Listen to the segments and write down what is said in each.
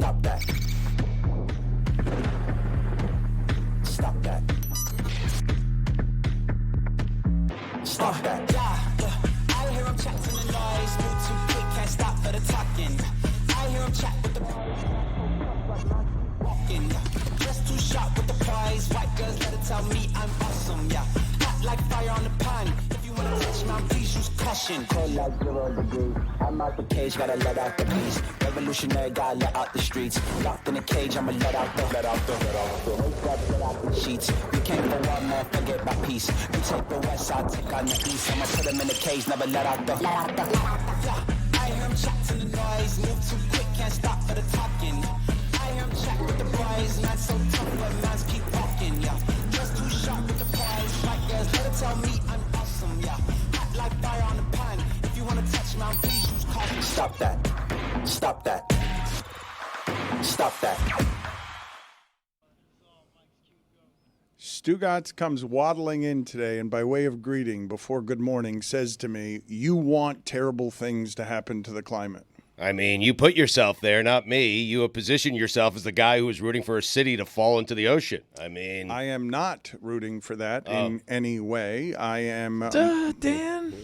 Stop that. Stop that. Stop that. I hear him chat to the noise. Move too quick, can't stop for the talking. I hear him chat with the walking. Just too sharp with the prize. White girls let it tell me I'm awesome. Yeah, hot like fire on the pan. If you wanna touch my please use caution. Cold like 0 degrees. I'm out the cage, gotta let out the beast. Revolutionary, gotta let out the streets. Locked in a cage, I'ma let out the sheets. We came for one man, forget my peace. We take the west, I'll take on the east. I'ma put them in the cage, never let out the. I hear him chat to the noise. Move too quick, can't stop for the talking. I hear him chat with the boys. Man so tough, but man's keep walking. Yeah, just too sharp with the prize. White girls, let it tell me I'm awesome. Yeah, hot like fire on the pan. If you wanna touch me, please use caution. Stop that. Stop that. Stop that. Stugotz comes waddling in today and by way of greeting before good morning says to me, you want terrible things to happen to the climate. I mean, you put yourself there, not me. You have positioned yourself as the guy who was rooting for a city to fall into the ocean. I mean, I am not rooting for that in any way. I am Dan.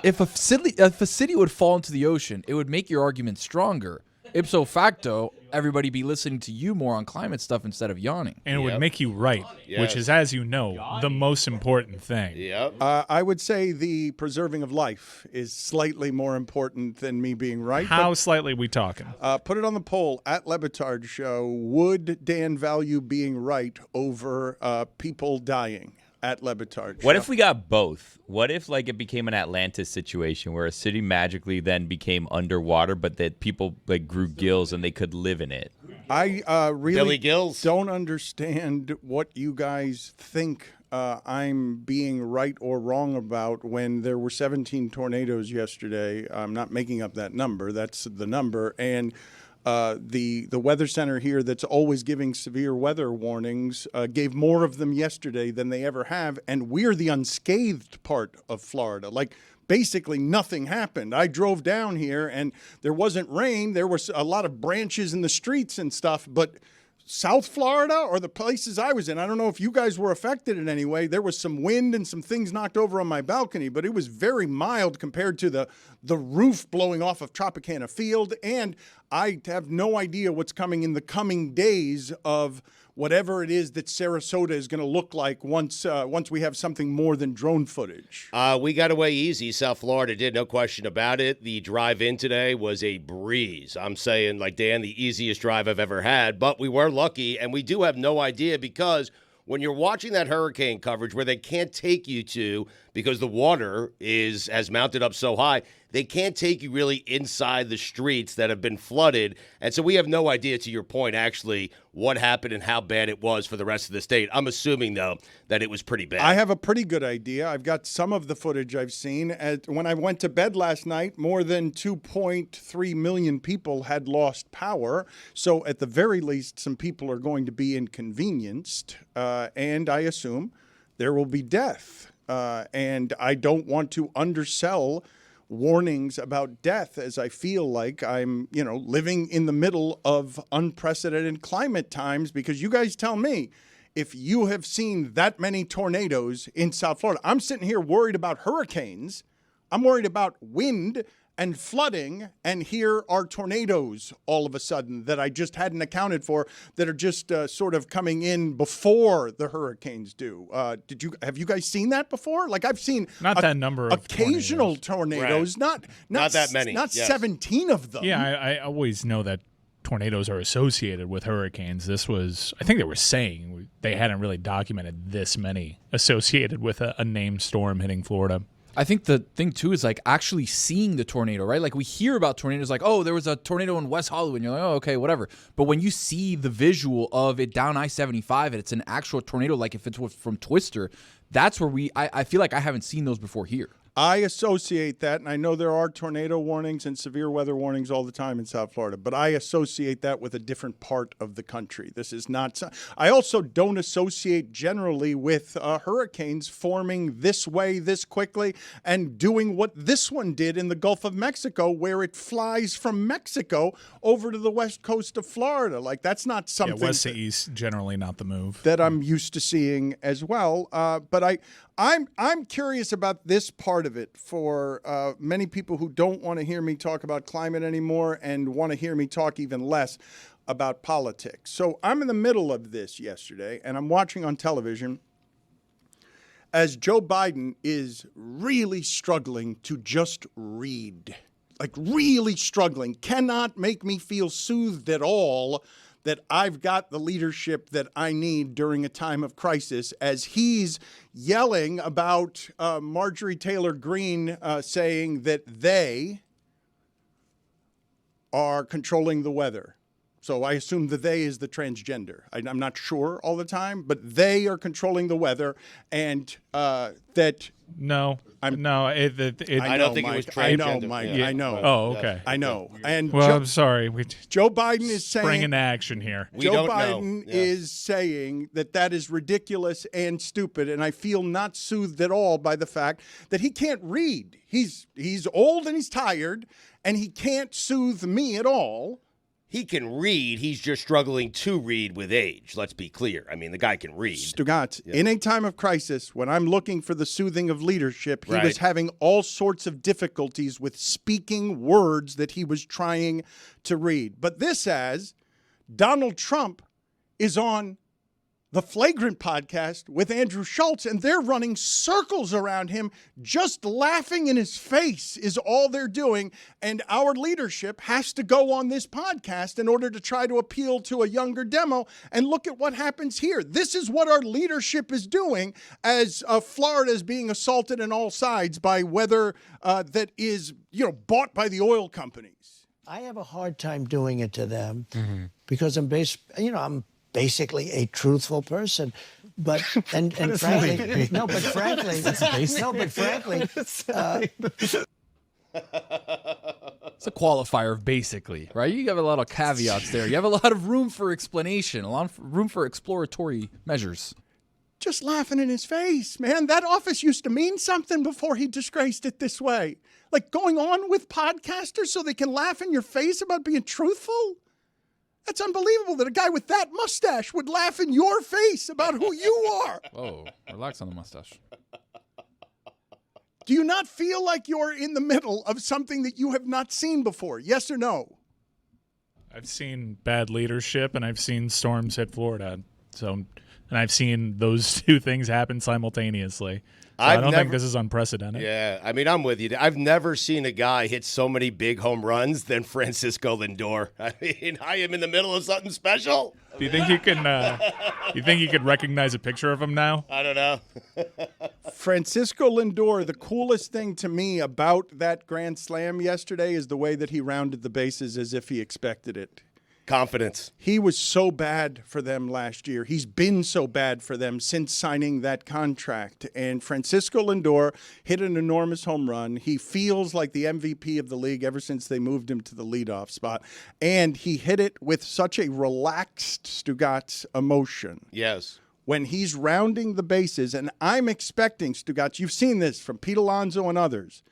If a city would fall into the ocean, it would make your argument stronger. Ipso facto, everybody be listening to you more on climate stuff instead of yawning. And it would make you right, which is, as you know, the most important thing. Yep. I would say the preserving of life is slightly more important than me being right. How slightly we talking? Put it on the poll at Le Batard Show. Would Dan value being right over people dying? At Le Batard Show. What if we got both? What if it became an Atlantis situation where a city magically then became underwater, but that people grew gills and they could live in it? I really Billy Gills. don't understand what you guys think I'm being right or wrong about when there were 17 tornadoes yesterday. I'm not making up that number. That's the number. And the weather center here that's always giving severe weather warnings gave more of them yesterday than they ever have, and we're the unscathed part of Florida. Basically nothing happened. I drove down here, and there wasn't rain. There was a lot of branches in the streets and stuff, but South Florida or the places I was in, I don't know if you guys were affected in any way. There was some wind and some things knocked over on my balcony, but it was very mild compared to the roof blowing off of Tropicana Field. And I have no idea what's coming in the coming days of whatever it is that Sarasota is going to look like once we have something more than drone footage. We got away easy. South Florida did, no question about it. The drive in today was a breeze. I'm saying, Dan, the easiest drive I've ever had. But we were lucky, and we do have no idea because when you're watching that hurricane coverage where they can't take you to because the water has mounted up so high, they can't take you really inside the streets that have been flooded. And so we have no idea, to your point, actually, what happened and how bad it was for the rest of the state. I'm assuming, though, that it was pretty bad. I have a pretty good idea. I've got some of the footage I've seen. When I went to bed last night, more than 2.3 million people had lost power. So at the very least, some people are going to be inconvenienced. And I assume there will be death. And I don't want to undersell warnings about death, as I feel like I'm, living in the middle of unprecedented climate times, because you guys tell me if you have seen that many tornadoes in South Florida. I'm sitting here worried about hurricanes. I'm worried about wind and flooding, and here are tornadoes all of a sudden that I just hadn't accounted for that are just sort of coming in before the hurricanes do. Have you guys seen that before? I've seen not that number of occasional tornadoes, right. Not that many, not yes. 17 of them. Yeah, I always know that tornadoes are associated with hurricanes. This was, I think they were saying they hadn't really documented this many associated with a named storm hitting Florida. I think the thing, too, is actually seeing the tornado, right? We hear about tornadoes there was a tornado in West Hollywood, and you're like, oh, okay, whatever. But when you see the visual of it down I-75 and it's an actual tornado, if it's from Twister, that's where I feel like I haven't seen those before here. I associate that, and I know there are tornado warnings and severe weather warnings all the time in South Florida, but I associate that with a different part of the country. This is not. I also don't associate generally with hurricanes forming this way, this quickly, and doing what this one did in the Gulf of Mexico, where it flies from Mexico over to the west coast of Florida. Like, that's not something. West to east, generally not the move. That I'm used to seeing as well. But I'm curious about this part of it for many people who don't want to hear me talk about climate anymore and want to hear me talk even less about politics. So I'm in the middle of this yesterday, and I'm watching on television as Joe Biden is really struggling to just read. Like, really struggling. Cannot make me feel soothed at all that I've got the leadership that I need during a time of crisis, as he's yelling about Marjorie Taylor Greene saying that they are controlling the weather. So I assume the they is the transgender. I'm not sure all the time, but they are controlling the weather, and that... No, I don't think it was transgender. I know, Mike. Yeah. I know. Oh, okay. I know. And I'm sorry. We Joe Biden is saying... sprang into action here. Joe Biden is saying that is ridiculous and stupid, and I feel not soothed at all by the fact that he can't read. He's old and he's tired, and he can't soothe me at all. He can read. He's just struggling to read with age. Let's be clear. I mean, the guy can read. Stugotz, in a time of crisis, when I'm looking for the soothing of leadership, he was having all sorts of difficulties with speaking words that he was trying to read. But this as Donald Trump is on the Flagrant podcast with Andrew Schultz, and they're running circles around him, just laughing in his face is all they're doing. And our leadership has to go on this podcast in order to try to appeal to a younger demo. And look at what happens here. This is what our leadership is doing as Florida is being assaulted on all sides by weather that is, bought by the oil companies. I have a hard time doing it to them because I'm basically a truthful person, but frankly, it's a qualifier of basically, right? You have a lot of caveats there. You have a lot of room for explanation, a lot of room for exploratory measures. Just laughing in his face, man. That office used to mean something before he disgraced it this way. Like, going on with podcasters so they can laugh in your face about being truthful? That's unbelievable that a guy with that mustache would laugh in your face about who you are. Whoa, relax on the mustache. Do you not feel like you're in the middle of something that you have not seen before? Yes or no? I've seen bad leadership, and I've seen storms hit Florida. And I've seen those two things happen simultaneously. So I don't think this is unprecedented. Yeah, I mean, I'm with you. I've never seen a guy hit so many big home runs than Francisco Lindor. I mean, I am in the middle of something special. Do you think you can? You think you could recognize a picture of him now? I don't know. Francisco Lindor, the coolest thing to me about that Grand Slam yesterday is the way that he rounded the bases as if he expected it. Confidence. He was so bad for them last year. He's been so bad for them since signing that contract. And Francisco Lindor hit an enormous home run. He feels like the MVP of the league ever since they moved him to the leadoff spot. And he hit it with such a relaxed Stugotz emotion. Yes. When he's rounding the bases, and I'm expecting, Stugotz, you've seen this from Pete Alonso and others,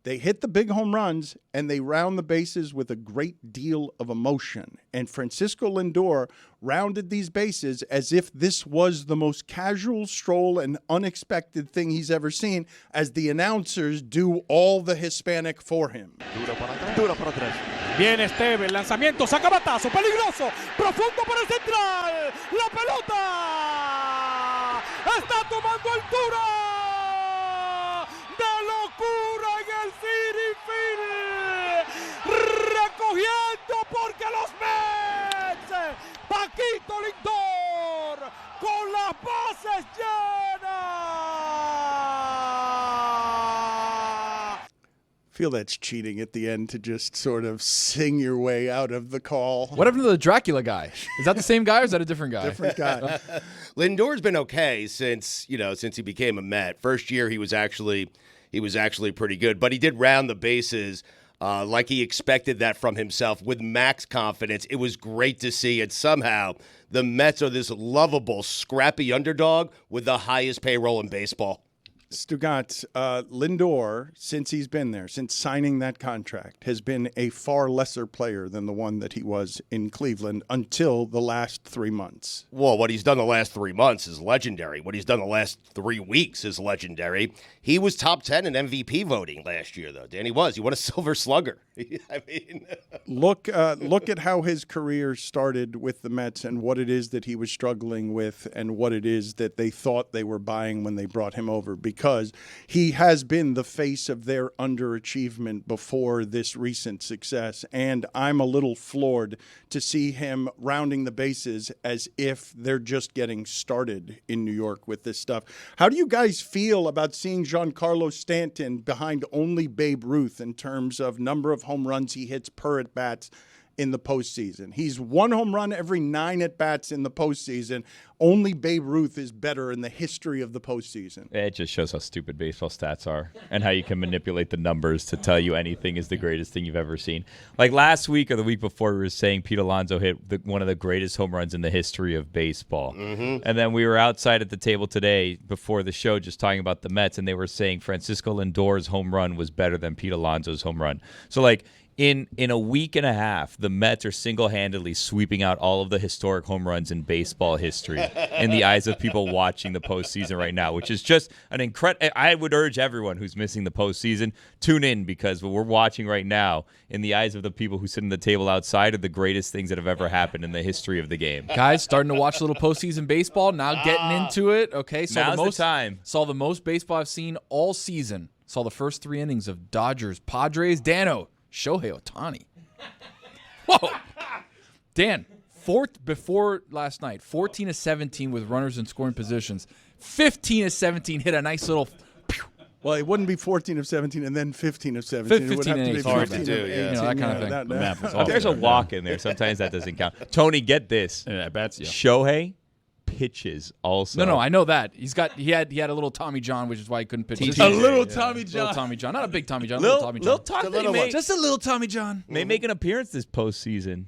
they hit the big home runs, and they round the bases with a great deal of emotion. And Francisco Lindor rounded these bases as if this was the most casual stroll and unexpected thing he's ever seen, as the announcers do all the Hispanic for him. Viene Esteve, el lanzamiento, saca batazo, peligroso, profundo para el central, la pelota está tomando altura, de locura en el City Field, recogiendo porque los Mets, Paquito Lindor, con las bases llenas. Feel that's cheating at the end to just sort of sing your way out of the call. What happened to the Dracula guy? Is that the same guy or is that a different guy? Different guy. Lindor's been okay since he became a Met. First year he was actually he was actually pretty good. But he did round the bases like he expected that from himself with max confidence. It was great to see. And somehow the Mets are this lovable, scrappy underdog with the highest payroll in baseball. Stugotz, Lindor, since he's been there, since signing that contract, has been a far lesser player than the one that he was in Cleveland until the last 3 months. Well, what he's done the last 3 months is legendary. What he's done the last 3 weeks is legendary. He was top 10 in MVP voting last year, though. Dan, he was. He won a Silver Slugger. I mean, look at how his career started with the Mets and what it is that he was struggling with and what it is that they thought they were buying when they brought him over, because he has been the face of their underachievement before this recent success. And I'm a little floored to see him rounding the bases as if they're just getting started in New York with this stuff. How do you guys feel about seeing Giancarlo Stanton behind only Babe Ruth in terms of number of home runs he hits per at-bats in the postseason? He's 1 home run every 9 at-bats in the postseason. Only Babe Ruth is better in the history of the postseason. It just shows how stupid baseball stats are and how you can manipulate the numbers to tell you anything is the greatest thing you've ever seen. Like last week or the week before, we were saying Pete Alonso hit one of the greatest home runs in the history of baseball. Mm-hmm. And then we were outside at the table today before the show just talking about the Mets, and they were saying Francisco Lindor's home run was better than Pete Alonso's home run. So, like, in a week and a half, the Mets are single-handedly sweeping out all of the historic home runs in baseball history in the eyes of people watching the postseason right now, which is just an incredible. I would urge everyone who's missing the postseason, tune in, because what we're watching right now, in the eyes of the people who sit in the table outside, are the greatest things that have ever happened in the history of the game. Guys, starting to watch a little postseason baseball, now getting into it. Okay, now's the time. Saw the most baseball I've seen all season. Saw the first 3 innings of Dodgers, Padres, Dano. Shohei Ohtani. Whoa. Dan, before last night, 14 of 17 with runners in scoring positions. 15 of 17 hit a nice little. Well, it wouldn't be 14 of 17 and then 15 of 17. 15 it would have to be is hard to 15 do, of yeah. 18. You know, that kind of thing. There's a walk in there. Sometimes that doesn't count. Tony, get this. Yeah, bats. Yeah. Shohei pitches also. No, I know that. He had a little Tommy John, which is why he couldn't pitch. TJ. A little Tommy John. Little Tommy John. Not a big Tommy John. Little Tommy John. Little talk that he made. Just a little Tommy John. May make an appearance this postseason.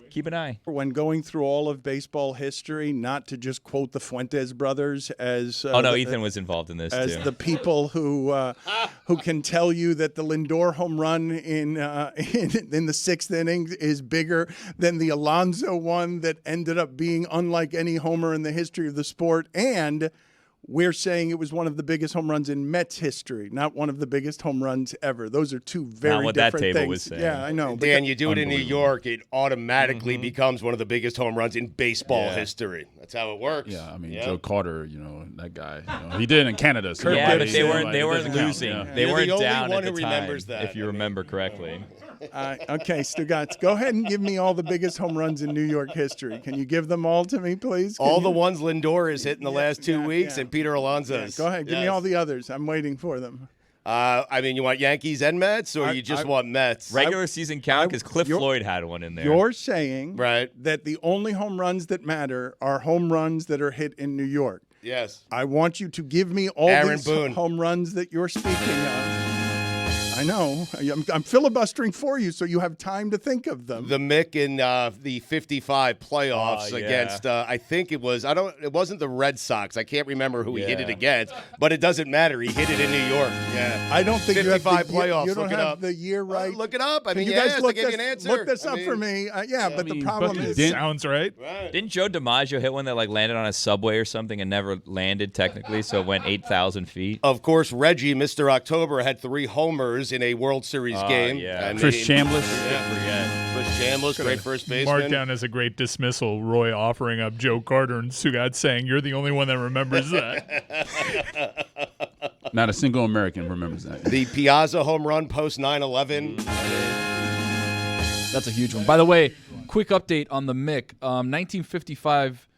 Keep an eye. When going through all of baseball history, not to just quote the Fuentes brothers as Ethan was involved in this as too. the people who can tell you that the Lindor home run in the 6th inning is bigger than the Alonso one that ended up being unlike any homer in the history of the sport, and we're saying it was one of the biggest home runs in Mets history, not one of the biggest home runs ever. Those are two very not what different that table things. was saying. Yeah, I know. Dan, you do it in New York, it automatically becomes one of the biggest home runs in baseball history. That's how it works. Yeah, I mean, Joe Carter, that guy, he did it in Canada. So Yeah, but it they weren't doesn't count, losing. yeah. They You're weren't the only down one at who the time, remembers that. if you remember correctly. Okay, Stugotz, go ahead and give me all the biggest home runs in New York history. Can you give them all to me, please? All the ones Lindor has hit in the last 2 weeks and Peter Alonso's. Go ahead, give me all the others. I'm waiting for them. I mean, you want Yankees and Mets, or you just want Mets? Regular season count, because Cliff Floyd had one in there. You're saying Right. that the only home runs that matter are home runs that are hit in New York. Yes. I want you to give me all Aaron these Boone. home runs that you're speaking of. I know. I'm filibustering for you so you have time to think of them. The Mick in the 55 playoffs yeah. against, I think it wasn't the Red Sox. I can't remember who he hit it against, but it doesn't matter. He hit it in New York. Yeah. I don't think 55 you have playoffs. You don't Look it have up. the year right. Look it up. I mean, you you guys asked, look I gave you an answer. Look this up I for mean, me. But the problem is Sounds right. Didn't Joe DiMaggio hit one that landed on a subway or something and never landed technically, so it went 8,000 feet? Of course, Reggie, Mr. October, had 3 homers in a World Series game. yeah. I mean, Chris Chambliss. Chris Chambliss, great first baseman. Marked down as a great dismissal. Roy offering up Joe Carter and Stugotz saying, "You're the only one that remembers that." Not a single American remembers that. The Piazza home run post 9/11. That's a huge one. By the way, quick update on the Mick. 1955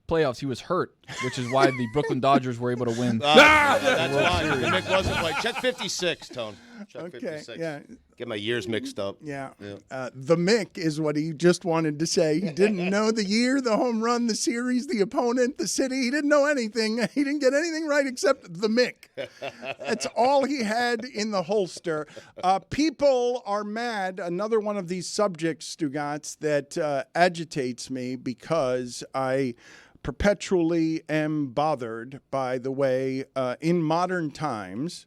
playoffs, he was hurt, which is why the Brooklyn Dodgers were able to win. That's why. The Mick wasn't playing. Check 56, Tone. Check okay. 56. Yeah. Get my years mixed up. Yeah. The Mick is what he just wanted to say. He didn't know the year, the home run, the series, the opponent, the city. He didn't know anything. He didn't get anything right except the Mick. That's all he had in the holster. People are mad. Another one of these subjects, Stugotz, that agitates me because I perpetually am bothered by the way in modern times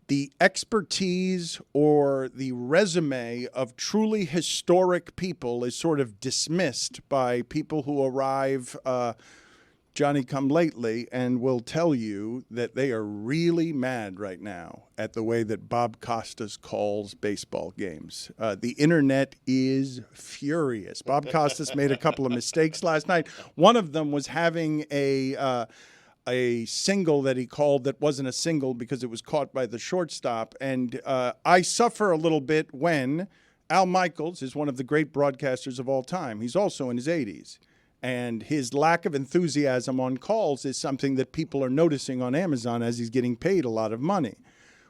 the expertise or the resume of truly historic people is sort of dismissed by people who arrive Johnny-come-lately and will tell you that they are really mad right now at the way that Bob Costas calls baseball games. The internet is furious. Bob Costas made a couple of mistakes last night. One of them was having a single that he called that wasn't a single because it was caught by the shortstop. And I suffer a little bit when Al Michaels is one of the great broadcasters of all time. He's also in his 80s. And his lack of enthusiasm on calls is something that people are noticing on Amazon as he's getting paid a lot of money.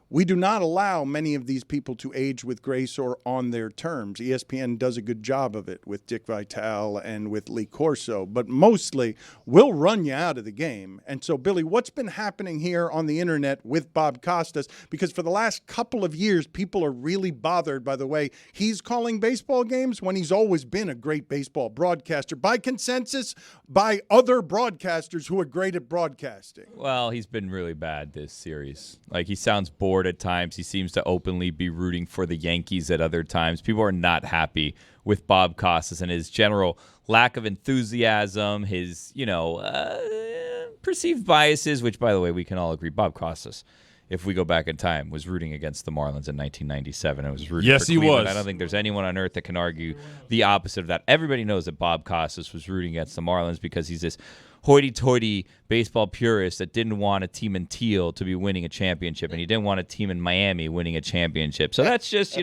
We do not allow many of these people to age with grace or on their terms. ESPN does a good job of it with Dick Vitale and with Lee Corso, but mostly we'll run you out of the game. And so, Billy, what's been happening here on the internet with Bob Costas? Because for the last couple of years, people are really bothered by the way he's calling baseball games when he's always been a great baseball broadcaster, by consensus, by other broadcasters who are great at broadcasting. Well, he's been really bad this series. Like, he sounds bored at times. He seems to openly be rooting for the Yankees at other times. People are not happy with Bob Costas and his general lack of enthusiasm, his, perceived biases, which, by the way, we can all agree, Bob Costas, if we go back in time, was rooting against the Marlins in 1997. It was rooting for Cleveland. I don't think there's anyone on earth that can argue the opposite of that. Everybody knows that Bob Costas was rooting against the Marlins because he's this hoity-toity baseball purist that didn't want a team in teal to be winning a championship, and he didn't want a team in Miami winning a championship. So that's just,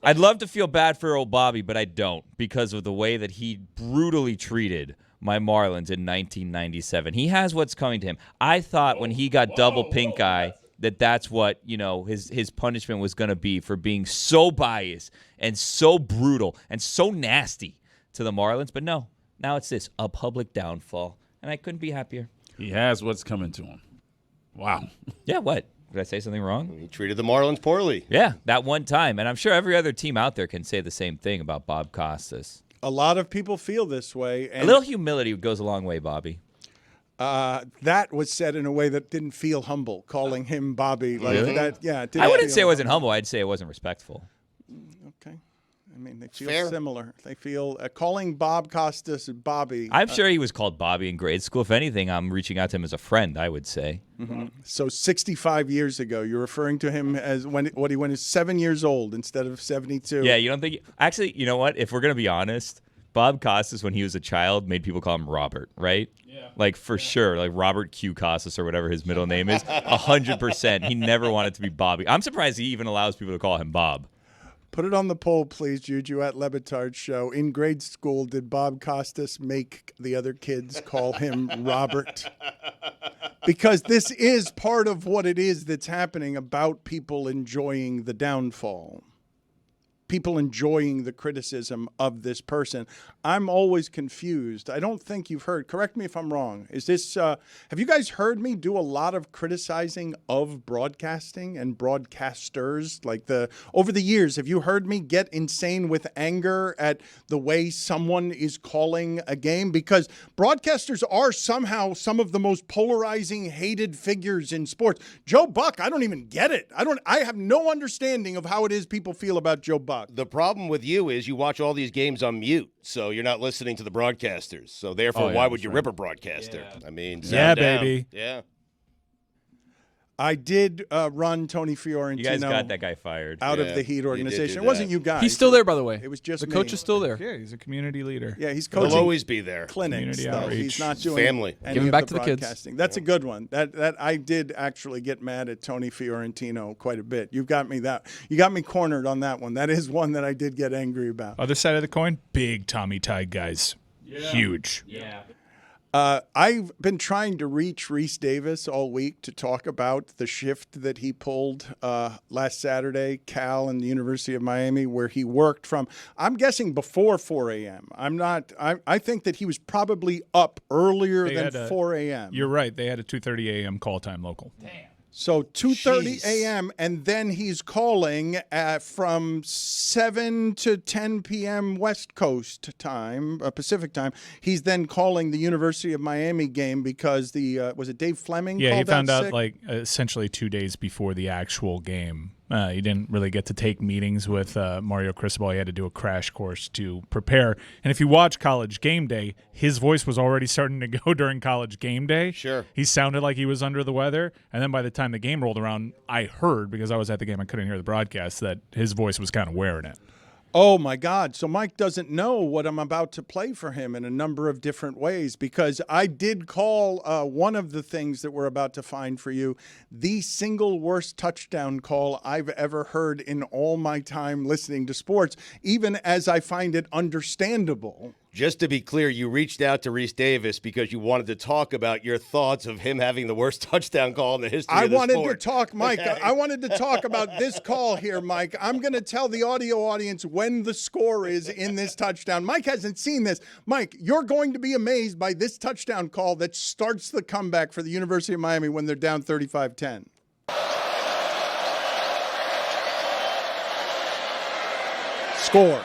I'd love to feel bad for old Bobby, but I don't, because of the way that he brutally treated my Marlins in 1997. He has what's coming to him. I thought when he got double pink eye that's what, his punishment was going to be for being so biased and so brutal and so nasty to the Marlins, but no. Now it's this, a public downfall, and I couldn't be happier. He has what's coming to him. Wow. Yeah, what? Did I say something wrong? He treated the Marlins poorly. Yeah, that one time, and I'm sure every other team out there can say the same thing about Bob Costas. A lot of people feel this way. And a little humility goes a long way, Bobby. That was said in a way that didn't feel humble, calling him Bobby. Like really? That, yeah. I wouldn't say it wasn't humble. I'd say it wasn't respectful. Okay. I mean, they feel similar. They feel calling Bob Costas Bobby. I'm sure he was called Bobby in grade school. If anything, I'm reaching out to him as a friend, I would say. Mm-hmm. So 65 years ago, you're referring to him as when he was 7 years old instead of 72. Yeah, you don't think... Actually, you know what? If we're going to be honest, Bob Costas, when he was a child, made people call him Robert, right? Yeah. Like, for sure. Like, Robert Q. Costas or whatever his middle name is. 100%. He never wanted to be Bobby. I'm surprised he even allows people to call him Bob. Put it on the poll, please, Juju, at Le Batard Show. In grade school, did Bob Costas make the other kids call him Robert? Because this is part of what it is that's happening about people enjoying the downfall. People enjoying the criticism of this person. I'm always confused. I don't think you've heard. Correct me if I'm wrong. Is this? Have you guys heard me do a lot of criticizing of broadcasting and broadcasters? Like over the years, have you heard me get insane with anger at the way someone is calling a game? Because broadcasters are somehow some of the most polarizing, hated figures in sports. Joe Buck, I don't even get it. I have no understanding of how it is people feel about Joe Buck. The problem with you is you watch all these games on mute, so you're not listening to the broadcasters. So therefore, why would you rip a broadcaster? Yeah. I mean, baby. Yeah. I did run Tony Fiorentino. You guys got that guy fired. Out of the Heat organization. It wasn't you guys. He's still there, by the way. It was just the me. coach is still there. Yeah, he's a community leader. Yeah, he's coaching. He'll always be there. Clinics, Community though. outreach. He's not doing family. Any Give him of back the to the kids. broadcasting. That's a good one. That I did actually get mad at Tony Fiorentino quite a bit. You got me cornered on that one. That is one that I did get angry about. Other side of the coin, big Tommy Tide guys. Yeah. Huge. Yeah. I've been trying to reach Rhys Davis all week to talk about the shift that he pulled last Saturday, Cal and the University of Miami, where he worked from, I'm guessing, before 4 a.m. I think that he was probably up earlier than 4 a.m. You're right. They had a 2:30 a.m. call time local. Damn. So 2:30 a.m., and then he's calling from 7 to 10 p.m. West Coast time, Pacific time. He's then calling the University of Miami game because was it Dave Fleming? Yeah, he found out sick? like essentially 2 days before the actual game. He didn't really get to take meetings with Mario Cristobal. He had to do a crash course to prepare. And if you watch College Game Day, his voice was already starting to go during College Game Day. Sure. He sounded like he was under the weather. And then by the time the game rolled around, I heard, because I was at the game, I couldn't hear the broadcast, that his voice was kind of wearing it. Oh, my God. So Mike doesn't know what I'm about to play for him in a number of different ways, because I did call one of the things that we're about to find for you the single worst touchdown call I've ever heard in all my time listening to sports, even as I find it understandable. Just to be clear, you reached out to Rhys Davis because you wanted to talk about your thoughts of him having the worst touchdown call in the history of the sport. I wanted to talk, Mike. I wanted to talk about this call here, Mike. I'm going to tell the audio audience when the score is in this touchdown. Mike hasn't seen this. Mike, you're going to be amazed by this touchdown call that starts the comeback for the University of Miami when they're down 35-10. Score.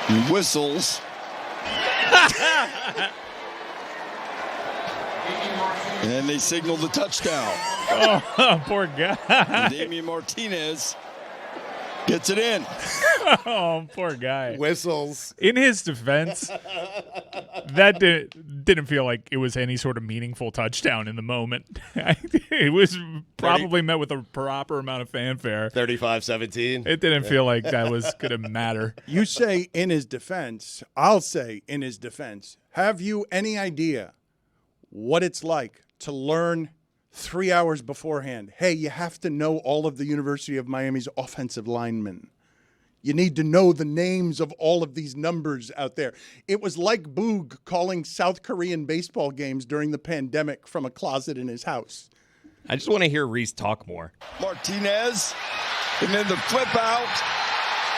He whistles. And they signal the touchdown. Oh, poor guy. And Damian Martinez gets it in. Oh, poor guy. Whistles. In his defense, that didn't feel like it was any sort of meaningful touchdown in the moment. It was probably met with a proper amount of fanfare. 35-17. It didn't feel like that was going to matter. You say in his defense. I'll say in his defense. Have you any idea what it's like to learn 3 hours beforehand? Hey, you have to know all of the University of Miami's offensive linemen. You need to know the names of all of these numbers out there. It was like Boog calling South Korean baseball games during the pandemic from a closet in his house. I just want to hear Rhys talk more. Martinez, and then the flip out,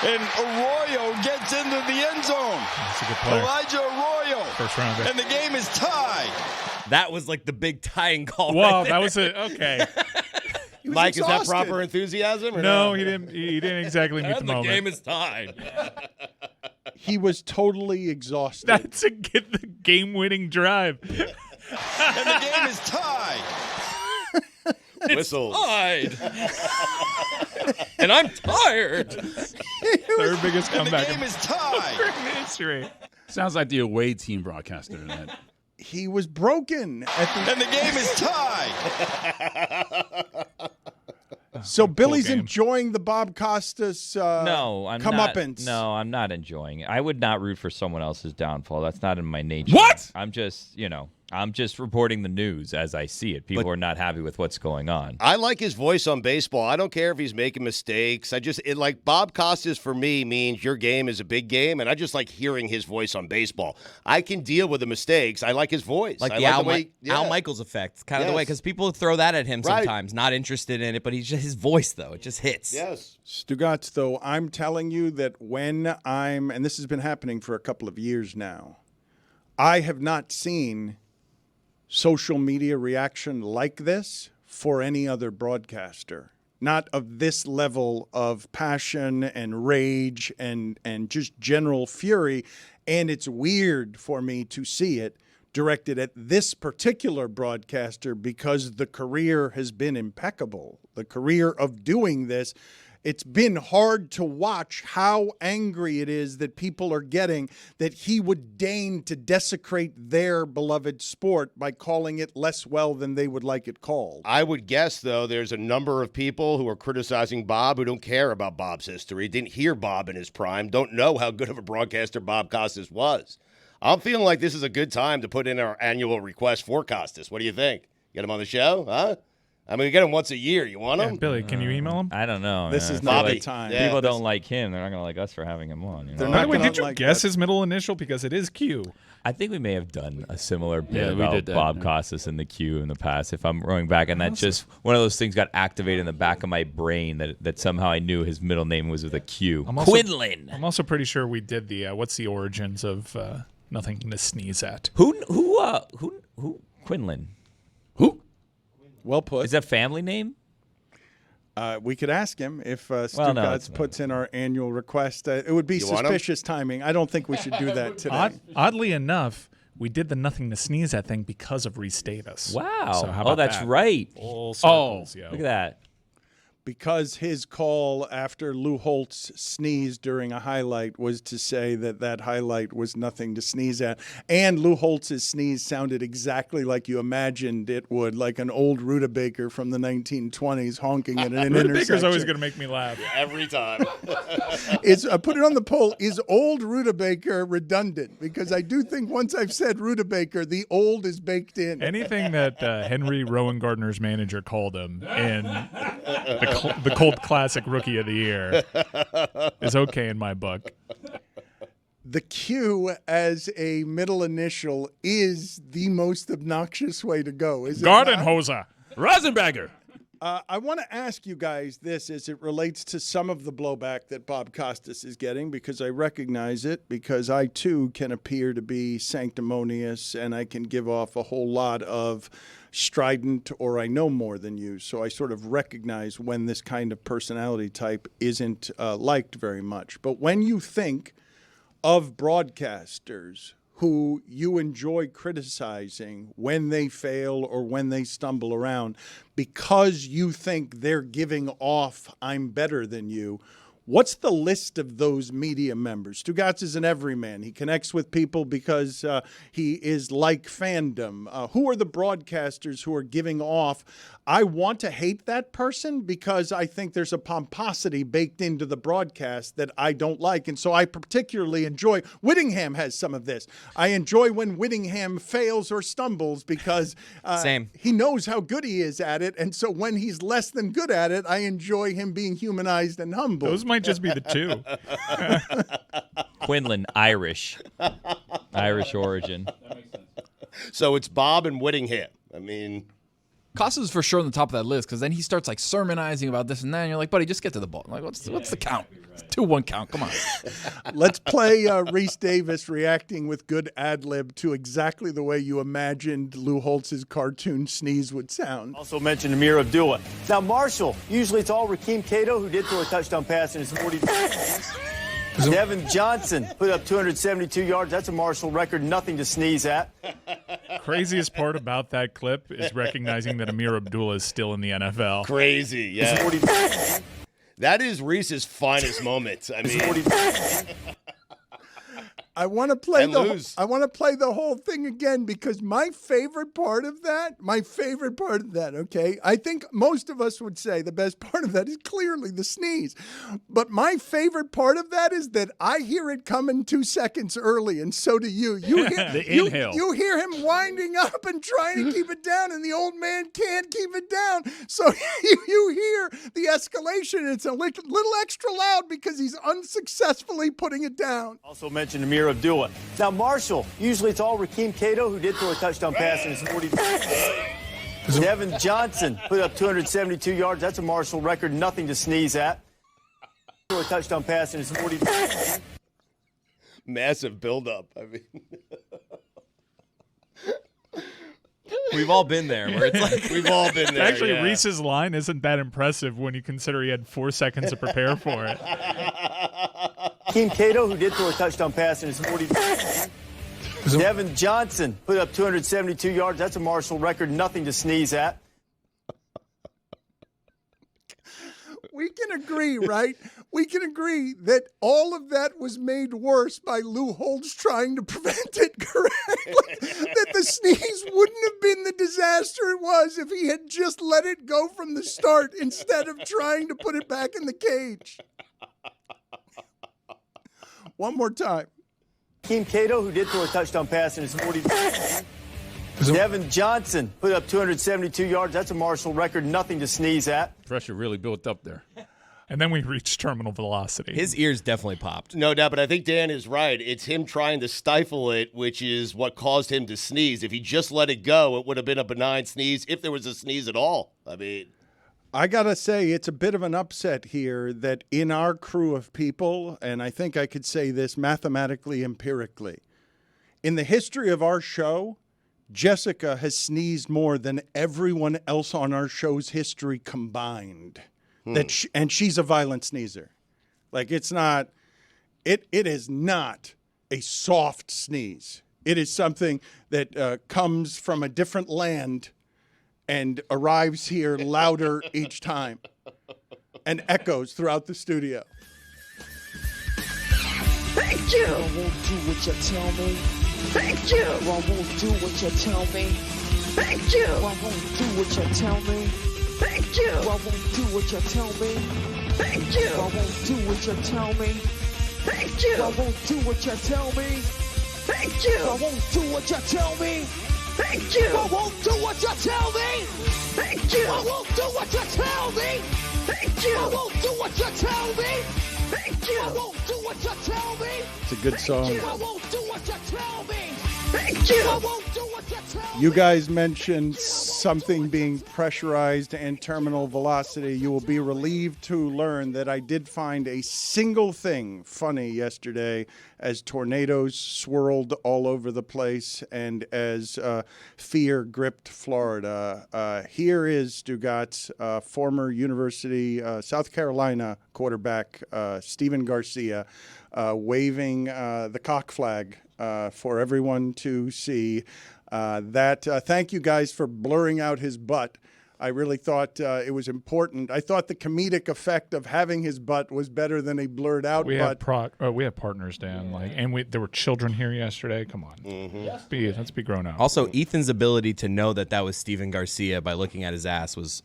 and Arroyo gets into the end zone. That's a good play. Elijah Arroyo. First rounder. And the game is tied. That was like the big tying call. Well, right that was it. Okay. Mike, exhausted. is that proper enthusiasm? Or No, he didn't. He didn't exactly meet the the moment. game is tied. He was totally exhausted. That's the game-winning drive. And the game is tied. Whistles. Tied. And I'm tired. Third biggest And the comeback game in is tied. history. Sounds like the away team broadcaster tonight. He was broken at the And the game is tied. So Billy's game. enjoying the Bob Costas No, I'm comeuppance. not. No, I'm not enjoying it. I would not root for someone else's downfall. That's not in my nature. What? I'm just reporting the news as I see it. People are not happy with what's going on. I like his voice on baseball. I don't care if he's making mistakes. Like Bob Costas for me means your game is a big game, and I just like hearing his voice on baseball. I can deal with the mistakes. I like his voice. Like I the Al Michaels effect, kind of the way, Yes. because people throw that at him Right. sometimes, not interested in it, but his voice, though, it just hits. Yes. Stugotz, though, I'm telling you that and this has been happening for a couple of years now, I have not seen social media reaction like this for any other broadcaster. Not of this level of passion and rage and just general fury. And it's weird for me to see it directed at this particular broadcaster because the career has been impeccable. The career of doing this, it's been hard to watch how angry it is that people are getting that he would deign to desecrate their beloved sport by calling it less well than they would like it called. I would guess, though, there's a number of people who are criticizing Bob who don't care about Bob's history, didn't hear Bob in his prime, don't know how good of a broadcaster Bob Costas was. I'm feeling like this is a good time to put in our annual request for Costas. What do you think? Get him on the show, huh? I mean, we get him once a year. You want him? Billy, can you email him? I don't know. This man. is I feel not the like time. Yeah, People don't like him. They're not going to like us for having him on. You know? They're By not the way, gonna did you like guess that. his middle initial? Because it is Q. I think we may have done a similar bit Yeah, we about did that, Bob yeah. Costas in the queue in the past. If I'm going back, and that just one of those things got activated in the back of my brain that somehow I knew his middle name was with a Q. Quinlan. I'm also pretty sure we did the what's the origins of nothing to sneeze at. Who Quinlan? Well put. Is that family name? We could ask him if Stugotz no, it's puts in our annual request. It would be You want him? suspicious timing. I don't think we should do that today. Oddly enough, we did the nothing to sneeze at thing because of Restate Us. Wow. So how about that's that? right. Full circles, yo. Look at that. Because his call after Lou Holtz sneezed during a highlight was to say that highlight was nothing to sneeze at. And Lou Holtz's sneeze sounded exactly like you imagined it would, like an old Rutabaker from the 1920s honking at an intersection. Rutabaker's always going to make me laugh. Every time. Put it on the poll. Is old Rutabaker redundant? Because I do think once I've said Rutabaker, the old is baked in. Anything that Henry Rowan Gardner's manager called him in the Colt Classic Rookie of the Year is okay in my book. The Q as a middle initial is the most obnoxious way to go, is it not? Gardenhoser. Rosenberger. I want to ask you guys this as it relates to some of the blowback that Bob Costas is getting, because I recognize it, because I too can appear to be sanctimonious and I can give off a whole lot of strident or I know more than you. So I sort of recognize when this kind of personality type isn't liked very much. But when you think of broadcasters who you enjoy criticizing when they fail or when they stumble around because you think they're giving off I'm better than you, what's the list of those media members? Stugotz is an everyman. He connects with people because he is like fandom. Who are the broadcasters who are giving off I want to hate that person because I think there's a pomposity baked into the broadcast that I don't like. And so I particularly enjoy, Whittingham has some of this. I enjoy when Whittingham fails or stumbles because he knows how good he is at it. And so when he's less than good at it, I enjoy him being humanized and humble. Those might just be the two. Quinlan, Irish origin. So it's Bob and Whittingham. I mean, Costas is for sure on the top of that list because then he starts like sermonizing about this and that. And you're like, buddy, just get to the ball. Like, what's the count? It's 2-1 count. Come on. Let's play Reese Davis reacting with good ad lib to exactly the way you imagined Lou Holtz's cartoon sneeze would sound. Also mentioned Amir Abdullah. Now, Marshall, usually it's all Rakeem Cato who did throw a touchdown pass in his 40. Devin Johnson put up 272 yards. That's a Marshall record, nothing to sneeze at. Craziest part about that clip is recognizing that Amir Abdullah is still in the NFL. Crazy, yeah. That is Reese's finest moment. I mean, I want to play lose. I want to play the whole thing again because my favorite part of that, okay? I think most of us would say the best part of that is clearly the sneeze. But my favorite part of that is that I hear it coming 2 seconds early, and so do you. You hear, The inhale. You hear him winding up and trying to keep it down, and the old man can't keep it down. So you hear the escalation. It's a little extra loud because he's unsuccessfully putting it down. Also mentioned Amir Abdullah. Now, Marshall, usually it's all Rakeem Cato who did throw a touchdown pass in his 40. Devin Johnson put up 272 yards. That's a Marshall record, nothing to sneeze at. Threw a touchdown pass in his 40. massive buildup. I mean, we've all been there. Where it's like we've all been there. Actually, yeah. Reese's line isn't that impressive when you consider he had 4 seconds to prepare for it. Rakeem Cato, who did throw a touchdown pass in his 40. Devin Johnson put up 272 yards. That's a Marshall record, nothing to sneeze at. We can agree, right? We can agree that all of that was made worse by Lou Holtz trying to prevent it, correct? That the sneeze wouldn't have been the disaster it was if he had just let it go from the start instead of trying to put it back in the cage. One more time. Rakeem Cato, who did throw a touchdown pass in his 40. Devin Johnson put up 272 yards. That's a Marshall record, nothing to sneeze at. Pressure really built up there. And then we reached terminal velocity. His ears definitely popped. No doubt, but I think Dan is right. It's him trying to stifle it, which is what caused him to sneeze. If he just let it go, it would have been a benign sneeze, if there was a sneeze at all. I mean, I got to say, it's a bit of an upset here that in our crew of people, and I think I could say this mathematically, empirically, in the history of our show, Jessica has sneezed more than everyone else on our show's history combined. And she's a violent sneezer. Like, it's not, it is not a soft sneeze. It is something that comes from a different land and arrives here louder each time and echoes throughout the studio. Thank you. I won't do what you tell me. Thank you. I won't do what you tell me. Thank you. I won't do what you tell me. Thank you. I won't do what you tell me. Thank you. I won't do what you tell me. Thank you. I won't do what you tell me. Thank you. I won't do what you tell me. Thank you. I won't do what you tell me. Thank you. I won't do what you tell me. Thank you. I won't do what you tell me. Thank you. I won't do what you tell me. It's a good song. I won't do what you tell me. Thank you. I won't do what you tell me. You guys mentioned something being pressurized and terminal velocity. You will be relieved to learn that I did find a single thing funny yesterday as tornadoes swirled all over the place and as fear gripped Florida. Here is Stugotz, former University South Carolina quarterback Stephen Garcia waving the cock flag for everyone to see. Thank you guys for blurring out his butt. I really thought it was important. I thought the comedic effect of having his butt was better than a blurred out butt. We have partners, Dan. There were children here yesterday. Come on, let's be grown up. Also, Ethan's ability to know that was Stephen Garcia by looking at his ass was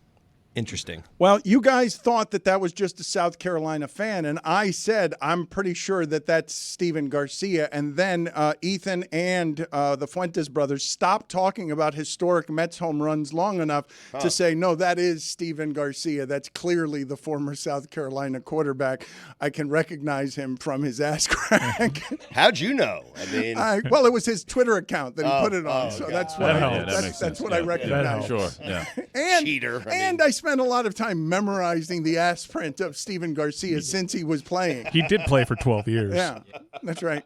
interesting. Well, you guys thought that was just a South Carolina fan, and I said I'm pretty sure that that's Stephen Garcia. And then Ethan and the Fuentes brothers stopped talking about historic Mets home runs long enough to say, no, that is Stephen Garcia. That's clearly the former South Carolina quarterback. I can recognize him from his ass crack. How'd you know? I mean, well, it was his Twitter account that he put it on, so that's what I recognize. Sure, yeah. And, cheater. I spent a lot of time memorizing the ass print of Stephen Garcia since he was playing. He did play for 12 years. Yeah, that's right.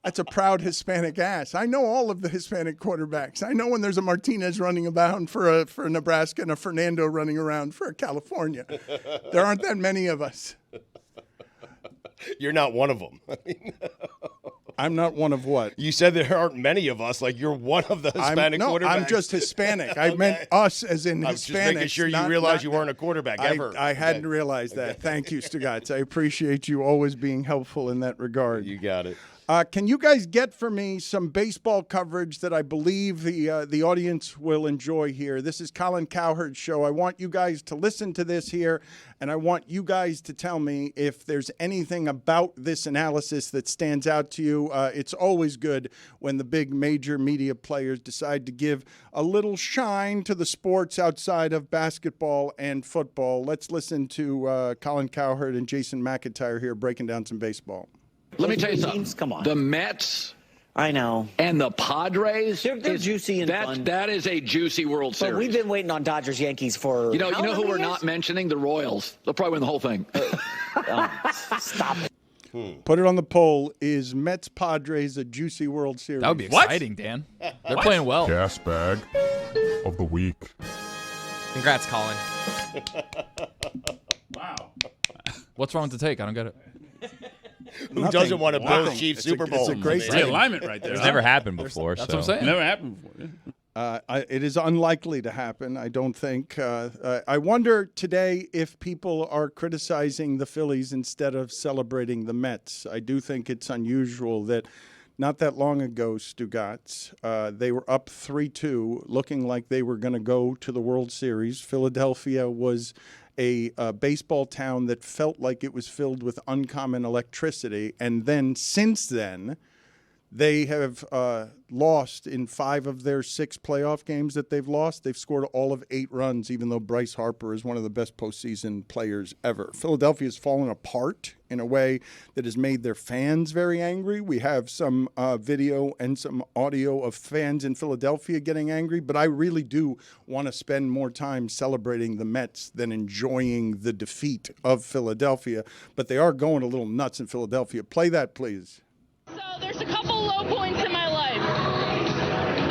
That's a proud Hispanic ass. I know all of the Hispanic quarterbacks. I know when there's a Martinez running around for Nebraska and a Fernando running around for California. There aren't that many of us. You're not one of them. I'm not one of what? You said there aren't many of us. Like, you're one of the Hispanic quarterbacks. I'm just Hispanic. I meant us as in Hispanics. I was just making sure you realized you weren't a quarterback ever. I hadn't realized that. Thank you, Stugotz. I appreciate you always being helpful in that regard. You got it. Can you guys get for me some baseball coverage that I believe the audience will enjoy here? This is Colin Cowherd's show. I want you guys to listen to this here, and I want you guys to tell me if there's anything about this analysis that stands out to you. It's always good when the big major media players decide to give a little shine to the sports outside of basketball and football. Let's listen to Colin Cowherd and Jason McIntyre here breaking down some baseball. Let me tell you something. Come on. The Mets. I know. And the Padres. They're juicy and fun. That is a juicy World Series. But we've been waiting on Dodgers Yankees for. You know who we're not mentioning? The Royals. They'll probably win the whole thing. Stop it. Put it on the poll. Is Mets Padres a juicy World Series? That would be exciting, Dan. They're playing well. Gas bag of the week. Congrats, Colin. Wow. What's wrong with the take? I don't get it. Who doesn't want to both Chiefs Super Bowl? It's a great realignment right there. It's never happened before. That's what I'm saying. Never happened before. It is unlikely to happen, I don't think. I wonder today if people are criticizing the Phillies instead of celebrating the Mets. I do think it's unusual that not that long ago, Stugotz, they were up 3-2, looking like they were going to go to the World Series. Philadelphia was a baseball town that felt like it was filled with uncommon electricity. And then since then, They have lost in 5 of their 6 playoff games that they've lost. They've scored all of 8 runs, even though Bryce Harper is one of the best postseason players ever. Philadelphia has fallen apart in a way that has made their fans very angry. We have some video and some audio of fans in Philadelphia getting angry, but I really do want to spend more time celebrating the Mets than enjoying the defeat of Philadelphia. But they are going a little nuts in Philadelphia. Play that, please. So there's a couple low points in my life.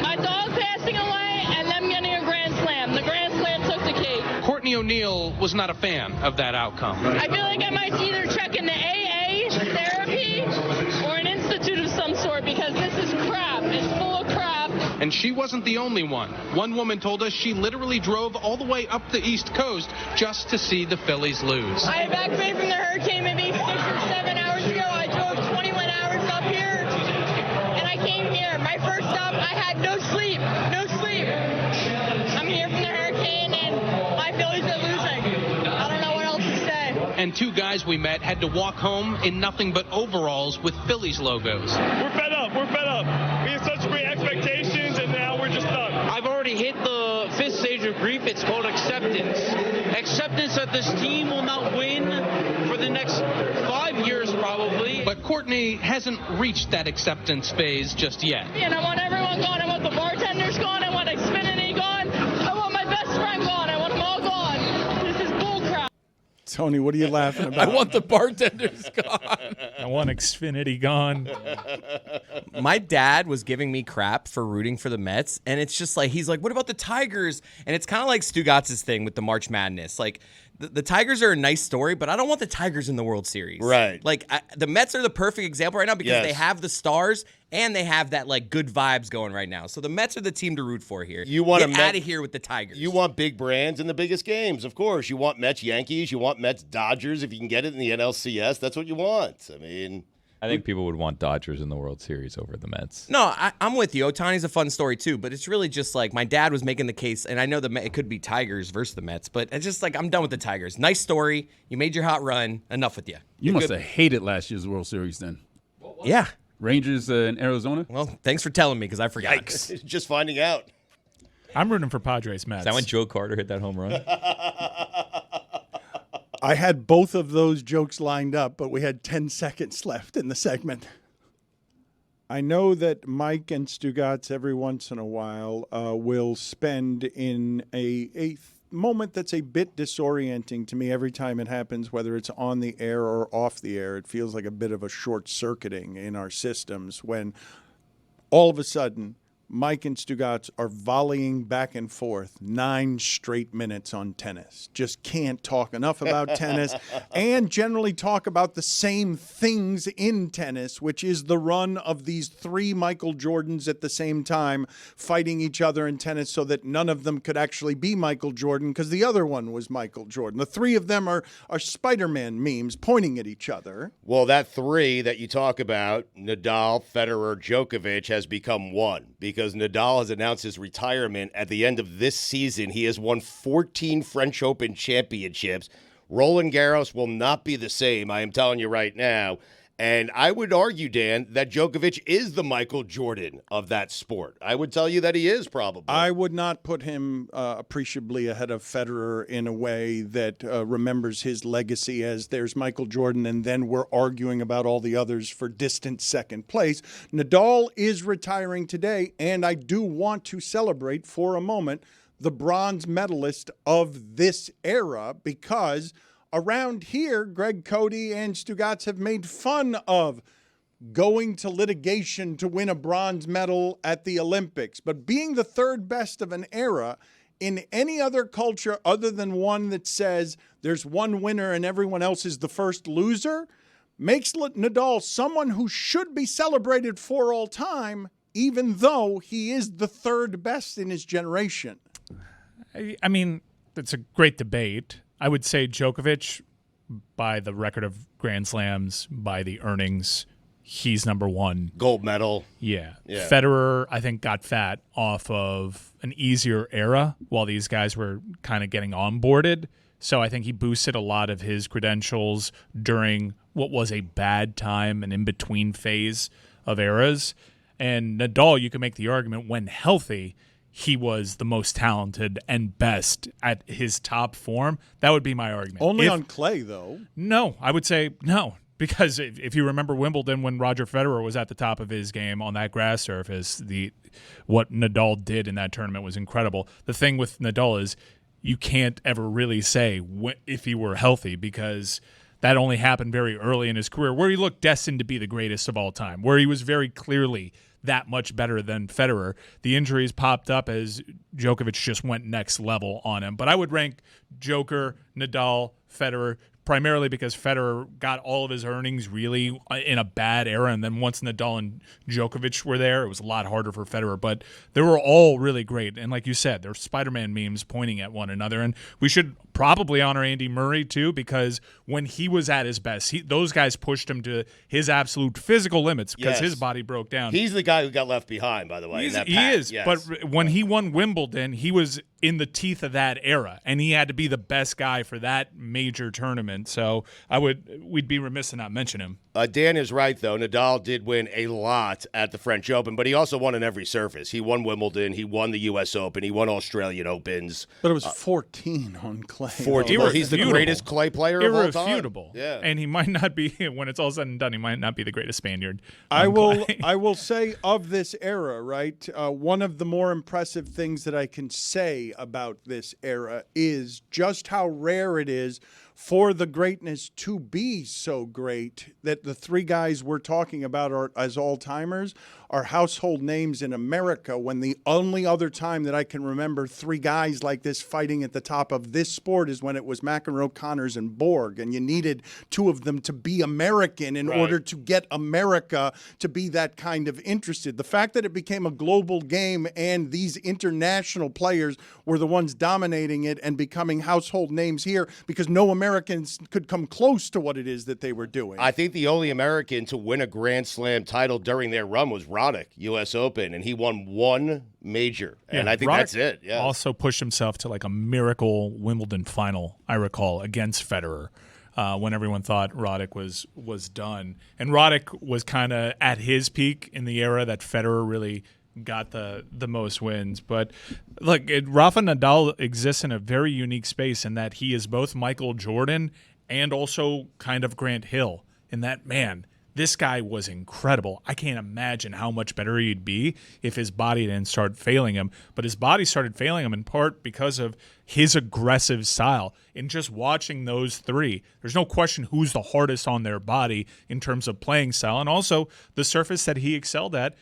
My dog passing away and them getting a grand slam. The grand slam took the cake. Courtney O'Neill was not a fan of that outcome. I feel like I might either check into AA, therapy, or an institute of some sort because this is crap. It's full of crap. And she wasn't the only one. One woman told us she literally drove all the way up the East Coast just to see the Phillies lose. I had back pain from the hurricane maybe 6 or 7 hours ago. I drove 21 hours up here, and I came here. My first stop, I had no sleep. No sleep. I'm here from the hurricane, and my Phillies are losing. I don't know what else to say. And 2 guys we met had to walk home in nothing but overalls with Phillies logos. We're fed up. We're fed up. We had such great expectations, and now we're just done. I've already hit the 5th stage of grief. It's called acceptance. Acceptance that this team will not win for the next 5 years probably. But Courtney hasn't reached that acceptance phase just yet. And I want everyone gone. I want the bartenders gone. I want Xfinity gone. I want my best friend gone. I want them all gone. This is bullcrap. Tony, what are you laughing I about? want the bartenders gone. I want Xfinity gone. My dad was giving me crap for rooting for the Mets, and it's just like, he's like, what about the Tigers? And it's kind of like Stugotz's thing with the March Madness. Like, the Tigers are a nice story, but I don't want the Tigers in the World Series. Right. Like, the Mets are the perfect example right now because Yes. they have the stars and they have that, like, good vibes going right now. So the Mets are the team to root for here. You want Get out of here with the Tigers. You want big brands in the biggest games, of course. You want Mets Yankees. You want Mets Dodgers. If you can get it in the NLCS, that's what you want. I mean, I think people would want Dodgers in the World Series over the Mets. No, I'm with you. Otani's a fun story too, but it's really just like my dad was making the case, and I know it could be Tigers versus the Mets, but it's just like I'm done with the Tigers. Nice story. You made your hot run. Enough with you. You must have hated last year's World Series then. Yeah. Rangers in Arizona? Well, thanks for telling me because I forgot. yikes. Just finding out. I'm rooting for Padres Mets. Is that when Joe Carter hit that home run? I had both of those jokes lined up, but we had 10 seconds left in the segment. I know that Mike and Stugotz every once in a while will spend in a moment that's a bit disorienting to me every time it happens, whether it's on the air or off the air. It feels like a bit of a short-circuiting in our systems when all of a sudden Mike and Stugotz are volleying back and forth 9 straight minutes on tennis. Just can't talk enough about tennis and generally talk about the same things in tennis, which is the run of these 3 Michael Jordans at the same time fighting each other in tennis so that none of them could actually be Michael Jordan because the other one was Michael Jordan. The 3 of them are Spider-Man memes pointing at each other. Well, that 3 that you talk about, Nadal, Federer, Djokovic, has become 1 because Nadal has announced his retirement at the end of this season. He has won 14 French Open championships. Roland Garros will not be the same, I am telling you right now. And I would argue, Dan, that Djokovic is the Michael Jordan of that sport. I would tell you that he is probably. I would not put him appreciably ahead of Federer in a way that remembers his legacy as there's Michael Jordan and then we're arguing about all the others for distant second place. Nadal is retiring today, and I do want to celebrate for a moment the bronze medalist of this era because around here, Greg Cody and Stugotz have made fun of going to litigation to win a bronze medal at the Olympics. But being the 3rd best of an era in any other culture other than one that says there's one winner and everyone else is the first loser makes Nadal someone who should be celebrated for all time, even though he is the 3rd best in his generation. I mean, it's a great debate. I would say Djokovic, by the record of Grand Slams, by the earnings, he's number 1. Gold medal. Yeah. Federer, I think, got fat off of an easier era while these guys were kind of getting onboarded. So I think he boosted a lot of his credentials during what was a bad time, an in-between phase of eras. And Nadal, you can make the argument when healthy, he was the most talented and best at his top form. That would be my argument. Only on clay, though. No, I would say no. Because if you remember Wimbledon when Roger Federer was at the top of his game on that grass surface, what Nadal did in that tournament was incredible. The thing with Nadal is you can't ever really say if he were healthy, because that only happened very early in his career, where he looked destined to be the greatest of all time, where he was very clearly that much better than Federer. The injuries popped up as Djokovic just went next level on him. But I would rank Joker, Nadal, Federer, primarily because Federer got all of his earnings really in a bad era, and then once Nadal and Djokovic were there, it was a lot harder for Federer. But they were all really great, and like you said, they're Spider-Man memes pointing at one another. And we should probably honor Andy Murray too, because when he was at his best, those guys pushed him to his absolute physical limits because his body broke down. He's the guy who got left behind, by the way. He is, yes. But when he won Wimbledon, he was in the teeth of that era, and he had to be the best guy for that major tournament. So we'd be remiss to not mention him. Dan is right, though. Nadal did win a lot at the French Open, but he also won on every surface. He won Wimbledon, he won the U.S. Open, he won Australian Opens. But it was 14 on clay. 14. Well, he's the greatest clay player of all time. Irrefutable. Yeah. And he might not be, when it's all said and done, he might not be the greatest Spaniard. I will say of this era, right, one of the more impressive things that I can say about this era is just how rare it is for the greatness to be so great that the three guys we're talking about as all-timers are household names in America, when the only other time that I can remember three guys like this fighting at the top of this sport is when it was McEnroe, Connors, and Borg, and you needed two of them to be American in order to get America to be that kind of interested. The fact that it became a global game and these international players were the ones dominating it and becoming household names here because no Americans could come close to what it is that they were doing. I think the only American to win a Grand Slam title during their run was Roddick, U.S. Open, and he won one major, and I think Roddick that's it. Yeah. Also pushed himself to like a miracle Wimbledon final, I recall, against Federer, when everyone thought Roddick was done. And Roddick was kind of at his peak in the era that Federer really got the most wins. But look, Rafa Nadal exists in a very unique space in that he is both Michael Jordan and also kind of Grant Hill, in that, man, this guy was incredible. I can't imagine how much better he'd be if his body didn't start failing him. But his body started failing him in part because of his aggressive style. In just watching those three, there's no question who's the hardest on their body in terms of playing style. And also the surface that he excelled at,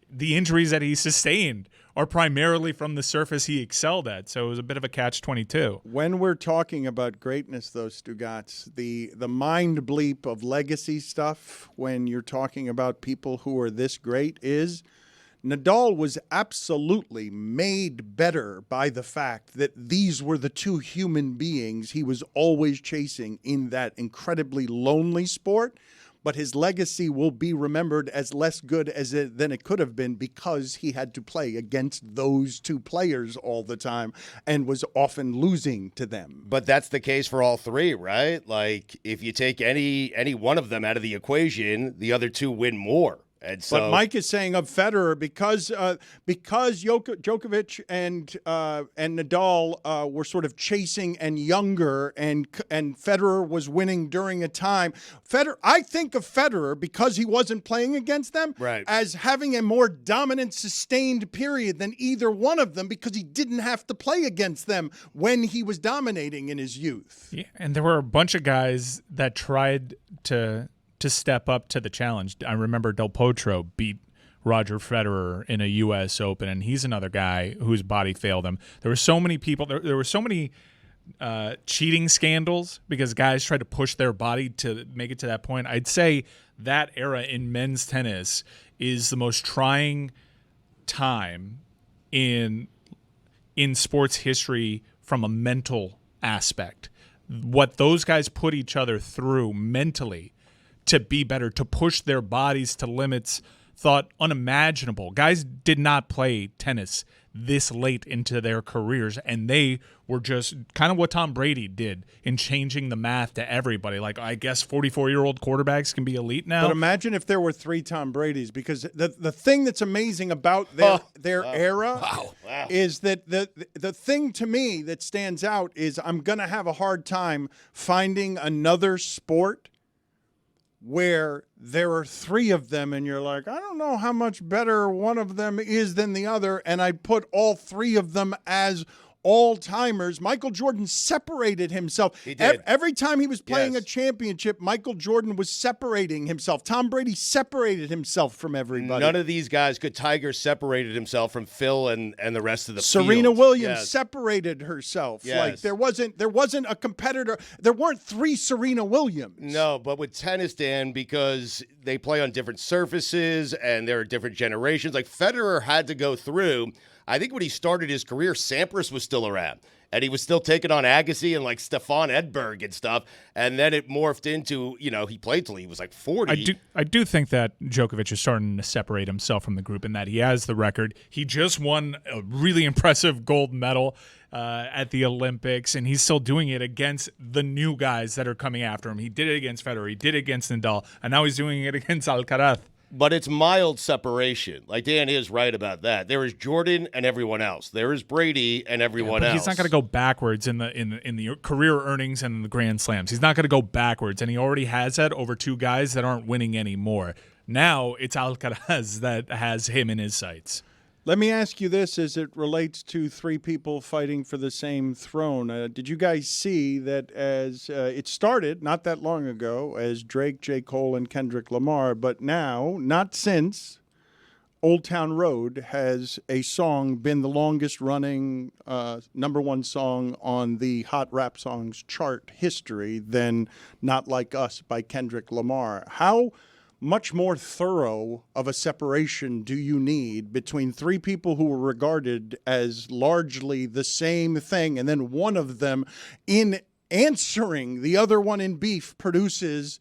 the injuries that he sustained are primarily from the surface he excelled at. So it was a bit of a catch-22. When we're talking about greatness, though, Stugotz, the mind bleep of legacy stuff when you're talking about people who are this great is Nadal was absolutely made better by the fact that these were the two human beings he was always chasing in that incredibly lonely sport. But his legacy will be remembered as less good than it could have been because he had to play against those two players all the time and was often losing to them. But that's the case for all three, right? Like, if you take any one of them out of the equation, the other two win more. And so, but Mike is saying of Federer, because Djokovic and Nadal were sort of chasing and younger, and Federer was winning during a time. I think of Federer, because he wasn't playing against them, as having a more dominant, sustained period than either one of them, because he didn't have to play against them when he was dominating in his youth. Yeah, and there were a bunch of guys that tried to step up to the challenge. I remember Del Potro beat Roger Federer in a U.S. Open, and he's another guy whose body failed him. There were so many people. There were so many cheating scandals because guys tried to push their body to make it to that point. I'd say that era in men's tennis is the most trying time in sports history from a mental aspect. What those guys put each other through mentally to be better, to push their bodies to limits thought unimaginable. Guys did not play tennis this late into their careers, and they were just kind of what Tom Brady did in changing the math to everybody. Like, I guess 44-year-old quarterbacks can be elite now. But imagine if there were 3 Tom Bradys, because the thing that's amazing about their era is that the thing to me that stands out is I'm going to have a hard time finding another sport where there are 3 of them and you're like, I don't know how much better one of them is than the other, and I'd put all 3 of them as all-timers. Michael Jordan separated himself. He did. Every time he was playing a championship, Michael Jordan was separating himself. Tom Brady separated himself from everybody. None of these guys could. Tiger separated himself from Phil and the rest of the Serena field. Williams separated herself. Yes. Like there wasn't a competitor. There weren't 3 Serena Williams. No, but with tennis, Dan, because they play on different surfaces and there are different generations. Like Federer had to go through. I think when he started his career, Sampras was still around. And he was still taking on Agassi and like Stefan Edberg and stuff. And then it morphed into, he played till he was like 40. I do think that Djokovic is starting to separate himself from the group in that he has the record. He just won a really impressive gold medal at the Olympics, and he's still doing it against the new guys that are coming after him. He did it against Federer. He did it against Nadal. And now he's doing it against Alcaraz. But it's mild separation. Like Dan is right about that. There is Jordan and everyone else. There is Brady and everyone else. He's not going to go backwards in the career earnings and the Grand Slams. He's not going to go backwards, and he already has that over 2 guys that aren't winning anymore. Now it's Alcaraz that has him in his sights. Let me ask you this as it relates to 3 people fighting for the same throne. Did you guys see that as it started not that long ago as Drake, J. Cole, and Kendrick Lamar, but now, not since, Old Town Road has a song been the longest running #1 song on the Hot Rap Songs chart history than Not Like Us by Kendrick Lamar. How much more thorough of a separation do you need between 3 people who were regarded as largely the same thing, and then one of them, in answering the other one in beef, produces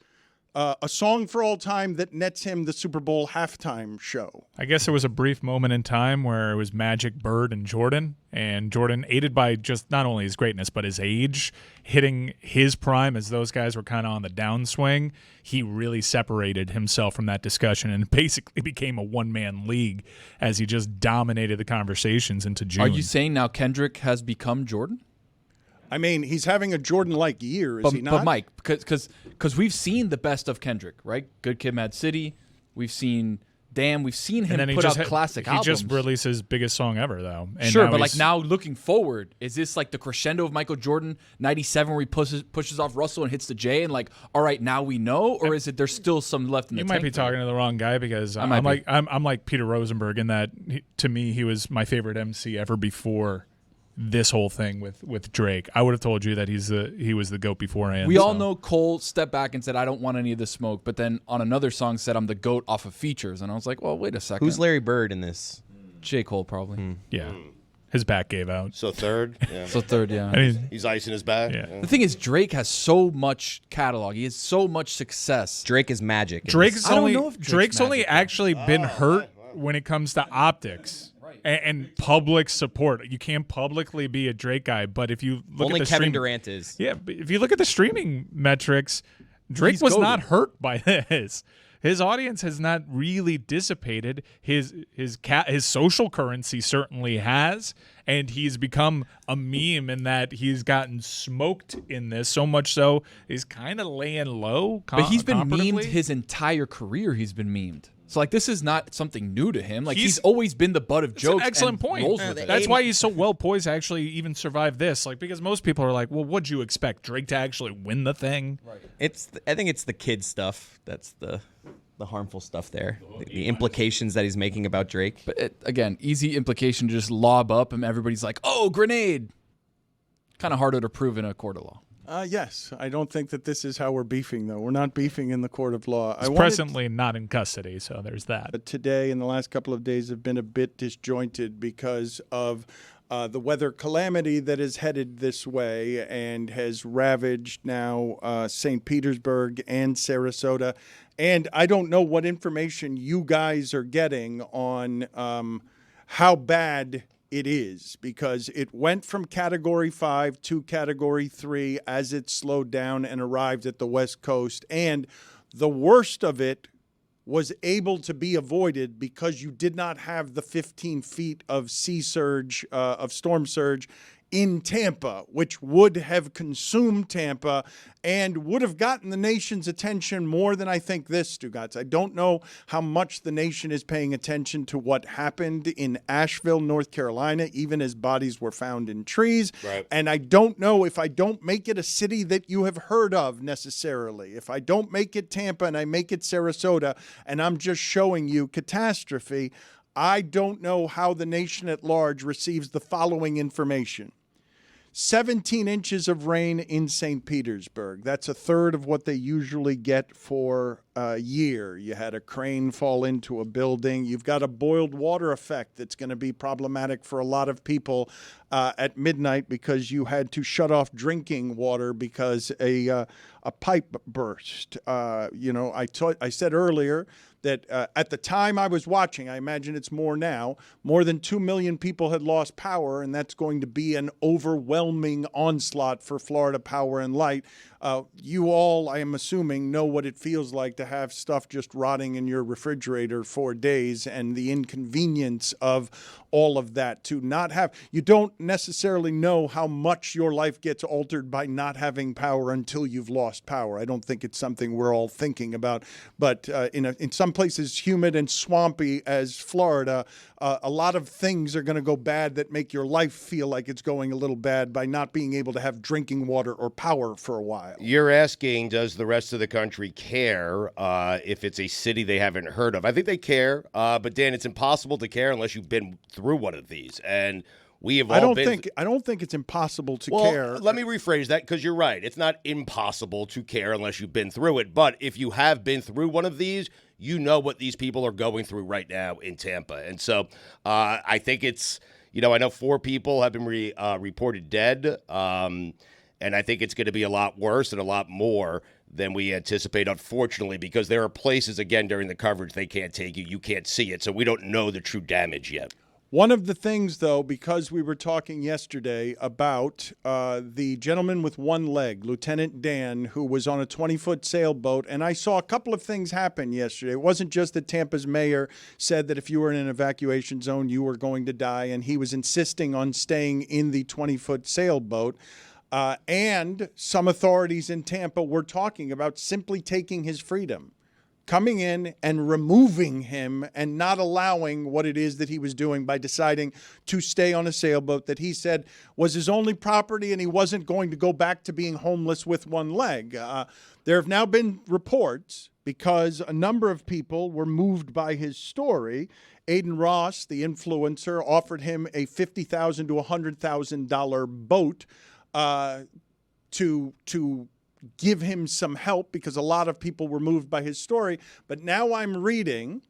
a song for all time that nets him the Super Bowl halftime show? I guess there was a brief moment in time where it was Magic, Bird, and Jordan aided by just not only his greatness but his age, hitting his prime as those guys were kind of on the downswing. He really separated himself from that discussion and basically became a one-man league as he just dominated the conversations into June. Are you saying now Kendrick has become Jordan? I mean, he's having a Jordan-like year, is he not? But Mike, because we've seen the best of Kendrick, right? Good Kid, Mad City. We've seen Damn. We've seen him put out classic albums. He just released his biggest song ever, though. And sure, but now looking forward, is this like the crescendo of Michael Jordan, 97, where he pushes off Russell and hits the J, and like, all right, now we know, or is it there's still some left in the tank? You might be talking to the wrong guy because I'm like Peter Rosenberg in that to me he was my favorite MC ever before this whole thing with Drake. I would have told you that he was the GOAT beforehand. We all know Cole stepped back and said, I don't want any of the smoke, but then on another song said, I'm the GOAT off of features. And I was like, well, wait a second. Who's Larry Bird in this? J. Cole, probably. Yeah. His back gave out. So third? Yeah. So third, yeah. I mean, he's icing his back. Yeah. The thing is, Drake has so much catalog. He has so much success. Drake is magic. Drake's only actually been hurt when it comes to optics. And public support. You can't publicly be a Drake guy, but if you look only at the Kevin Durant is. Yeah, but if you look at the streaming metrics, Drake was not hurt by this. His audience has not really dissipated. His social currency certainly has, and he's become a meme in that he's gotten smoked in this so much so he's kind of laying low. But he's been memed his entire career. He's been memed. So, like, this is not something new to him. Like, he's always been the butt of jokes. An excellent point. Rolls with it. That's why he's so well poised to actually even survive this. Like, because most people are like, well, what'd you expect? Drake to actually win the thing? Right. I think it's the kid stuff. That's the harmful stuff there. The implications that he's making about Drake. But, again, easy implication to just lob up and everybody's like, oh, grenade. Kind of harder to prove in a court of law. Yes. I don't think that this is how we're beefing, though. We're not beefing in the court of law. He's presently not in custody, so there's that. Today and the last couple of days have been a bit disjointed because of the weather calamity that is headed this way and has ravaged now St. Petersburg and Sarasota. And I don't know what information you guys are getting on how bad it is, because it went from Category 5 to Category 3 as it slowed down and arrived at the West Coast. And the worst of it was able to be avoided because you did not have the 15 feet of sea surge, of storm surge in Tampa, which would have consumed Tampa and would have gotten the nation's attention more than I think this, Stugotz. I don't know how much the nation is paying attention to what happened in Asheville, North Carolina, even as bodies were found in trees. Right. And I don't know if I don't make it a city that you have heard of necessarily. If I don't make it Tampa and I make it Sarasota and I'm just showing you catastrophe, I don't know how the nation at large receives the following information. 17 inches of rain in St. Petersburg. That's a third of what they usually get for a year. You had a crane fall into a building. You've got a boiled water effect that's going to be problematic for a lot of people at midnight because you had to shut off drinking water because a pipe burst. I said earlier that at the time I was watching, I imagine it's more now, more than 2 million people had lost power, and that's going to be an overwhelming onslaught for Florida Power and Light. You all, I am assuming, know what it feels like to have stuff just rotting in your refrigerator for days and the inconvenience of all of that. To not have, you don't necessarily know how much your life gets altered by not having power until you've lost power. I don't think it's something we're all thinking about. But in some places humid and swampy as Florida, a lot of things are going to go bad that make your life feel like it's going a little bad by not being able to have drinking water or power for a while. You're asking, does the rest of the country care if it's a city they haven't heard of? I think they care, but Dan, it's impossible to care unless you've been through one of these, and we have all I don't think it's impossible to well, care. Let me rephrase that, because you're right. It's not impossible to care unless you've been through it. But if you have been through one of these, you know what these people are going through right now in Tampa. And so I think it's, I know 4 people have been reported dead. And I think it's going to be a lot worse and a lot more than we anticipate, unfortunately, because there are places, again, during the coverage they can't take you. You can't see it. So we don't know the true damage yet. One of the things, though, because we were talking yesterday about the gentleman with one leg, Lieutenant Dan, who was on a 20-foot sailboat, and I saw a couple of things happen yesterday. It wasn't just that Tampa's mayor said that if you were in an evacuation zone, you were going to die, and he was insisting on staying in the 20-foot sailboat. And some authorities in Tampa were talking about simply taking his freedom, coming in and removing him and not allowing what it is that he was doing by deciding to stay on a sailboat that he said was his only property and he wasn't going to go back to being homeless with one leg. There have now been reports, because a number of people were moved by his story. Aiden Ross, the influencer, offered him a $50,000 to $100,000 boat to give him some help, because a lot of people were moved by his story. But now I'm reading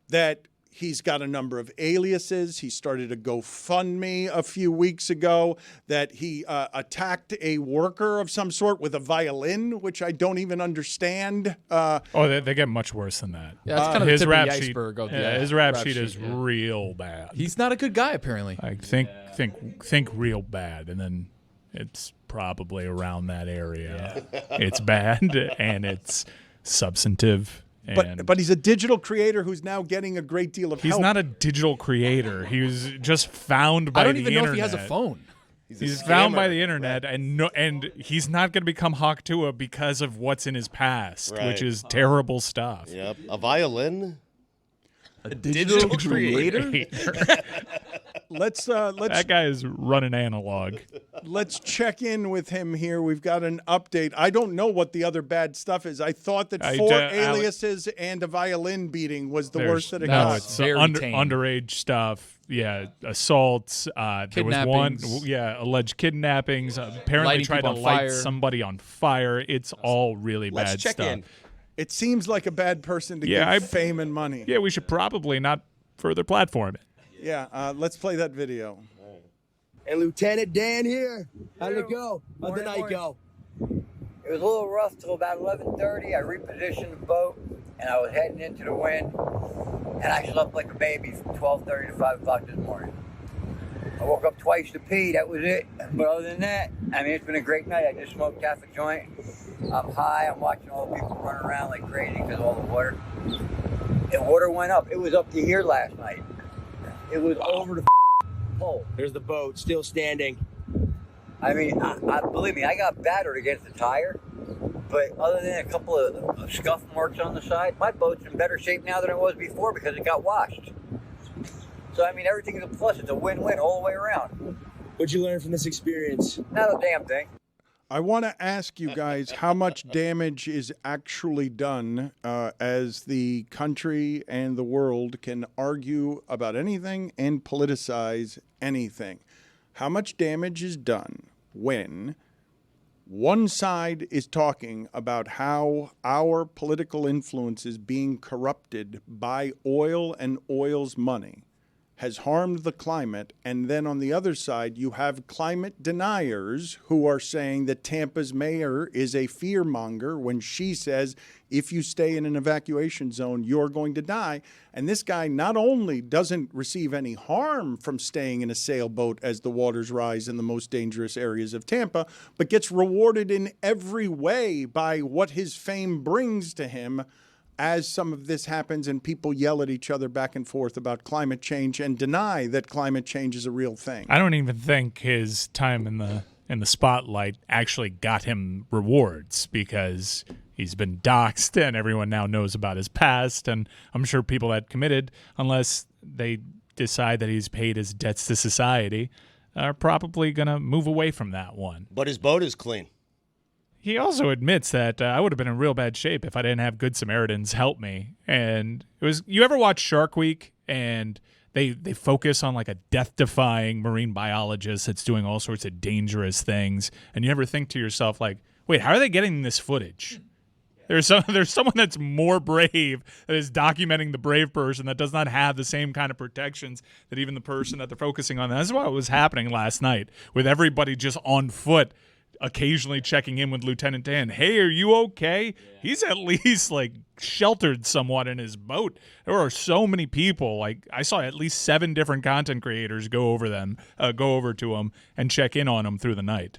that he's got a number of aliases. He started a GoFundMe a few weeks ago, that he attacked a worker of some sort with a violin, which I don't even understand. They get much worse than that. Yeah, it's kind of his the tip rap of the sheet, iceberg of his rap sheet is real bad. He's not a good guy, apparently. I think real bad, and then it's probably around that area. It's bad and it's substantive. But he's a digital creator who's now getting a great deal of help. He's not a digital creator. He was just found by the internet. I don't even know if he has a phone. He's found by the internet, and he's not going to become Hawk Tua because of what's in his past, which is terrible stuff. Yep. A violin? A digital creator? That guy is running analog. Let's check in with him here. We've got an update. I don't know what the other bad stuff is. I thought that 4 aliases and a violin beating was the worst that it got. No, it's underage stuff. Yeah, assaults. There was one, alleged kidnappings. Apparently tried to light somebody on fire. It's all really bad stuff. In. It seems like a bad person to give fame and money. Yeah, we should probably not further platform it. Yeah, let's play that video. And Lieutenant Dan here. How'd it go? How'd the night go? It was a little rough till about 11:30. I repositioned the boat, and I was heading into the wind, and I slept like a baby from 12:30 to 5 o'clock this morning. I woke up twice to pee. That was it. But other than that, I mean, it's been a great night. I just smoked half a joint. I'm high. I'm watching all the people run around like crazy because of all the water. The water went up. It was up to here last night. It was over the pole. There's the boat, still standing. I mean, I believe me, I got battered against the tire. But other than a couple of scuff marks on the side, my boat's in better shape now than it was before because it got washed. So, I mean, everything's a plus. It's a win-win all the way around. What'd you learn from this experience? Not a damn thing. I want to ask you guys how much damage is actually done as the country and the world can argue about anything and politicize anything. How much damage is done when one side is talking about how our political influence is being corrupted by oil and oil's money, has harmed the climate, and then on the other side you have climate deniers who are saying that Tampa's mayor is a fearmonger when she says if you stay in an evacuation zone you're going to die. And this guy not only doesn't receive any harm from staying in a sailboat as the waters rise in the most dangerous areas of Tampa, but gets rewarded in every way by what his fame brings to him as some of this happens and people yell at each other back and forth about climate change and deny that climate change is a real thing. I don't even think his time in the spotlight actually got him rewards because he's been doxxed and everyone now knows about his past, and I'm sure people that committed, unless they decide that he's paid his debts to society, are probably going to move away from that one. But his boat is clean. He also admits that I would have been in real bad shape if I didn't have Good Samaritans help me. And it was, you ever watch Shark Week and they focus on like a death-defying marine biologist that's doing all sorts of dangerous things, and you ever think to yourself like, wait, how are they getting this footage? There's someone that's more brave that is documenting the brave person that does not have the same kind of protections that even the person that they're focusing on. That's what was happening last night with everybody just on foot, occasionally checking in with Lieutenant Dan. Hey, are you okay? Yeah. He's at least like sheltered somewhat in his boat. There are so many people. Like I saw at least 7 different content creators go over to him and check in on him through the night.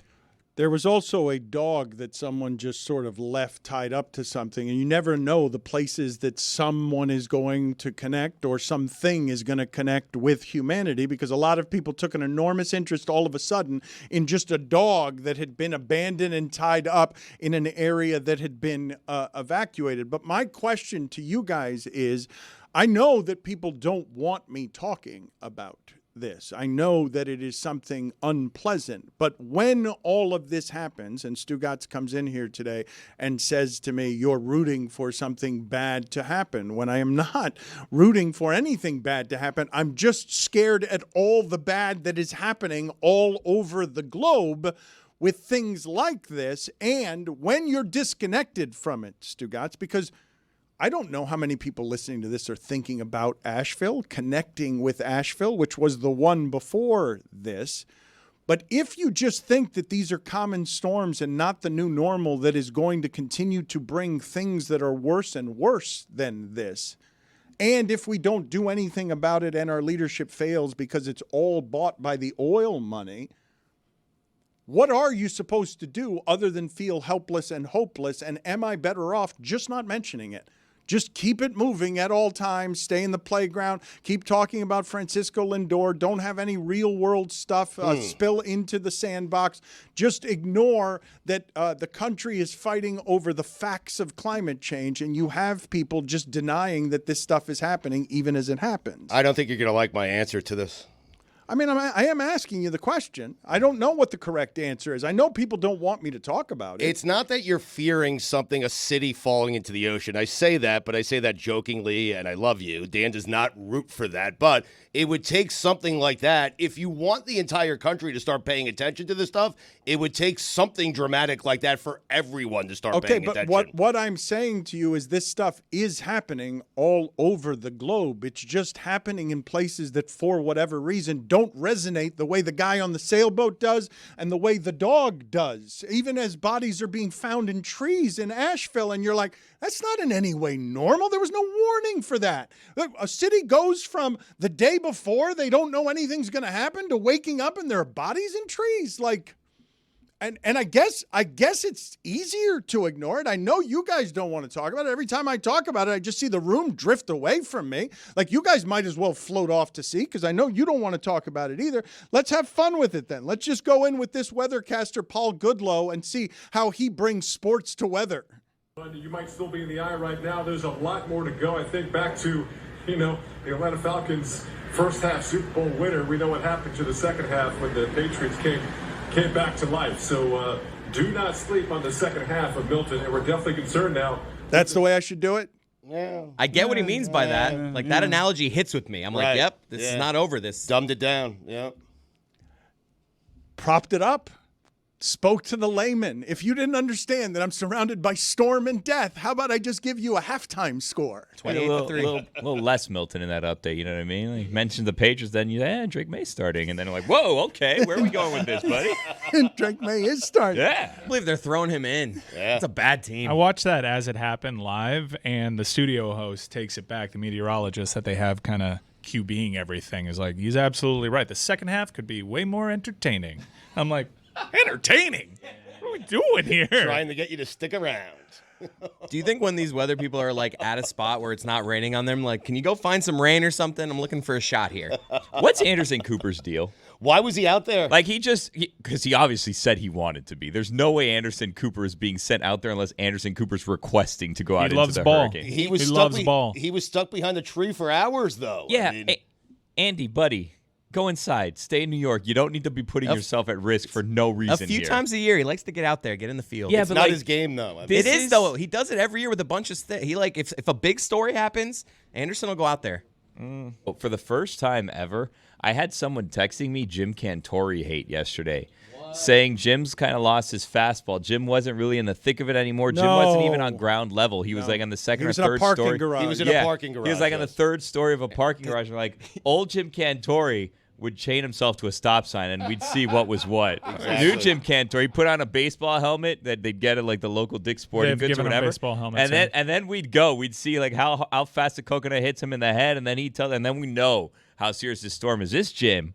There was also a dog that someone just sort of left tied up to something, and you never know the places that someone is going to connect or something is going to connect with humanity, because a lot of people took an enormous interest all of a sudden in just a dog that had been abandoned and tied up in an area that had been evacuated. But my question to you guys is, I know that people don't want me talking about this. I know that it is something unpleasant, but when all of this happens and Stugotz comes in here today and says to me, you're rooting for something bad to happen, when I am not rooting for anything bad to happen, I'm just scared at all the bad that is happening all over the globe with things like this. And when you're disconnected from it, Stugotz, because I don't know how many people listening to this are thinking about Asheville, connecting with Asheville, which was the one before this. But if you just think that these are common storms and not the new normal that is going to continue to bring things that are worse and worse than this, and if we don't do anything about it and our leadership fails because it's all bought by the oil money, what are you supposed to do other than feel helpless and hopeless? And am I better off just not mentioning it? Just keep it moving at all times. Stay in the playground. Keep talking about Francisco Lindor. Don't have any real-world stuff spill into the sandbox. Just ignore that the country is fighting over the facts of climate change, and you have people just denying that this stuff is happening even as it happens. I don't think you're going to like my answer to this. I mean, I am asking you the question. I don't know what the correct answer is. I know people don't want me to talk about it. It's not that you're fearing something, a city falling into the ocean. I say that, but I say that jokingly, and I love you. Dan does not root for that, but it would take something like that. If you want the entire country to start paying attention to this stuff, it would take something dramatic like that for everyone to start paying attention. Okay, but what I'm saying to you is this stuff is happening all over the globe. It's just happening in places that, for whatever reason, don't resonate the way the guy on the sailboat does and the way the dog does, even as bodies are being found in trees in Asheville. And you're like, that's not in any way normal. There was no warning for that. A city goes from the day before they don't know anything's going to happen to waking up and there are bodies in trees. Like, and I guess it's easier to ignore it. I know you guys don't want to talk about it. Every time I talk about it, I just see the room drift away from me. Like, you guys might as well float off to sea because I know you don't want to talk about it either. Let's have fun with it then. Let's just go in with this weathercaster, Paul Goodlow, and see how he brings sports to weather. You might still be in the eye right now. There's a lot more to go. I think back to, the Atlanta Falcons' first half Super Bowl winner. We know what happened to the second half when the Patriots came back to life. So do not sleep on the second half of Milton, and we're definitely concerned now. That's the way I should do it? Yeah. I get what he means by that. Like, that analogy hits with me. I'm like, yep, this is not over. This dumbed it down. Yep. Propped it up. Spoke to the layman. If you didn't understand that I'm surrounded by storm and death, how about I just give you a halftime score? 28-3. A little less Milton in that update, you know what I mean? Like, mentioned the Patriots, then Drake May's starting. And then I'm like, whoa, okay, where are we going with this, buddy? Drake May is starting. Yeah. I believe they're throwing him in. Yeah. It's a bad team. I watched that as it happened live, and the studio host takes it back. The meteorologist that they have kind of QBing everything is like, he's absolutely right. The second half could be way more entertaining. I'm like, entertaining? What are we doing here? Trying to get you to stick around. Do you think when these weather people are like at a spot where it's not raining on them, like, can you go find some rain or something? I'm looking for a shot here. What's Anderson Cooper's deal? Why was he out there? Like, because he obviously said he wanted to be. There's no way Anderson Cooper is being sent out there unless Anderson Cooper's requesting to go out into the hurricane. He loves ball. He was stuck behind a tree for hours, though. Yeah, I mean, Andy, buddy. Go inside. Stay in New York. You don't need to be putting yourself at risk for no reason. A few times a year, he likes to get out there, get in the field. Yeah, it's but not his game, though. I mean, it is, though. He does it every year with a bunch of He if a big story happens, Anderson will go out there. Well, for the first time ever, I had someone texting me Jim Cantore hate yesterday, saying Jim's kind of lost his fastball. Jim wasn't really in the thick of it anymore. Jim wasn't even on ground level. He was like on the second or third story. He was in a parking garage. He was like on the third story of a parking garage. And like, old Jim Cantore would chain himself to a stop sign, and we'd see what was what. Exactly. New Jim Cantore, he put on a baseball helmet that they'd get at like the local Dick's Sporting Goods or whatever. Baseball helmets, and then we'd see like how fast the coconut hits him in the head, and then and then we know how serious this storm is. This Jim,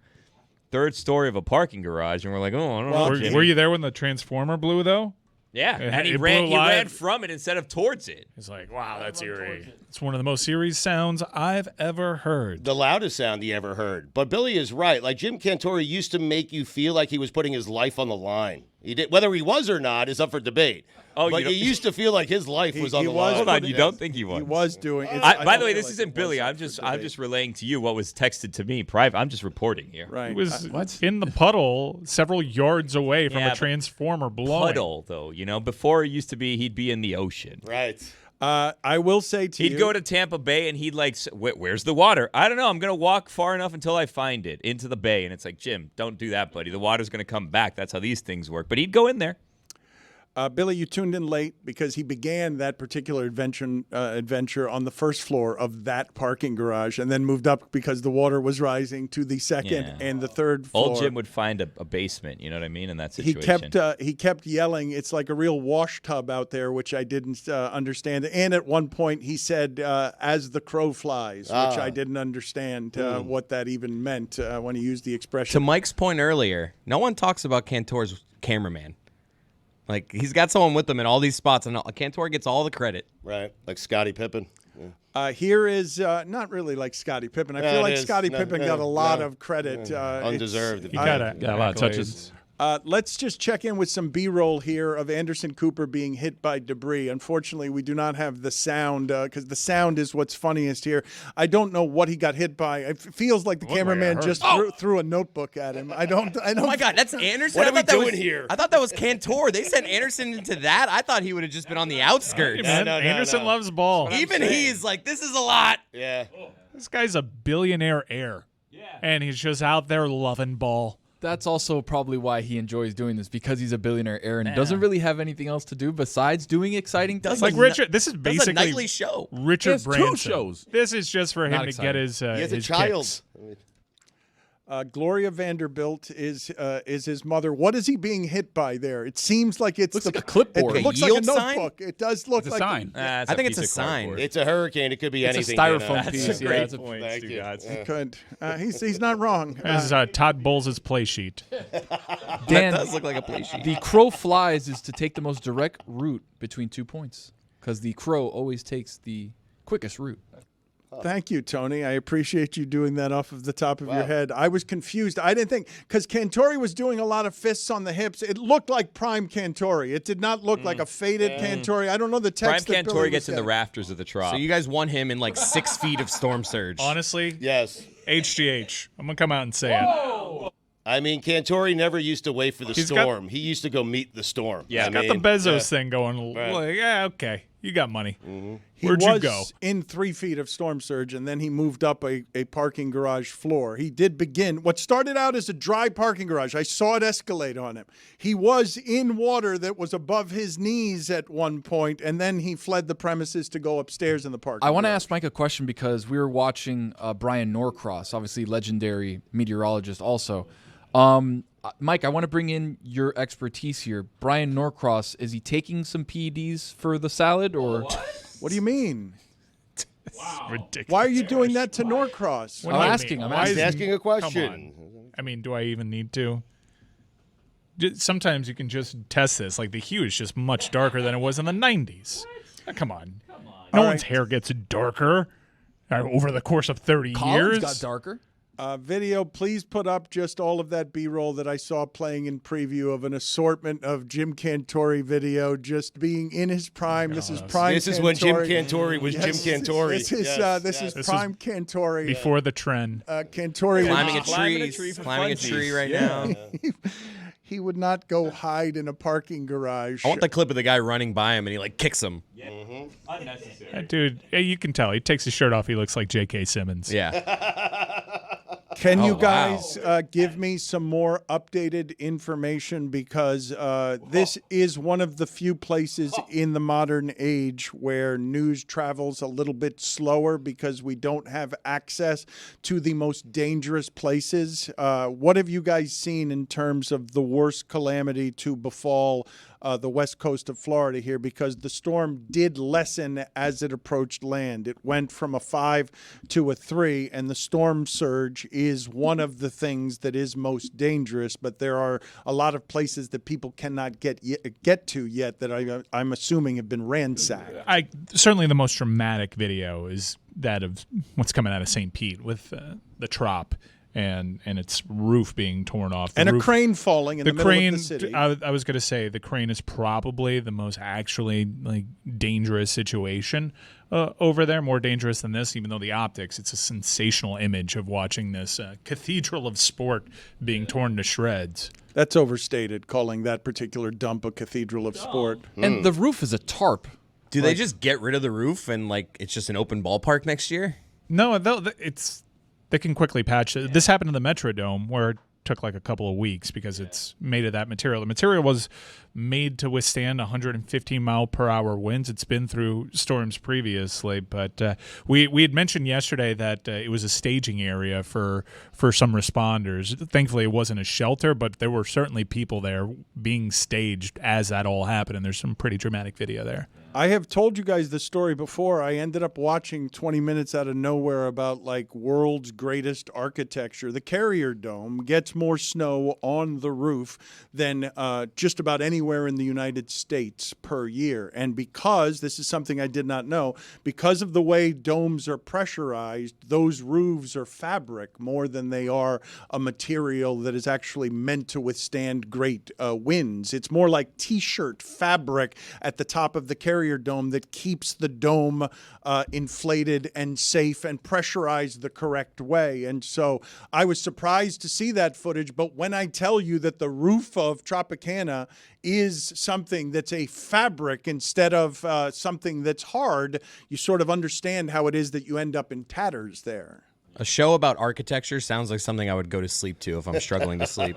third story of a parking garage, and we're like, oh, I don't know. Were you there when the transformer blew though? Yeah, and he ran from it instead of towards it. He's like, wow, that's eerie. It's one of the most eerie sounds I've ever heard. The loudest sound he ever heard. But Billy is right. Like, Jim Cantore used to make you feel like he was putting his life on the line. He did, whether he was or not is up for debate. Oh, but you used to feel like his life was on the line. Hold on, you don't think he was? He was doing it. By the way, this isn't Billy. I'm just relaying to you what was texted to me private. I'm just reporting here. Right. He was in the puddle several yards away from a transformer blowing. Puddle, though, before it used to be he'd be in the ocean. Right. I will say to you. He'd go to Tampa Bay and he'd where's the water? I don't know. I'm going to walk far enough until I find it into the bay. And it's like, Jim, don't do that, buddy. The water's going to come back. That's how these things work. But he'd go in there. Billy, you tuned in late because he began that particular adventure on the first floor of that parking garage and then moved up because the water was rising to the second and the third floor. Old Jim would find a basement, you know what I mean, in that situation. He kept yelling, it's like a real wash tub out there, which I didn't understand. And at one point he said, as the crow flies, which I didn't understand what that even meant when he used the expression. To Mike's point earlier, no one talks about Cantore's cameraman. Like, he's got someone with him in all these spots, and Cantore gets all the credit. Right, like Scottie Pippen. Yeah. Here is not really like Scottie Pippen. I feel like Scottie Pippen got a lot of credit. Undeserved. He got a lot of touches. Let's just check in with some B-roll here of Anderson Cooper being hit by debris. Unfortunately, we do not have the sound because the sound is what's funniest here. I don't know what he got hit by. It feels like the cameraman just threw a notebook at him. I don't. Oh my God, that's Anderson. What are we doing here? I thought that was Cantore. They sent Anderson into that. I thought he would have just been on the outskirts. Anderson loves ball. Even he's like, this is a lot. Yeah. This guy's a billionaire heir. Yeah. And he's just out there loving ball. That's also probably why he enjoys doing this, because he's a billionaire heir and doesn't really have anything else to do besides doing exciting things. Like Richard, this is basically a nightly show. Richard Branson. 2 shows. This is just for him to get his he has a his child. kicks. Gloria Vanderbilt is his mother. What is he being hit by there? It seems like it's like a clipboard. It looks Like a like a yield sign? notebook. It does look It's a like sign. I think it's a sign. It's a hurricane. It could be It's anything. a styrofoam That's piece. a Yeah, great it's a- point. Thank Thank you. you. Good. He's not wrong. This is Todd Bowles' play sheet. Dan, That does look like a play sheet. the crow flies is to take the most direct route between 2 points because the crow always takes the quickest route. Thank you, Tony. I appreciate you doing that off of the top of your head. I was confused. I didn't think, because Cantore was doing a lot of fists on the hips. It looked like prime Cantore. It did not look like a faded Cantore. I don't know the Prime text that Billy Cantore was gets in the getting. rafters of the trop. So you guys won him in like 6 feet of storm surge. Honestly, Yes. HGH. I'm going to come out and say it. I mean, Cantore never used to wait for the He's got- storm. He used to go meet the storm. Yeah, I got the mean, Bezos thing going. Right. Like, yeah, okay. You got money. He Where'd was you go? in 3 feet of storm surge, and then he moved up a parking garage floor. He did begin what started out as a dry parking garage. I saw it escalate on him. He was in water that was above his knees at one point, and then he fled the premises to go upstairs in the parking I want to garage. ask Mike a question because we were watching Brian Norcross, obviously legendary meteorologist also. Mike, I want to bring in your expertise here. Brian Norcross, is he taking some PEDs for the salad or? What do you mean? Ridiculous. Why are you doing that to Norcross? What do I'm you asking, mean? I'm Why asking. is- asking a question. Come on. I mean, do I even need to? Sometimes you can just test this. Like the hue is just much darker than it was in the 90s. Come on. No All one's right. hair gets darker over the course of 30 Colin's years. got darker. Video, please put up just all of that B-roll that I saw playing in preview of an assortment of Jim Cantore video just being in his prime. This is prime This is when Jim Cantore. Cantore was Yes, Jim Cantore. This is, Yes, this yes. is prime Cantore. Before the trend. Cantore. Climbing a Climbing a tree, tree for climbing a funsies. tree right Yeah. now. He would not go hide in a parking garage. I want the clip of the guy running by him and he like kicks him. Unnecessary. Dude, you can tell. He takes his shirt off. He looks like J.K. Simmons. Yeah. Can you wow. guys give me some more updated information? Because this is one of the few places in the modern age where news travels a little bit slower because we don't have access to the most dangerous places. What have you guys seen in terms of the worst calamity to befall the west coast of Florida here? Because the storm did lessen as it approached land. It went from a 5 to a 3, and the storm surge is one of the things that is most dangerous. But there are a lot of places that people cannot get to yet that I'm assuming have been ransacked. Certainly the most dramatic video is that of what's coming out of St. Pete with the trop and its roof being torn off. And a crane falling in the middle of the city. I was going to say the crane is probably the most actually dangerous situation over there, more dangerous than this, even though the optics, it's a sensational image of watching this cathedral of sport being torn to shreds. That's overstated, calling that particular dump a cathedral of sport. And the roof is a tarp. Do they just get rid of the roof and it's just an open ballpark next year? No, they can quickly patch it. This happened in the Metrodome where it took a couple of weeks because it's made of that material. The material was made to withstand 115-mile-per-hour winds. It's been through storms previously, but we had mentioned yesterday that it was a staging area for some responders. Thankfully, it wasn't a shelter, but there were certainly people there being staged as that all happened, and there's some pretty dramatic video there. I have told you guys the story before. I ended up watching 20 minutes out of nowhere about world's greatest architecture. The Carrier Dome gets more snow on the roof than just about anywhere in the United States per year. And because, this is something I did not know, because of the way domes are pressurized, those roofs are fabric more than they are a material that is actually meant to withstand great winds. It's more like T-shirt fabric at the top of the Carrier Dome that keeps the dome inflated and safe and pressurized the correct way. And so I was surprised to see that footage, but when I tell you that the roof of Tropicana is something that's a fabric instead of something that's hard, you sort of understand how it is that you end up in tatters there. A show about architecture sounds like something I would go to sleep to if I'm struggling to sleep.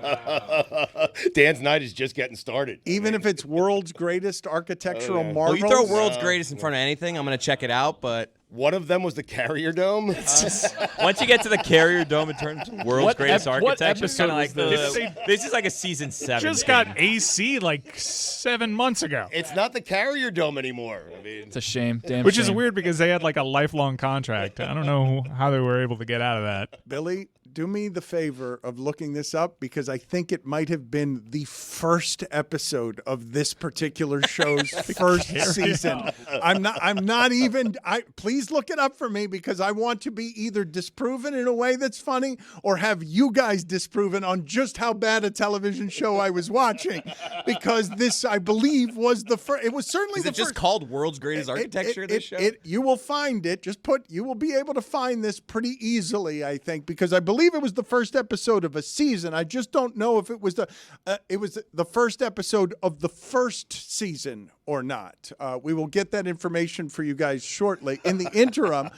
Dan's night is just getting started. Even if it's world's greatest architectural marvel. Well, you throw world's greatest in front of anything, I'm going to check it out, but One of them was the Carrier Dome. Once you get to the Carrier Dome in terms of world's greatest architecture, it's kind of like this is like a season 7. Just got AC like 7 months ago. It's not the Carrier Dome anymore. I mean, It's a shame. Damn Which shame. is weird because they had like a lifelong contract. I don't know how they were able to get out of that. Billy, do me the favor of looking this up because I think it might have been the first episode of this particular show's first season. I'm not even. Please look it up for me because I want to be either disproven in a way that's funny or have you guys disproven on just how bad a television show I was watching. Because this, I believe, was the first. It was certainly Is the it just first. called World's Greatest Architecture, this show? You will find it. You will be able to find this pretty easily, I think, because I believe it was the first episode of a season. I just don't know if it was the first episode of the first season or not. We will get that information for you guys shortly. In the interim,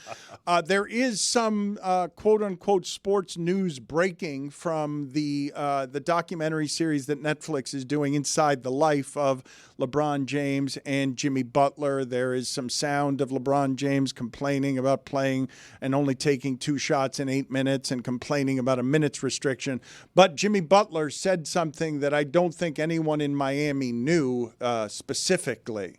there is some quote-unquote sports news breaking from the documentary series that Netflix is doing inside the life of LeBron James and Jimmy Butler. There is some sound of LeBron James complaining about playing and only taking 2 shots in 8 minutes and complaining about a minute's restriction. But Jimmy Butler said something that I don't think anyone in Miami knew specifically,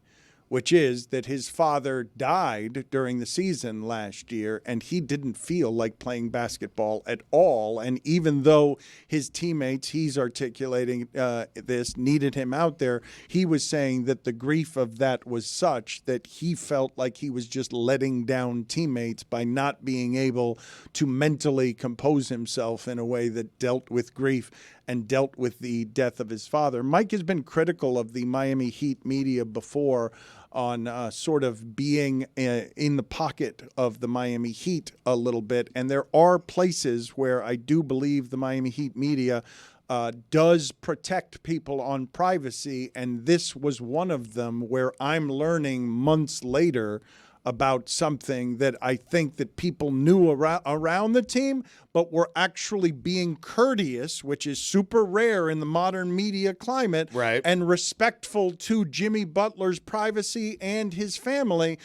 which is that his father died during the season last year, and he didn't feel like playing basketball at all. And even though his teammates, he's articulating this, needed him out there, he was saying that the grief of that was such that he felt like he was just letting down teammates by not being able to mentally compose himself in a way that dealt with grief and dealt with the death of his father. Mike has been critical of the Miami Heat media before on sort of being in the pocket of the Miami Heat a little bit. And there are places where I do believe the Miami Heat media does protect people on privacy. And this was one of them where I'm learning months later about something that I think that people knew around the team, but were actually being courteous, which is super rare in the modern media climate, right, and respectful to Jimmy Butler's privacy and his family.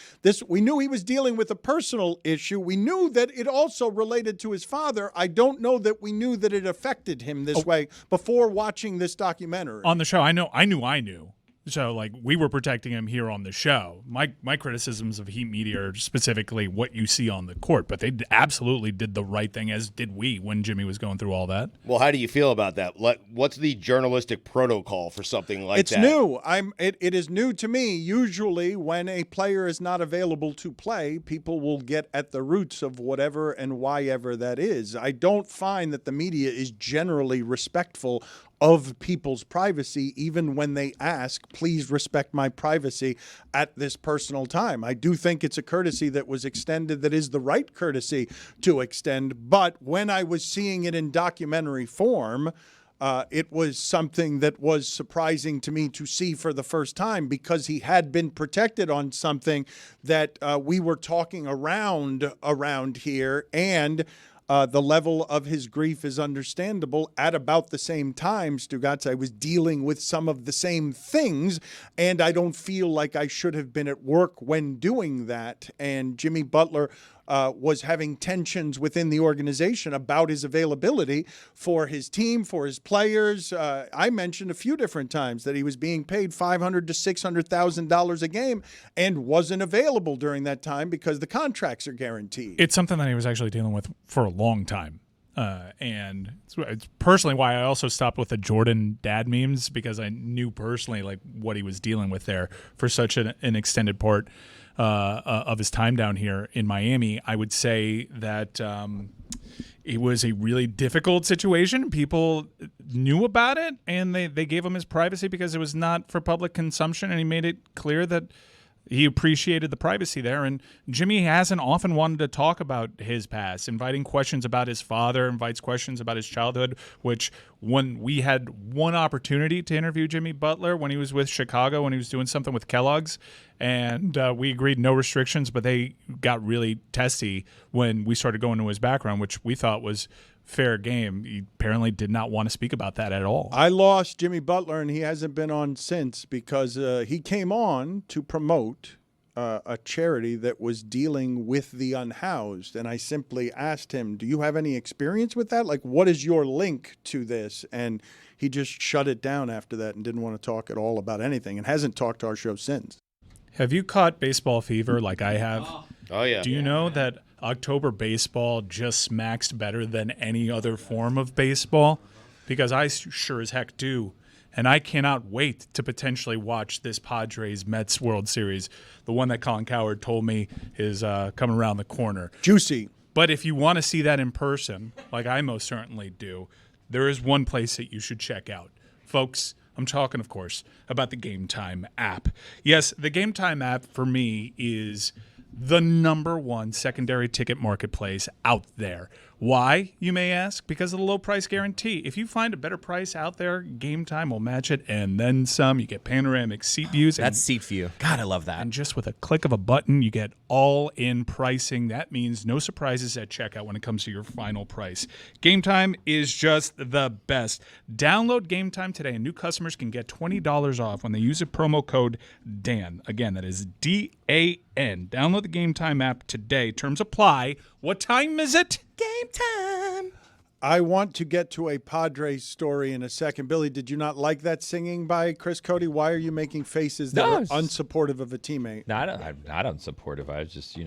We knew he was dealing with a personal issue. We knew that it also related to his father. I don't know that we knew that it affected him this way before watching this documentary. On the show, I knew. So, like, we were protecting him here on the show. My criticisms of Heat media are specifically what you see on the court, but they absolutely did the right thing, as did we when Jimmy was going through all that. Well, how do you feel about that? What's the journalistic protocol for something like that? It's new. It is new to me. Usually, when a player is not available to play, people will get at the roots of whatever and why ever that is. I don't find that the media is generally respectful of people's privacy, even when they ask, please respect my privacy at this personal time. I do think it's a courtesy that was extended that is the right courtesy to extend. But when I was seeing it in documentary form, it was something that was surprising to me to see for the first time because he had been protected on something that we were talking around here, and the level of his grief is understandable. At about the same time, Stugotz, I was dealing with some of the same things, and I don't feel like I should have been at work when doing that. And Jimmy Butler was having tensions within the organization about his availability for his team, for his players. I mentioned a few different times that he was being paid $500,000 to $600,000 a game and wasn't available during that time because the contracts are guaranteed. It's something that he was actually dealing with for a long time. And it's personally why I also stopped with the Jordan dad memes, because I knew personally like what he was dealing with there for such an extended part of his time down here in Miami. I would say that it was a really difficult situation. People knew about it, and they gave him his privacy because it was not for public consumption, and he made it clear that he appreciated the privacy there. And Jimmy hasn't often wanted to talk about his past, inviting questions about his father, invites questions about his childhood, which when we had one opportunity to interview Jimmy Butler when he was with Chicago, when he was doing something with Kellogg's, and we agreed no restrictions, but they got really testy when we started going into his background, which we thought was fair game. He apparently did not want to speak about that at all. I lost Jimmy Butler, and he hasn't been on since because he came on to promote a charity that was dealing with the unhoused, and I simply asked him, "Do you have any experience with that? Like, what is your link to this?" And he just shut it down after that and didn't want to talk at all about anything, and hasn't talked to our show since. Have you caught baseball fever like I have? Oh, yeah. Do you know that October baseball just smacks better than any other form of baseball? Because I sure as heck do. And I cannot wait to potentially watch this Padres-Mets World Series, the one that Colin Cowherd told me is coming around the corner. Juicy. But if you want to see that in person, like I most certainly do, there is one place that you should check out. Folks, I'm talking, of course, about the Game Time app. Yes, the Game Time app for me is the number one secondary ticket marketplace out there. Why, you may ask? Because of the low price guarantee. If you find a better price out there, Game Time will match it and then some. You get panoramic seat views. That's seat view. God, I love that. And just with a click of a button, you get all-in pricing. That means no surprises at checkout when it comes to your final price. Game Time is just the best. Download Game Time today, and new customers can get $20 off when they use a promo code DAN. Again, that is DAN. Download the Game Time app today. Terms apply. What time is it? Game Time. I want to get to a Padres story in a second. Billy, did you not like that singing by Chris Cody? Why are you making faces that are unsupportive of a teammate? No, I'm not unsupportive. I was just,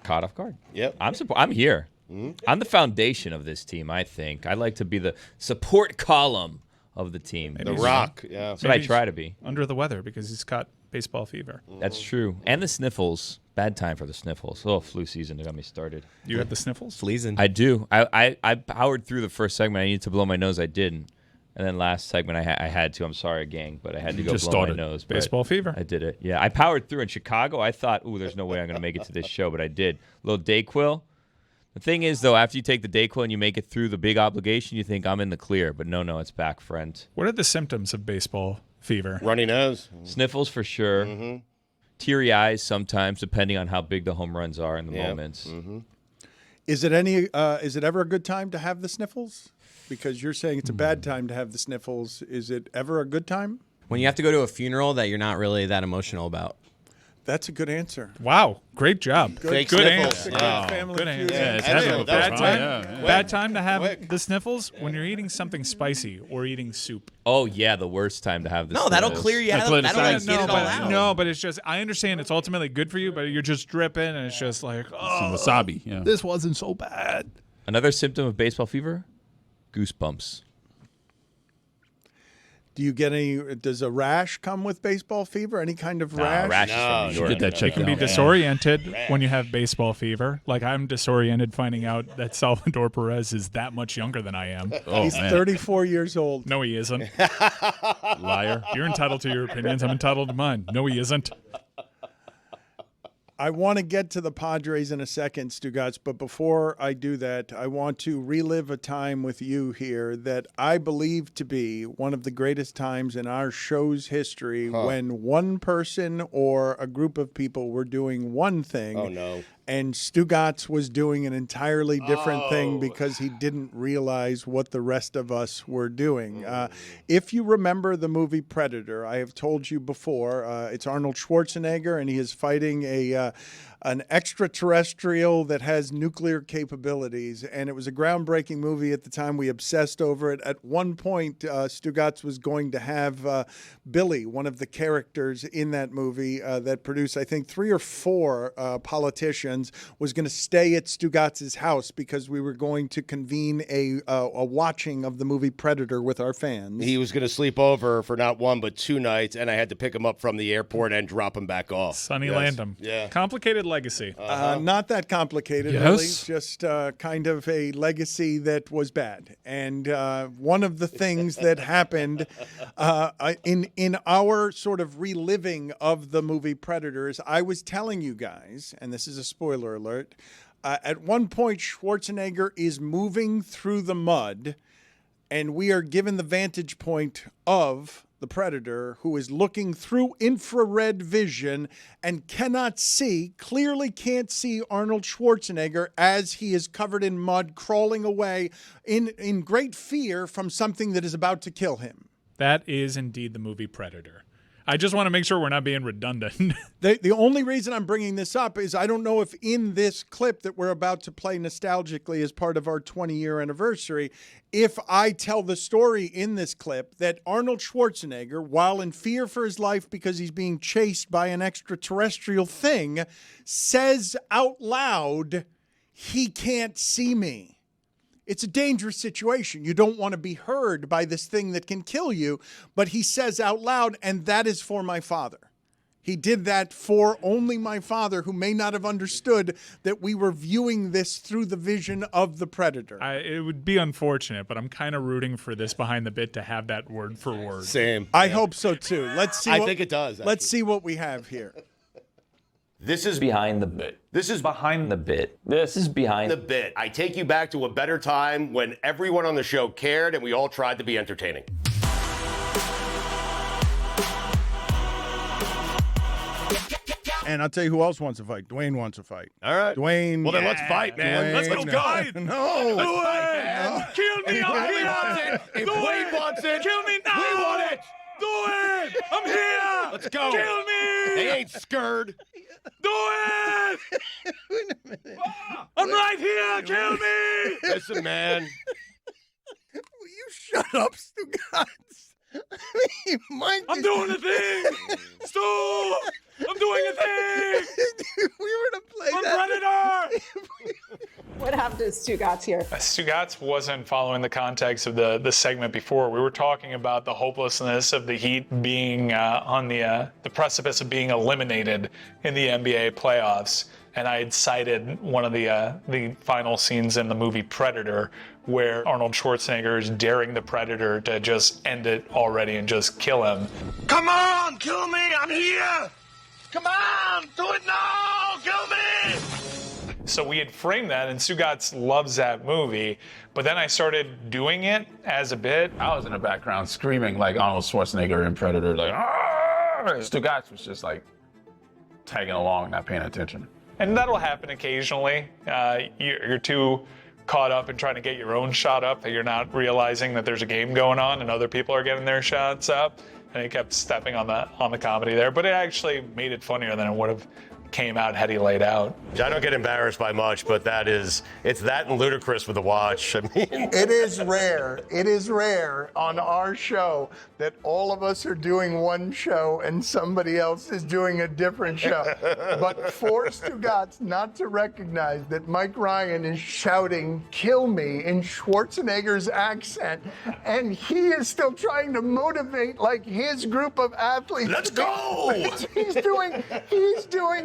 caught off guard. Yep. I'm here. Mm-hmm. I'm the foundation of this team, I think. I like to be the support column of the team. The rock, yeah. That's what I try to be. Under the weather because he's caught baseball fever. That's true. And the sniffles. Bad time for the sniffles. Oh, flu season got me started. You had the sniffles? Fleasing. I do. I powered through the first segment. I needed to blow my nose. I didn't. And then last segment I had to. I'm sorry, gang, but I had to go blow my nose. Baseball fever. I did it. Yeah, I powered through in Chicago. I thought, there's no way I'm going to make it to this show, but I did. Little Dayquil. The thing is, though, after you take the Dayquil and you make it through the big obligation, you think I'm in the clear. But no, it's back, friend. What are the symptoms of baseball fever? Runny nose. Sniffles for sure. Mm-hmm. Teary eyes sometimes, depending on how big the home runs are in the moments. Mm-hmm. Is it ever a good time to have the sniffles? Because you're saying it's a bad time to have the sniffles. Is it ever a good time? When you have to go to a funeral that you're not really that emotional about. That's a good answer. Wow, great job. Fake good sniffles. answer. Wow. Good answer. Yeah, it's having a bad problem. time. Bad time to have the sniffles when you're eating something spicy or eating soup. Oh yeah, the worst time to have the No, sniffles. that'll clear you out. That'll get it all out. No, but it's just I understand it's ultimately good for you, but you're just dripping and it's just like Some wasabi. Yeah. this wasn't so bad. Another symptom of baseball fever? Goosebumps. Do you get any? Does a rash come with baseball fever? Any kind of rash? Rash No, is you from get that You checked can out. be disoriented when you have baseball fever. Like I'm disoriented finding out that Salvador Perez is that much younger than I am. Oh, He's man. 34 years old. No, he isn't. Liar. You're entitled to your opinions. I'm entitled to mine. No, he isn't. I want to get to the Padres in a second, Stugotz, but before I do that, I want to relive a time with you here that I believe to be one of the greatest times in our show's history when one person or a group of people were doing one thing. Oh, no. And Stugotz was doing an entirely different thing because he didn't realize what the rest of us were doing. If you remember the movie Predator, I have told you before, it's Arnold Schwarzenegger, and he is fighting an extraterrestrial that has nuclear capabilities. And it was a groundbreaking movie at the time. We obsessed over it. At one point, Stugotz was going to have Billy, one of the characters in that movie that produced, I think, 3 or 4 politicians, was going to stay at Stugotz's house because we were going to convene a watching of the movie Predator with our fans. He was going to sleep over for not 1 but 2 nights, and I had to pick him up from the airport and drop him back off. Sonny Landham. Yeah. Complicated legacy. Not that complicated, Yes. really. Just kind of a legacy that was bad. And one of the things that happened in our sort of reliving of the movie Predators, I was telling you guys, and this is a spoiler alert, at one point Schwarzenegger is moving through the mud, and we are given the vantage point of the Predator, who is looking through infrared vision and clearly can't see Arnold Schwarzenegger as he is covered in mud, crawling away in great fear from something that is about to kill him. That is indeed the movie Predator. I just want to make sure we're not being redundant. The only reason I'm bringing this up is I don't know if in this clip that we're about to play nostalgically as part of our 20-year anniversary, if I tell the story in this clip that Arnold Schwarzenegger, while in fear for his life because he's being chased by an extraterrestrial thing, says out loud, "He can't see me." It's a dangerous situation. You don't want to be heard by this thing that can kill you, but he says out loud, and that is for my father. He did that for only my father, who may not have understood that we were viewing this through the vision of the predator. It would be unfortunate, but I'm kind of rooting for this behind the bit to have that word for word. Same. I hope so too. Let's see. I think it does. Let's see what we have here. This is behind the bit. This is behind the bit. This is behind the bit. I take you back to a better time when everyone on the show cared and we all tried to be entertaining. And I'll tell you who else wants to fight. Dwayne wants to fight. All right. Dwayne. Well, then let's fight, man. Dwayne, Let's go. No. Let's fight, man. Kill me. I'm If here. wants it, if Dwayne wants it, Kill me now. we want it. Do it. I'm here. Let's go. Kill me. They ain't scared. Do it. I'm right here. Kill me. Listen, man. Will you shut up, Stugotz? Mike, I'm doing a thing. Stu, I'm doing a thing. We were to play I'm that. Predator. What happened to Stugotz here? Stugotz wasn't following the context of the segment before. We were talking about the hopelessness of the Heat being on the precipice of being eliminated in the NBA playoffs. And I had cited one of the final scenes in the movie Predator, where Arnold Schwarzenegger is daring the Predator to just end it already and just kill him. Come on, kill me. I'm here. Come on, do it now. Kill me. So we had framed that, and Stugotz loves that movie. But then I started doing it as a bit. I was in the background screaming like Arnold Schwarzenegger in Predator, like, "Arr!" Stugotz was just like tagging along, not paying attention. And that'll happen occasionally. You're too caught up in trying to get your own shot up that you're not realizing that there's a game going on and other people are getting their shots up. And he kept stepping on the comedy there, but it actually made it funnier than it would have came out had he laid out. I don't get embarrassed by much, but it's that and ludicrous with the watch. I mean, It is rare. It is rare on our show that all of us are doing one show and somebody else is doing a different show. But for Stugotz not to recognize that Mike Ryan is shouting, "Kill me," in Schwarzenegger's accent, and he is still trying to motivate like his group of athletes. Let's go! He's doing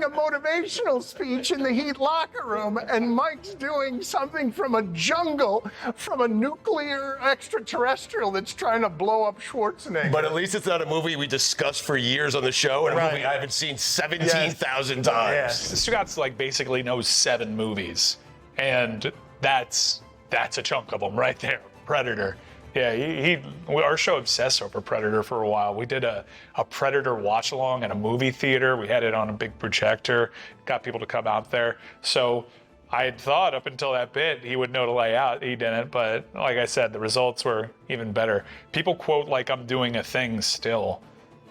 a motivational speech in the Heat locker room, and Mike's doing something from a jungle, from a nuclear extraterrestrial that's trying to blow up Schwarzenegger. but at least it's not a movie we discussed for years on the show, and a movie I haven't seen 17,000 times. Stugotz basically knows 7 movies, and that's a chunk of them right there. Predator. Yeah, our show obsessed over Predator for a while. We did a Predator watch along at a movie theater. We had it on a big projector, got people to come out there. So I had thought up until that bit he would know to lay out. He didn't, but like I said, the results were even better. People quote like I'm doing a thing still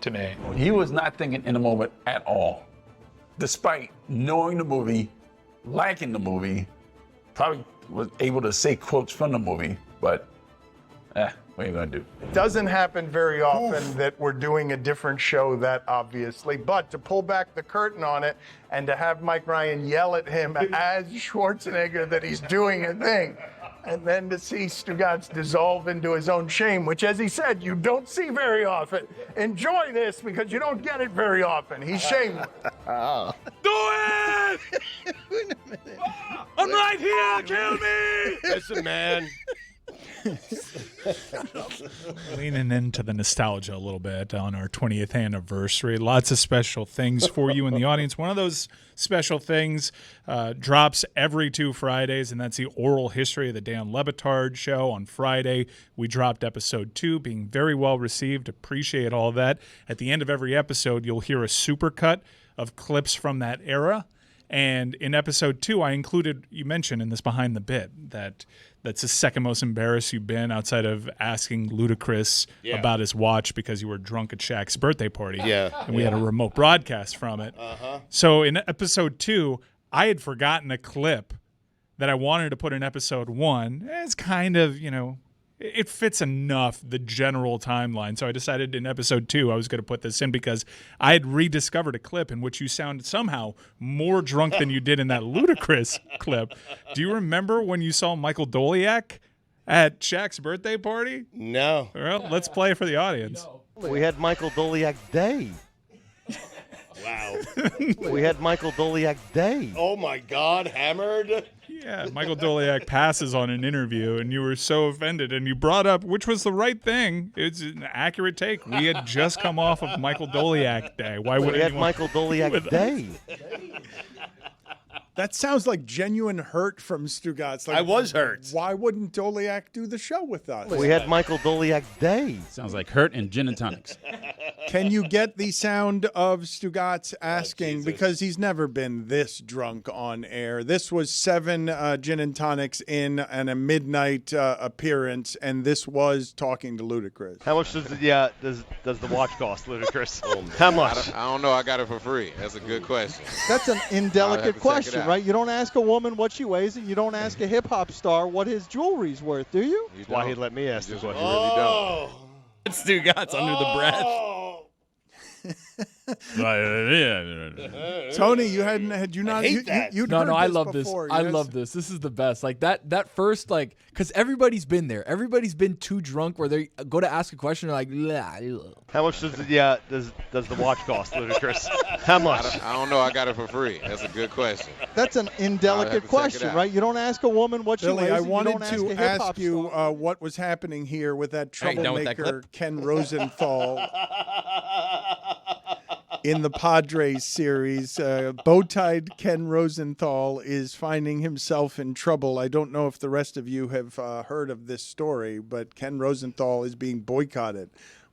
to me. He was not thinking in the moment at all. Despite knowing the movie, liking the movie, probably was able to say quotes from the movie, but what are you going to do? It doesn't happen very often that we're doing a different show that obviously, but to pull back the curtain on it and to have Mike Ryan yell at him as Schwarzenegger that he's doing a thing, and then to see Stugotz dissolve into his own shame, which, as he said, you don't see very often. Enjoy this because you don't get it very often. He's shamed. Do it. I'm right here. Kill me. Listen, man. Leaning into the nostalgia a little bit on our 20th anniversary. Lots of special things for you in the audience. One of those special things drops every 2 Fridays, and that's the oral history of the Dan Le Batard Show. On Friday, we dropped episode 2, being very well received. Appreciate all of that. At the end of every episode, you'll hear a supercut of clips from that era. And in episode 2, I included, you mentioned in this Behind the Bit, that's the second most embarrassed you've been outside of asking Ludacris about his watch because you were drunk at Shaq's birthday party. Yeah. And we had a remote broadcast from it. Uh-huh. So in episode 2, I had forgotten a clip that I wanted to put in episode 1. It's kind of, it fits enough the general timeline. So I decided in episode 2 I was going to put this in because I had rediscovered a clip in which you sound somehow more drunk than you did in that Ludacris clip. Do you remember when you saw Michael Doliak at Shaq's birthday party? No. Well, let's play for the audience. We had Michael Doliak Day. Wow. We had Michael Doliak Day. Oh, my God. Hammered? Yeah, Michael Doliak passes on an interview, and you were so offended, and you brought up, which was the right thing. It's an accurate take. We had just come off of Michael Doliak Day. Why would we had anyone Michael Doliak Day? That sounds like genuine hurt from Stugotz. Like, I was hurt. Why wouldn't Doliak do the show with us? We had Michael Doliak Day. Sounds like hurt and gin and tonics. Can you get the sound of Stugotz asking, because he's never been this drunk on air. This was 7 gin and tonics in and a midnight appearance, and this was talking to Ludacris. How much does the watch cost, Ludacris? How much? I don't know. I got it for free. That's a good question. That's an I'll have indelicate to question, check it out. right? You don't ask a woman what she weighs, and you don't ask a hip-hop star what his jewelry's worth, do you? You Why don't. he let me ask You this just question. really don't. It's Stugotz under the breath. Tony, had you not? hate that. You'd No, heard I this love this. before. I Yes. love this. This is the best. Like that first, because everybody's been there. Everybody's been too drunk where they go to ask a question, they're like, How much does the watch cost, Ludacris? How much? I don't know. I got it for free. That's a good question. That's an I'll have to indelicate check it question, out. right? You don't ask a woman what she Billy, weighs, I and you wanted don't ask to a hip-hop ask you star. what was happening here with that Are you done with that troublemaker clip? Ken Rosenthal in the Padres series. Bow-tied Ken Rosenthal is finding himself in trouble. I don't know if the rest of you have heard of this story, but Ken Rosenthal is being boycotted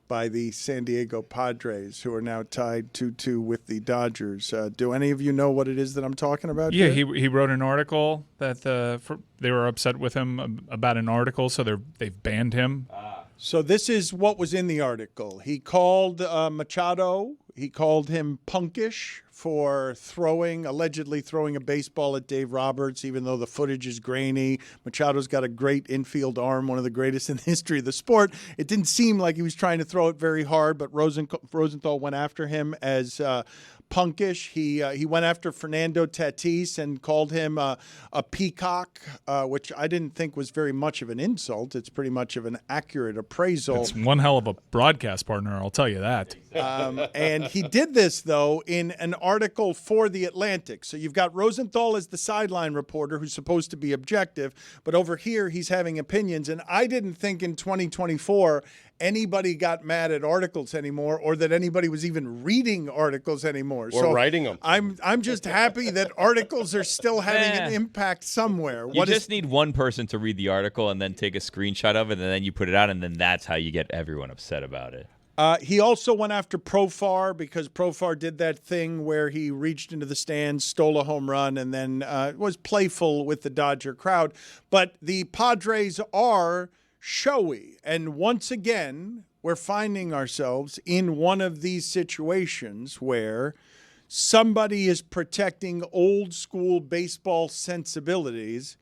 by the San Diego Padres, who are now tied 2-2 with the Dodgers. Do any of you know what it is that I'm talking about? Yeah, here? he wrote an article that they were upset with him about an article, so they've banned him. So this is what was in the article. He called Machado, he called him punkish for allegedly throwing a baseball at Dave Roberts, even though the footage is grainy. Machado's got a great infield arm, one of the greatest in the history of the sport. It didn't seem like he was trying to throw it very hard, but Rosenthal went after him as punkish. He went after Fernando Tatis and called him a peacock, which I didn't think was very much of an insult. It's pretty much of an accurate appraisal. It's one hell of a broadcast partner, I'll tell you that. And he did this, though, in an article for The Atlantic. So you've got Rosenthal as the sideline reporter who's supposed to be objective, but over here he's having opinions. And I didn't think in 2024 anybody got mad at articles anymore, or that anybody was even reading articles anymore. Or writing them. I'm just happy that articles are still having an impact somewhere. You just need one person to read the article and then take a screenshot of it, and then you put it out, and then that's how you get everyone upset about it. He also went after Profar because Profar did that thing where he reached into the stands, stole a home run, and then was playful with the Dodger crowd. But the Padres are showy. And once again, we're finding ourselves in one of these situations where somebody is protecting old school baseball sensibilities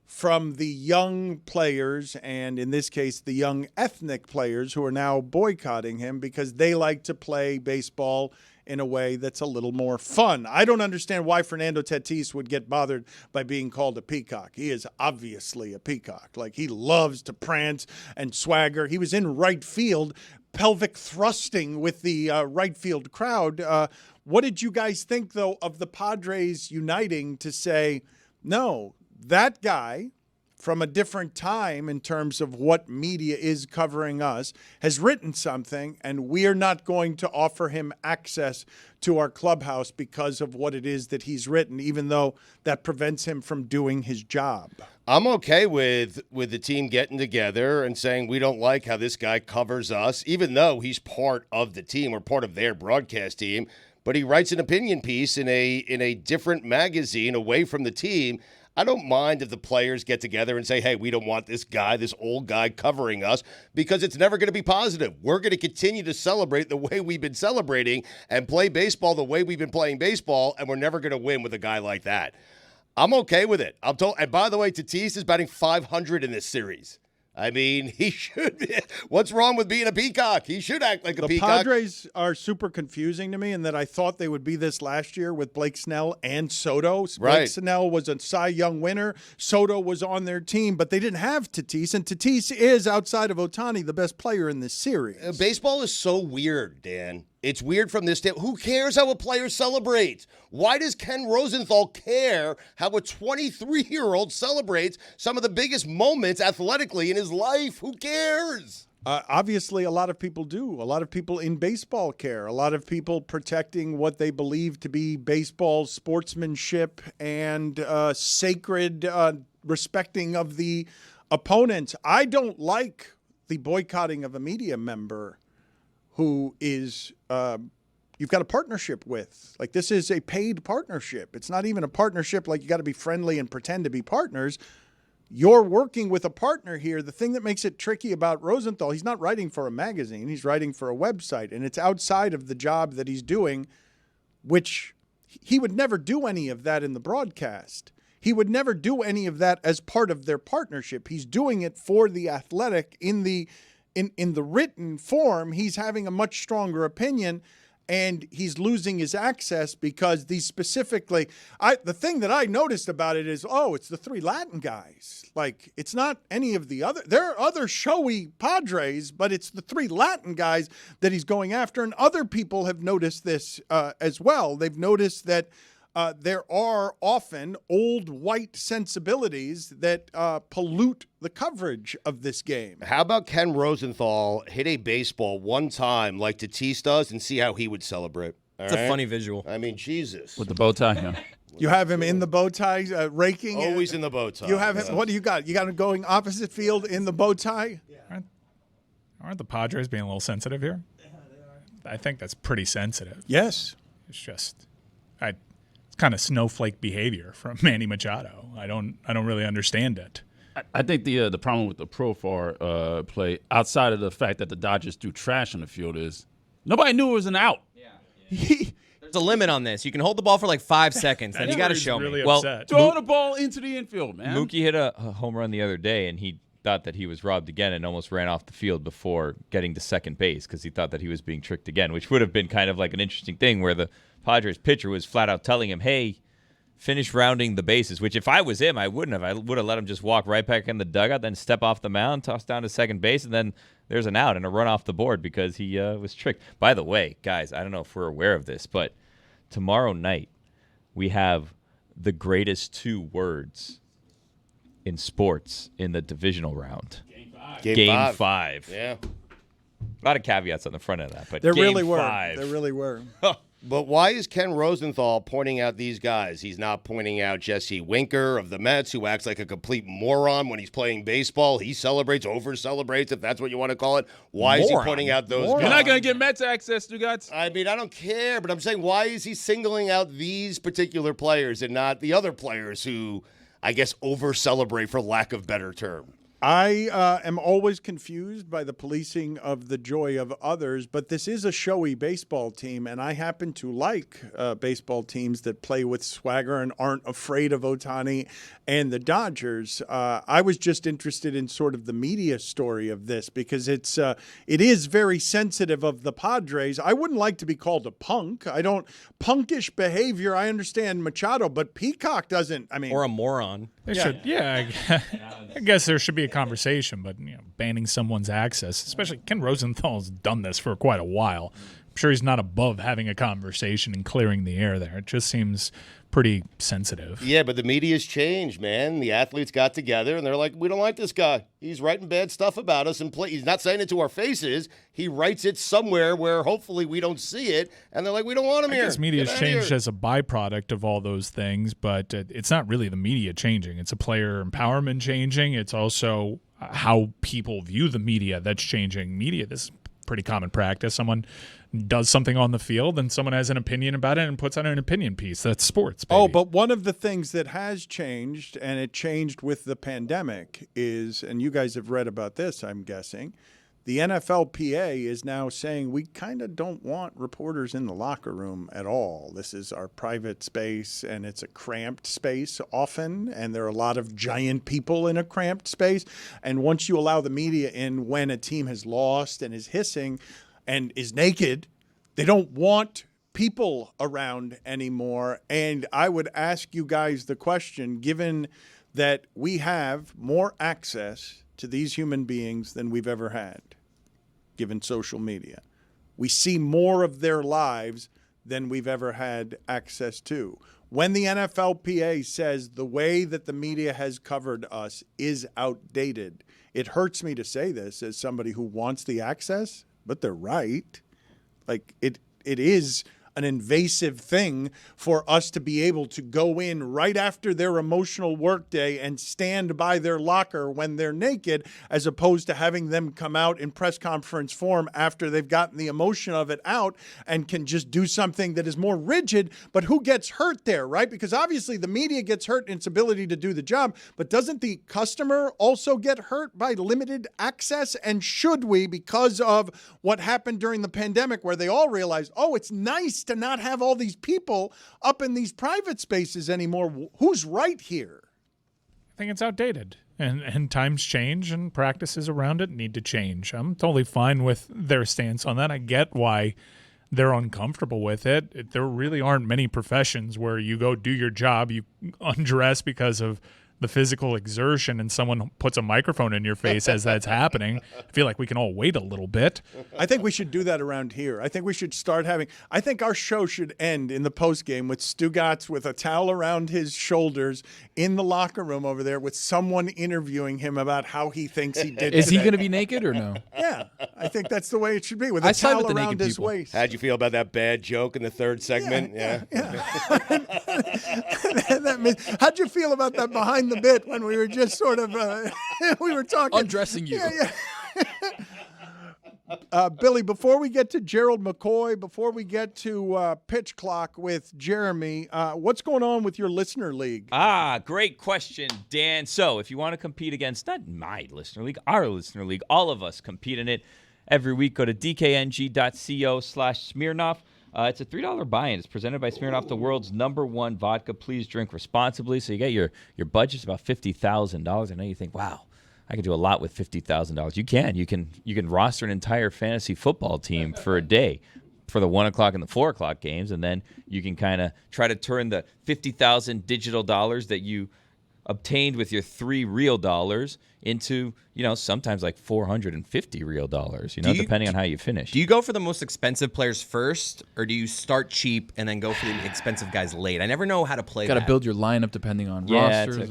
from the young players, and in this case, the young ethnic players who are now boycotting him because they like to play baseball in a way that's a little more fun. I don't understand why Fernando Tatis would get bothered by being called a peacock. He is obviously a peacock. Like, he loves to prance and swagger. He was in right field, pelvic thrusting with the right field crowd. What did you guys think, though, of the Padres uniting to say, no, that guy from a different time in terms of what media is covering us has written something, and we're not going to offer him access to our clubhouse because of what it is that he's written, even though that prevents him from doing his job? I'm okay with the team getting together and saying we don't like how this guy covers us, even though he's part of the team or part of their broadcast team. but he writes an opinion piece in a different magazine away from the team. I don't mind if the players get together and say, hey, we don't want this guy, this old guy covering us, because it's never going to be positive. We're going to continue to celebrate the way we've been celebrating and play baseball the way we've been playing baseball, and we're never going to win with a guy like that. I'm okay with it. I'm told. And by the way, Tatis is batting .500 in this series. I mean, he should be. What's wrong with being a peacock? He should act like a peacock. The Padres are super confusing to me in that I thought they would be this last year with Blake Snell and Soto. Right. Blake Snell was a Cy Young winner. Soto was on their team, but they didn't have Tatis. And Tatis is, outside of Ohtani, the best player in this series. Baseball is so weird, Dan. It's weird from this standpoint. Who cares how a player celebrates? Why does Ken Rosenthal care how a 23-year-old celebrates some of the biggest moments athletically in his life? Who cares? Obviously, a lot of people do. A lot of people in baseball care. A lot of people protecting what they believe to be baseball's sportsmanship and sacred respecting of the opponent. I don't like the boycotting of a media member who is you've got a partnership with. Like, this is a paid partnership. It's not even a partnership like you got to be friendly and pretend to be partners. You're working with a partner here. The thing that makes it tricky about Rosenthal, he's not writing for a magazine. He's writing for a website, and it's outside of the job that he's doing, which he would never do any of that in the broadcast. He would never do any of that as part of their partnership. He's doing it for The Athletic in the written form. He's having a much stronger opinion, and he's losing his access because these specifically, the thing that I noticed about it is, it's the three Latin guys. Like, it's not any of the other, there are other showy Padres, but it's the three Latin guys that he's going after. And other people have noticed this as well. They've noticed that there are often old white sensibilities that pollute the coverage of this game. How about Ken Rosenthal hit a baseball one time like Tatis does and see how he would celebrate? It's a funny visual. I mean, Jesus. With the bow tie, yeah. You have him in the bow tie, raking. Always in the bow tie. You have him. What do you got? You got him going opposite field in the bow tie? Yeah. Aren't the Padres being a little sensitive here? I think that's pretty sensitive. Yes. It's just, it's kind of snowflake behavior from Manny Machado. I don't really understand it. I think the problem with the Profar play, outside of the fact that the Dodgers do trash on the field, is nobody knew it was an out. There's a limit on this. You can hold the ball for like 5 seconds, then you got to show really me. Well, throw the ball into the infield, man. Mookie hit a home run the other day, and he thought that he was robbed again and almost ran off the field before getting to second base because he thought that he was being tricked again, which would have been kind of like an interesting thing where the Padres pitcher was flat out telling him, hey, finish rounding the bases, which if I was him, I wouldn't have. I would have let him just walk right back in the dugout, then step off the mound, toss down to second base, and then there's an out and a run off the board because he was tricked. By the way, guys, I don't know if we're aware of this, but tomorrow night we have the greatest 2 words in sports in the divisional round. Game 5. Yeah. A lot of caveats on the front of that, but There Game really were. 5. There really were. But why is Ken Rosenthal pointing out these guys? He's not pointing out Jesse Winker of the Mets, who acts like a complete moron when he's playing baseball. He celebrates, over-celebrates, if that's what you want to call it. Why is he pointing out those guys? You're not going to get Mets access, Stugotz. I mean, I don't care, but I'm saying, why is he singling out these particular players and not the other players who, I guess, over-celebrate, for lack of better term? I am always confused by the policing of the joy of others, but this is a showy baseball team, and I happen to like baseball teams that play with swagger and aren't afraid of Ohtani and the Dodgers. I was just interested in sort of the media story of this because it is very sensitive of the Padres. I wouldn't like to be called a punk. Punkish behavior, I understand Machado, but Peacock doesn't, Or a moron. They should, I guess there should be a conversation, but banning someone's access, especially Ken Rosenthal's done this for quite a while. I'm sure he's not above having a conversation and clearing the air there. It just seems pretty sensitive. Yeah, but the media's changed, man. The athletes got together, and they're like, we don't like this guy. He's writing bad stuff about us, and he's not saying it to our faces. He writes it somewhere where hopefully we don't see it, and they're like, we don't want him here. I guess media's changed as a byproduct of all those things, but it's not really the media changing. It's a player empowerment changing. It's also how people view the media that's changing. Media, this pretty common practice. Someone does something on the field, and someone has an opinion about it and puts out an opinion piece. That's sports, baby. Oh, but one of the things that has changed, and it changed with the pandemic, is, and you guys have read about this, I'm guessing, the NFLPA is now saying we kind of don't want reporters in the locker room at all. This is our private space, and it's a cramped space often, and there are a lot of giant people in a cramped space. And once you allow the media in when a team has lost and is hissing and is naked, they don't want people around anymore. And I would ask you guys the question, given that we have more access to these human beings than we've ever had, given social media. We see more of their lives than we've ever had access to. When the NFLPA says the way that the media has covered us is outdated, it hurts me to say this as somebody who wants the access, but they're right. Like, it is an invasive thing for us to be able to go in right after their emotional workday and stand by their locker when they're naked, as opposed to having them come out in press conference form after they've gotten the emotion of it out and can just do something that is more rigid. But who gets hurt there, right? Because obviously the media gets hurt in its ability to do the job, but doesn't the customer also get hurt by limited access? And should we, because of what happened during the pandemic, where they all realized, oh, it's nice to not have all these people up in these private spaces anymore? Who's right here? I think it's outdated, and times change, and practices around it need to change. I'm totally fine with their stance on that. I get why they're uncomfortable with it. There really aren't many professions where you go do your job, you undress because of the physical exertion, and someone puts a microphone in your face as that's happening. I feel like we can all wait a little bit. I think we should do that around here. I think we should start having – I think our show should end in the postgame with Stugotz with a towel around his shoulders in the locker room over there with someone interviewing him about how he thinks he did Is today. he going to be naked or no? Yeah, I think that's the way it should be, with a towel around his waist. How'd you feel about that bad joke in the third segment? Yeah. How'd you feel about that behind the bit when we were just sort of we were talking undressing you? Billy, before we get to Gerald McCoy, before we get to Pitch Clock with Jeremy, what's going on with your listener league? Great question, Dan. So if you want to compete against, not my listener league, our listener league, all of us compete in it every week. Go to dkng.co/Smirnoff. It's a $3 buy-in. It's presented by Smirnoff, the world's #1 vodka. Please drink responsibly. So you get your budget's about $50,000. I know you think, wow, I could do a lot with $50,000. You can roster an entire fantasy football team for a day for the 1 o'clock and the 4 o'clock games, and then you can kind of try to turn the 50,000 digital dollars that you obtained with your 3 real dollars into, sometimes like 450 real dollars, depending on how you finish. Do you go for the most expensive players first, or do you start cheap and then go for the expensive guys late? I never know how to play that. Got to build your lineup depending on rosters.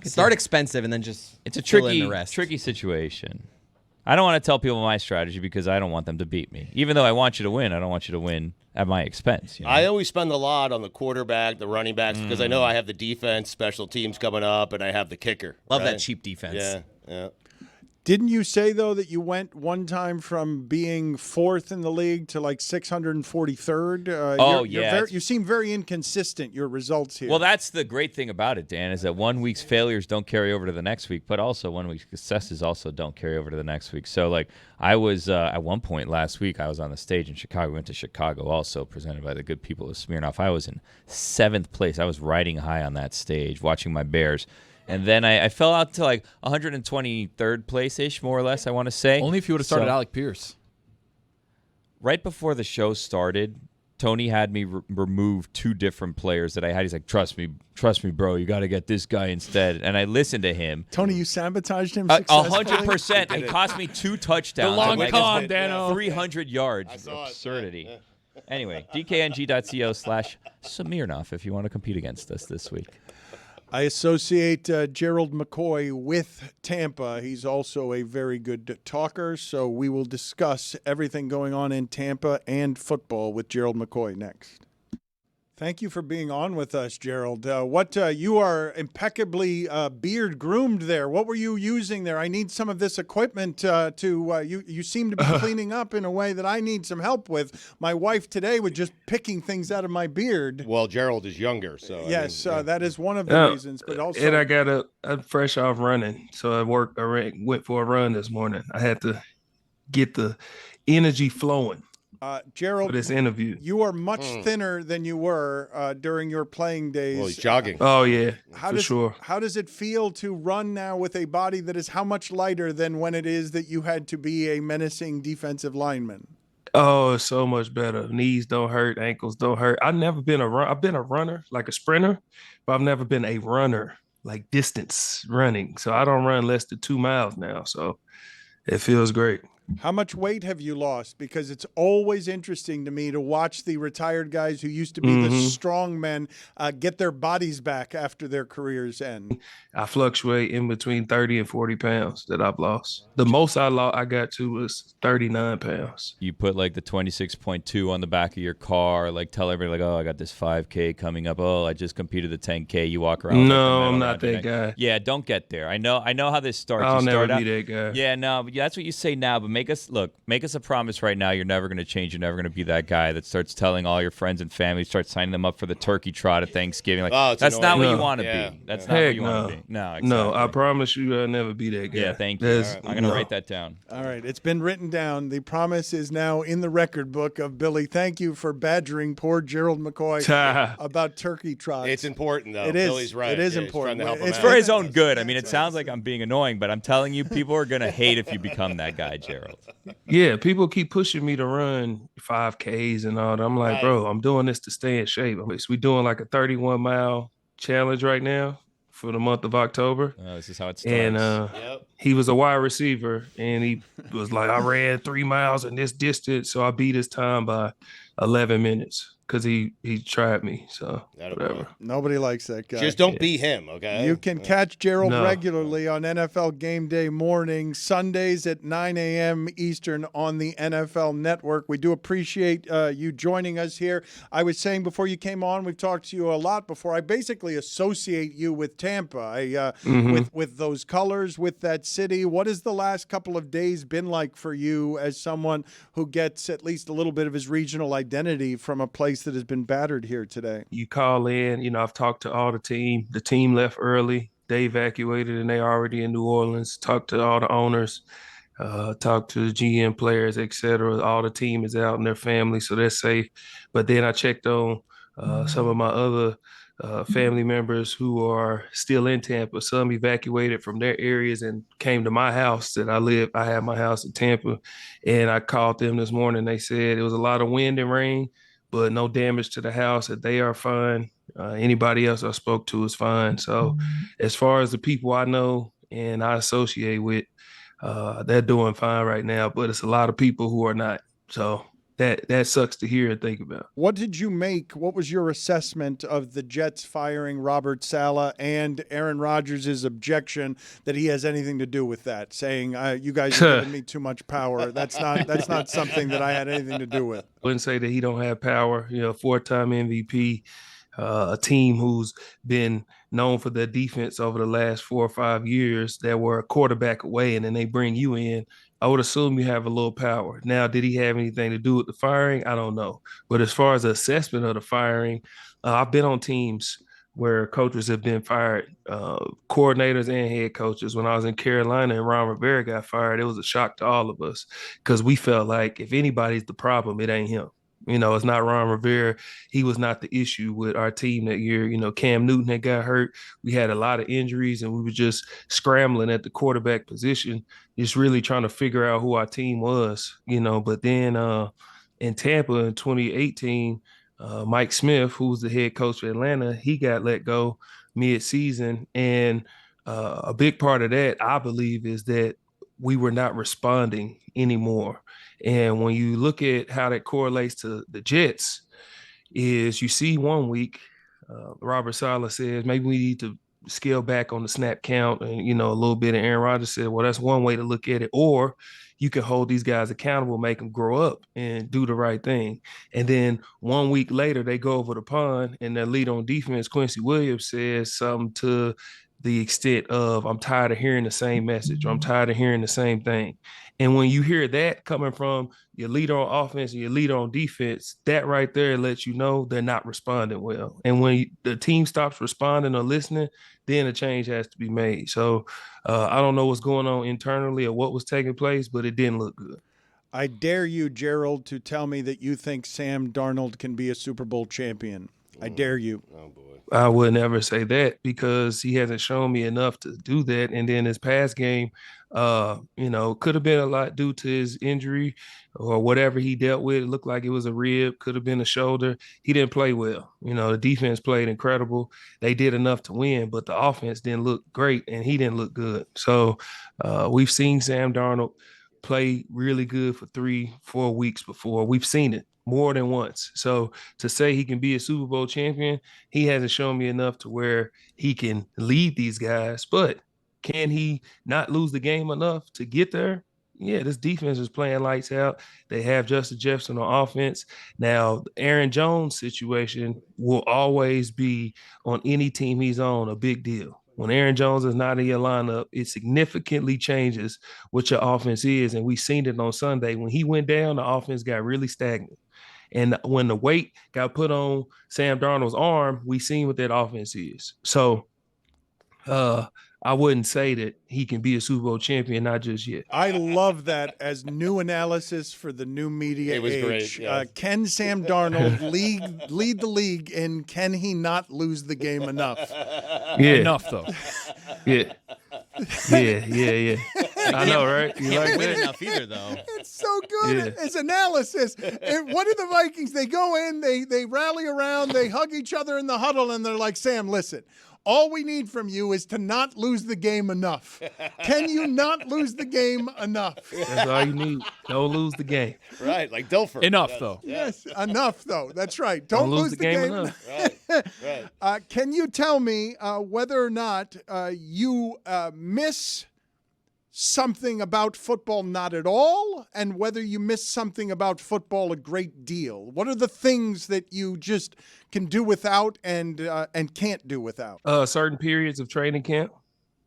Start expensive and then just it's a fill in the rest. tricky situation. I don't want to tell people my strategy because I don't want them to beat me. Even though I want you to win, I don't want you to win at my expense. I always spend a lot on the quarterback, the running backs, because I know I have the defense, special teams coming up, and I have the kicker. Love that cheap defense. Yeah. Didn't you say, though, that you went one time from being 4th in the league to like 643rd? You seem very inconsistent, your results here. Well, that's the great thing about it, Dan, is that 1 week's failures don't carry over to the next week, but also 1 week's successes also don't carry over to the next week. So, like, I was, at one point last week, I was on the stage in Chicago. We went to Chicago also, presented by the good people of Smirnoff. I was in 7th place. I was riding high on that stage, watching my Bears. And then I fell out to like 123rd place-ish, more or less, I want to say. Only if you would have started Alec Pierce. Right before the show started, Tony had me remove 2 different players that I had. He's like, trust me, bro, you got to get this guy instead. And I listened to him. Tony, you sabotaged him successfully? 100%. It cost me 2 touchdowns. The long con, Dano. 300 yards. Absurdity. Anyway, dkng.co/Smirnoff if you want to compete against us this week. I associate Gerald McCoy with Tampa. He's also a very good talker, so we will discuss everything going on in Tampa and football with Gerald McCoy next. Thank you for being on with us, Gerald. You are impeccably beard groomed there. What were you using there? I need some of this equipment you seem to be cleaning up in a way that I need some help with. My wife today was just picking things out of my beard. Well, Gerald is younger, so yes, that is one of the reasons. But also, and I got I'm fresh off running, so I went for a run this morning. I had to get the energy flowing. Gerald, for this interview. You are much thinner than you were during your playing days. Well, he's jogging. Oh, yeah, sure. How does it feel to run now with a body that is how much lighter than when it is that you had to be a menacing defensive lineman? Oh, it's so much better. Knees don't hurt, ankles don't hurt. I've never been I've been a runner, like a sprinter, but I've never been a runner, like distance running. So I don't run less than 2 miles now. So it feels great. How much weight have you lost? Because it's always interesting to me to watch the retired guys who used to be the strong men get their bodies back after their careers end. I fluctuate in between 30 and 40 pounds that I've lost. The most I got to was 39 pounds. You put like the 26.2 on the back of your car, like tell everybody like, oh, I got this 5K coming up. Oh, I just competed the 10K. You walk around. No, I'm not that guy. Yeah, don't get there. I know how this starts. I'll never be that guy. Yeah, no, but that's what you say now, but make us a promise right now. You're never going to change. You're never going to be that guy that starts telling all your friends and family, start signing them up for the turkey trot at Thanksgiving. Like, that's not what you want to be. That's not what you want to be. No, exactly. No, I promise you I'll never be that guy. Yeah, thank you. Right. I'm going to write that down. All right, it's been written down. The promise is now in the record book of Billy. Thank you for badgering poor Gerald McCoy about turkey trots. It's important, though. It is. Billy's right. It is important. It's for his own good. I mean, it sounds like I'm being annoying, but I'm telling you, people are going to hate if you become that guy, Gerald. Yeah, people keep pushing me to run 5Ks and all that. I'm like, bro, I'm doing this to stay in shape. We're doing like a 31-mile challenge right now for the month of October. This is how it starts. And he was a wide receiver, and he was like, I ran 3 miles in this distance, so I beat his time by 11 minutes. Because he tried me, so whatever. Nobody likes that guy. Just don't be him, okay? You can catch Gerald regularly on NFL Game Day morning, Sundays at 9 a.m. Eastern on the NFL Network. We do appreciate you joining us here. I was saying before you came on, we've talked to you a lot before. I basically associate you with Tampa, with those colors, with that city. What has the last couple of days been like for you as someone who gets at least a little bit of his regional identity from a place that has been battered here today? You call in, I've talked to all the team. The team left early. They evacuated and they already in New Orleans. Talked to all the owners, talked to the GM players, etc. All the team is out and their family, so they're safe. But then I checked on some of my other family members who are still in Tampa. Some evacuated from their areas and came to my house that I live. I have my house in Tampa, and I called them this morning. They said it was a lot of wind and rain, but no damage to the house, that they are fine. Anybody else I spoke to is fine. So as far as the people I know and I associate with, they're doing fine right now, but it's a lot of people who are not. So that sucks to hear and think about. What did you make? What was your assessment of the Jets firing Robert Saleh and Aaron Rodgers' objection that he has anything to do with that, saying you guys are giving me too much power? That's not something that I had anything to do with. Wouldn't say that he don't have power. 4-time MVP, a team who's been known for their defense over the last 4 or 5 years that were a quarterback away, and then they bring you in. I would assume you have a little power. Now, did he have anything to do with the firing? I don't know. But as far as the assessment of the firing, I've been on teams where coaches have been fired, coordinators and head coaches. When I was in Carolina and Ron Rivera got fired, it was a shock to all of us because we felt like if anybody's the problem, it ain't him. It's not Ron Rivera. He was not the issue with our team that year. Cam Newton had got hurt. We had a lot of injuries, and we were just scrambling at the quarterback position, just really trying to figure out who our team was, But then in Tampa in 2018, Mike Smith, who was the head coach for Atlanta, he got let go mid-season. And a big part of that, I believe, is that we were not responding anymore. And when you look at how that correlates to the Jets, is you see one week, Robert Saleh says, maybe we need to scale back on the snap count and, a little bit. And Aaron Rodgers said, well, that's one way to look at it. Or you can hold these guys accountable, make them grow up and do the right thing. And then 1 week later, they go over the pond and their lead on defense, Quincy Williams, says something to the extent of, I'm tired of hearing the same message, or I'm tired of hearing the same thing. And when you hear that coming from your leader on offense and your leader on defense, that right there lets you know they're not responding well. And when the team stops responding or listening, then a change has to be made. So I don't know what's going on internally or what was taking place, but it didn't look good. I dare you, Gerald, to tell me that you think Sam Darnold can be a Super Bowl champion. I dare you. Oh, boy. I would never say that because he hasn't shown me enough to do that. And then his past game, could have been a lot due to his injury or whatever he dealt with. It looked like it was a rib, could have been a shoulder. He didn't play well. The defense played incredible. They did enough to win, but the offense didn't look great and he didn't look good. So we've seen Sam Darnold play really good for 3-4 weeks before. We've seen it more than once. So to say he can be a Super Bowl champion, he hasn't shown me enough to where he can lead these guys. But can he not lose the game enough to get there? Yeah, this defense is playing lights out. They have Justin Jefferson on offense. Now, Aaron Jones' situation will always be on any team he's on a big deal. When Aaron Jones is not in your lineup, it significantly changes what your offense is. And we seen it on Sunday. When he went down, the offense got really stagnant. And when the weight got put on Sam Darnold's arm, we seen what that offense is. So I wouldn't say that he can be a Super Bowl champion, not just yet. I love that as new analysis for the new media It was age. great, yeah. Can Sam Darnold lead the league, and can he not lose the game enough? Yeah. Enough, though. Yeah. Yeah. I know, right? You like win that? enough either, though. It's so good as analysis. And what are the Vikings? They go in, they rally around, they hug each other in the huddle, and they're like, Sam, listen, all we need from you is to not lose the game enough. Can you not lose the game enough? That's all you need. Don't lose the game. Right, like Dilfer. Enough, though. Yes, enough, though. That's right. Don't lose the game enough. Right. Can you tell me whether or not you miss something about football not at all, and whether you miss something about football a great deal? What are the things that you just can do without and can't do without? Certain periods of training camp.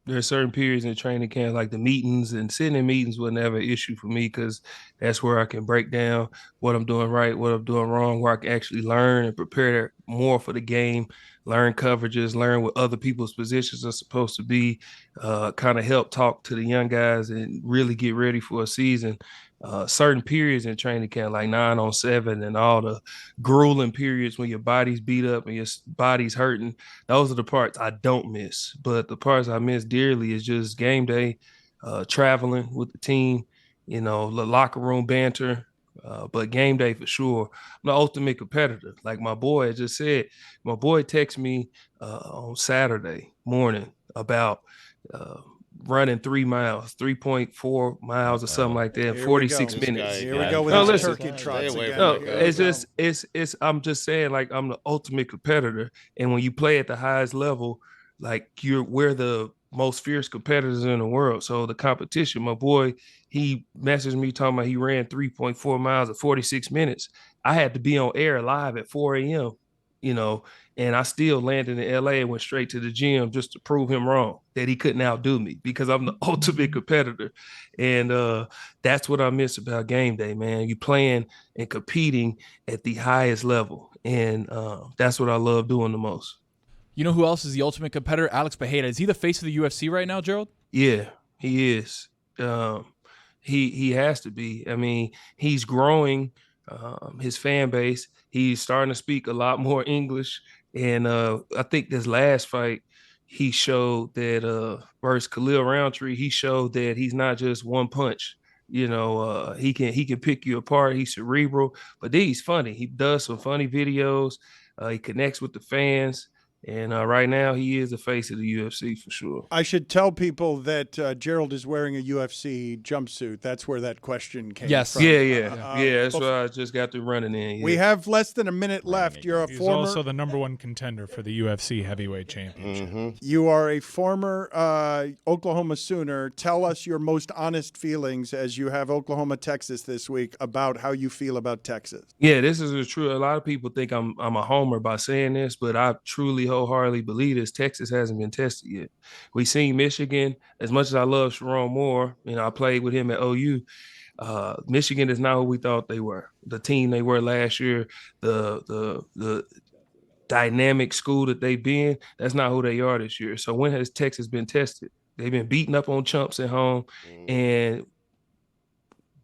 There are certain periods in training camp, like the meetings, and sitting in meetings was never an issue for me because that's where I can break down what I'm doing right, what I'm doing wrong, where I can actually learn and prepare more for the game, learn coverages, learn what other people's positions are supposed to be, kind of help talk to the young guys and really get ready for a season. Certain periods in training camp, like 9-on-7 and all the grueling periods when your body's beat up and your body's hurting, those are the parts I don't miss. But the parts I miss dearly is just game day, traveling with the team, the locker room banter. But game day for sure. I'm the ultimate competitor. Like my boy just said, my boy texted me on Saturday morning about running 3 miles, 3.4 miles or something like that in 46 minutes. Here we go with no, his listen, turkey trots again. No, it's I'm just saying, like, I'm the ultimate competitor. And when you play at the highest level, like we're the most fierce competitors in the world. So the competition, my boy, he messaged me talking about he ran 3.4 miles in 46 minutes. I had to be on air live at 4 a.m., and I still landed in LA and went straight to the gym just to prove him wrong, that he couldn't outdo me because I'm the ultimate competitor. And that's what I miss about game day, man. You playing and competing at the highest level. And that's what I love doing the most. You know who else is the ultimate competitor? Alex Bejeda. Is he the face of the UFC right now, Gerald? Yeah, he is. He has to be. I mean, he's growing his fan base. He's starting to speak a lot more English. And I think this last fight, he showed that versus Khalil Roundtree, he showed that he's not just one punch. He can pick you apart. He's cerebral, but then he's funny. He does some funny videos. He connects with the fans. And right now, he is the face of the UFC for sure. I should tell people that Gerald is wearing a UFC jumpsuit. That's where that question came from. Yeah. That's why I just got through running in. We have less than a minute left. You're a He's former. also the #1 contender for the UFC heavyweight championship. You are a former Oklahoma Sooner. Tell us your most honest feelings as you have Oklahoma, Texas this week about how you feel about Texas. Yeah, this is true. A lot of people think I'm a homer by saying this, but I truly wholeheartedly believe this. Texas hasn't been tested yet. We seen Michigan. As much as I love Sharon Moore, I played with him at OU. Michigan is not who we thought they were. The team they were last year, the dynamic school that they've been, that's not who they are this year. So when has Texas been tested? They've been beating up on chumps at home, and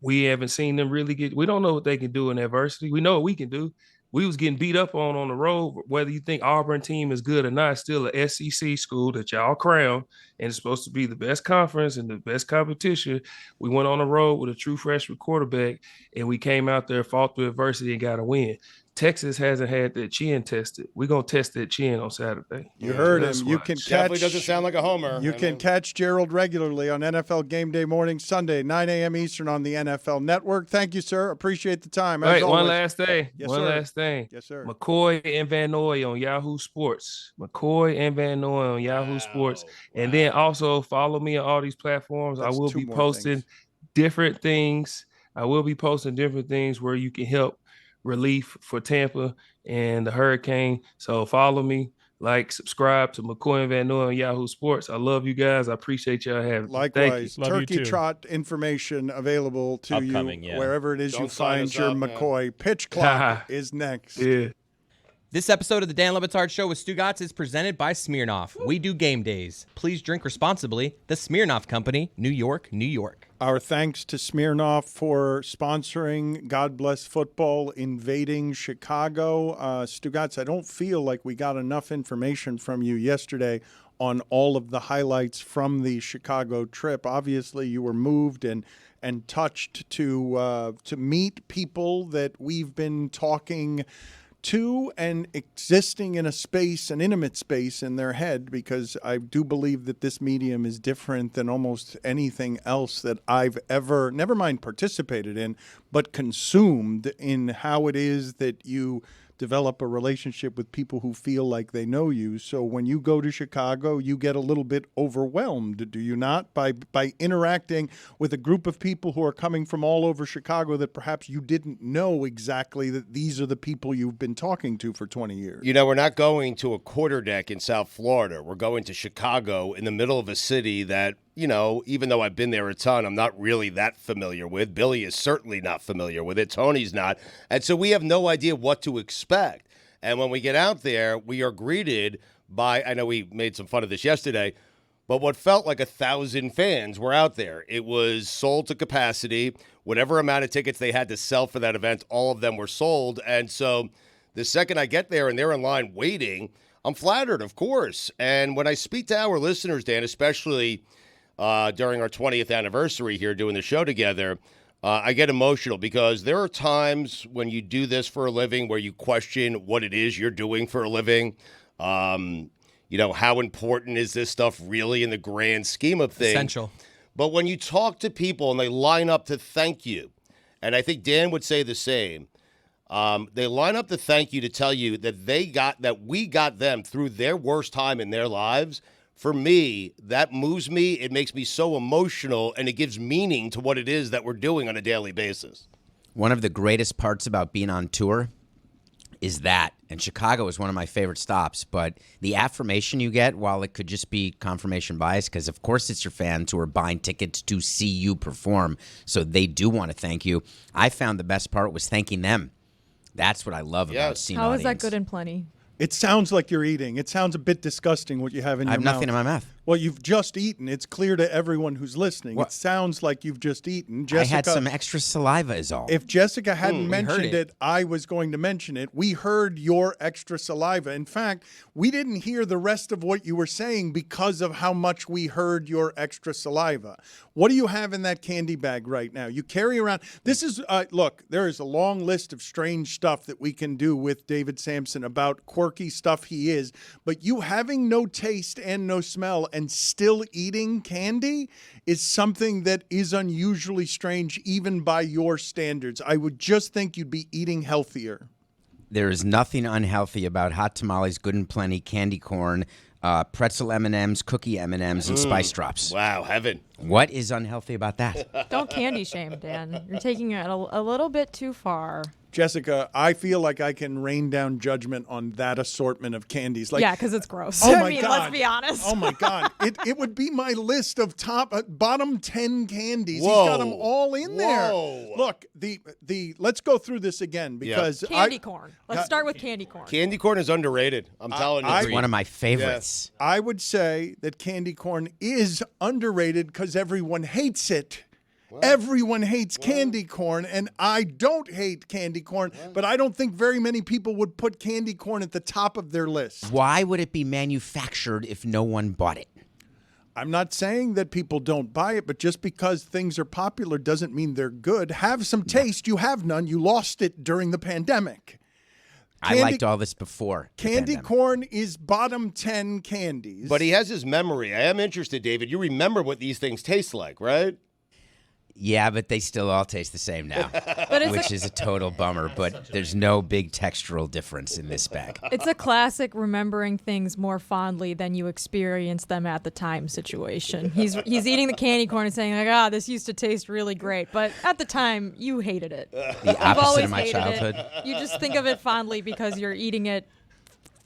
we haven't seen them really get – we don't know what they can do in adversity. We know what we can do. We was getting beat up on the road. Whether you think Auburn team is good or not, it's still a SEC school that y'all crown, and it's supposed to be the best conference and the best competition. We went on the road with a true freshman quarterback, and we came out there, fought through adversity, and got a win. Texas hasn't had their chin tested. We're going to test that chin on Saturday. You heard him. You why. can Definitely catch. doesn't sound like a homer. You can catch Gerald regularly on NFL Game Day morning, Sunday, 9 a.m. Eastern on the NFL Network. Thank you, sir. Appreciate the time. Wait, As one always. last thing. Yes, one sir. last thing. Yes, sir. McCoy and Van Noy on Yahoo Sports. McCoy and Van Noy on Yahoo Sports. And then also follow me on all these platforms. That's I will two be more posting things. different things. I will be posting different things where you can help relief for Tampa and the hurricane. So follow me, subscribe to McCoy and Van Noy on Yahoo Sports. I love you guys. I appreciate y'all having me. Likewise, Thank you. turkey trot information available to Upcoming, you yeah. wherever it is Don't you sign find us your up, man. McCoy. Pitch clock is next. Yeah. This episode of the Dan Le Batard Show with Stugotz is presented by Smirnoff. We do game days. Please drink responsibly. The Smirnoff Company, New York, New York. Our thanks to Smirnoff for sponsoring God Bless Football invading Chicago. Stugotz, I don't feel like we got enough information from you yesterday on all of the highlights from the Chicago trip. Obviously, you were moved and touched to meet people that we've been talking to and existing in a space, an intimate space in their head, because I do believe that this medium is different than almost anything else that I've ever, never mind participated in, but consumed in how it is that you develop a relationship with people who feel like they know you. So when you go to Chicago, you get a little bit overwhelmed, do you not? By interacting with a group of people who are coming from all over Chicago that perhaps you didn't know exactly that these are the people you've been talking to for 20 years. You know, we're not going to a quarterdeck in South Florida. We're going to Chicago in the middle of a city that, you know, even though I've been there a ton, I'm not really that familiar with. Billy is certainly not familiar with it. Tony's not. And so we have no idea what to expect. And when we get out there, we are greeted by, I know we made some fun of this yesterday, but what felt like 1,000 fans were out there. It was sold to capacity. Whatever amount of tickets they had to sell for that event, all of them were sold. And so the second I get there and they're in line waiting, I'm flattered, of course. And when I speak to our listeners, Dan, especially during our 20th anniversary here doing the show together, I get emotional because there are times when you do this for a living where you question what it is you're doing for a living. You know, how important is this stuff really in the grand scheme of things? Essential. But when you talk to people and they line up to thank you, and I think Dan would say the same, they line up to thank you to tell you that we got them through their worst time in their lives. For me, that moves me. It makes me so emotional, and it gives meaning to what it is that we're doing on a daily basis. One of the greatest parts about being on tour is that, and Chicago is one of my favorite stops, but the affirmation you get, while it could just be confirmation bias, because of course it's your fans who are buying tickets to see you perform, so they do want to thank you. I found the best part was thanking them. That's what I love about seeing How audience. is that good and plenty? It sounds like you're eating. It sounds a bit disgusting what you have in your mouth. I have nothing in my mouth. Well, you've just eaten. It's clear to everyone who's listening. What? It sounds like you've just eaten. I had some extra saliva is all. If Jessica hadn't mentioned it. I was going to mention it. We heard your extra saliva. In fact, we didn't hear the rest of what you were saying because of how much we heard your extra saliva. What do you have in that candy bag right now? You carry around. This is, look, there is a long list of strange stuff that we can do with David Sampson about quirky stuff he is. But you having no taste and no smell and still eating candy is something that is unusually strange, even by your standards. I would just think you'd be eating healthier. There is nothing unhealthy about hot tamales, Good and Plenty, candy corn, pretzel M&Ms, cookie M&Ms, and spice drops. Wow, heaven. What is unhealthy about that? Don't candy shame, Dan. You're taking it a little bit too far. Jessica, I feel like I can rain down judgment on that assortment of candies. Like, yeah, because it's gross. Oh I my mean, God. let's be honest. Oh my God. It would be my list of bottom 10 candies. Whoa. He's got them all in there. Whoa. Look, let's go through this again because candy corn. Let's start with candy corn. Candy corn is underrated. I'm telling you. It's one of my favorites. I would say that candy corn is underrated because everyone hates it. Everyone hates candy corn, and I don't hate candy corn, but I don't think very many people would put candy corn at the top of their list. Why would it be manufactured if no one bought it? I'm not saying that people don't buy it, but just because things are popular doesn't mean they're good. Have some taste. You have none. You lost it during the pandemic. I liked all this before. Candy corn is bottom 10 candies. But he has his memory. I am interested, David. You remember what these things taste like, right? Yeah, but they still all taste the same now, which is a total bummer. But there's no big textural difference in this bag. It's a classic remembering things more fondly than you experienced them at the time situation. He's eating the candy corn and saying, like, this used to taste really great. But at the time, you hated it. The opposite of my childhood. You just think of it fondly because you're eating it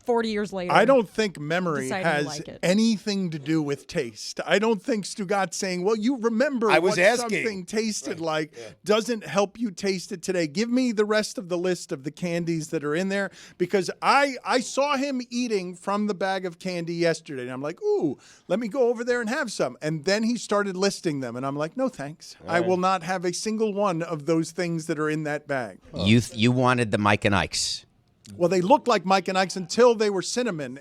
40 years later. I don't think memory deciding you has like it. anything to do with taste. I don't think Stugotz saying, well, you remember I was what asking. something tasted like doesn't help you taste it today. Give me the rest of the list of the candies that are in there because I saw him eating from the bag of candy yesterday, and I'm like, ooh, let me go over there and have some. And then he started listing them, and I'm like, no thanks. I will not have a single one of those things that are in that bag. You wanted the Mike and Ike's. Well, they looked like Mike and Ike's until they were cinnamon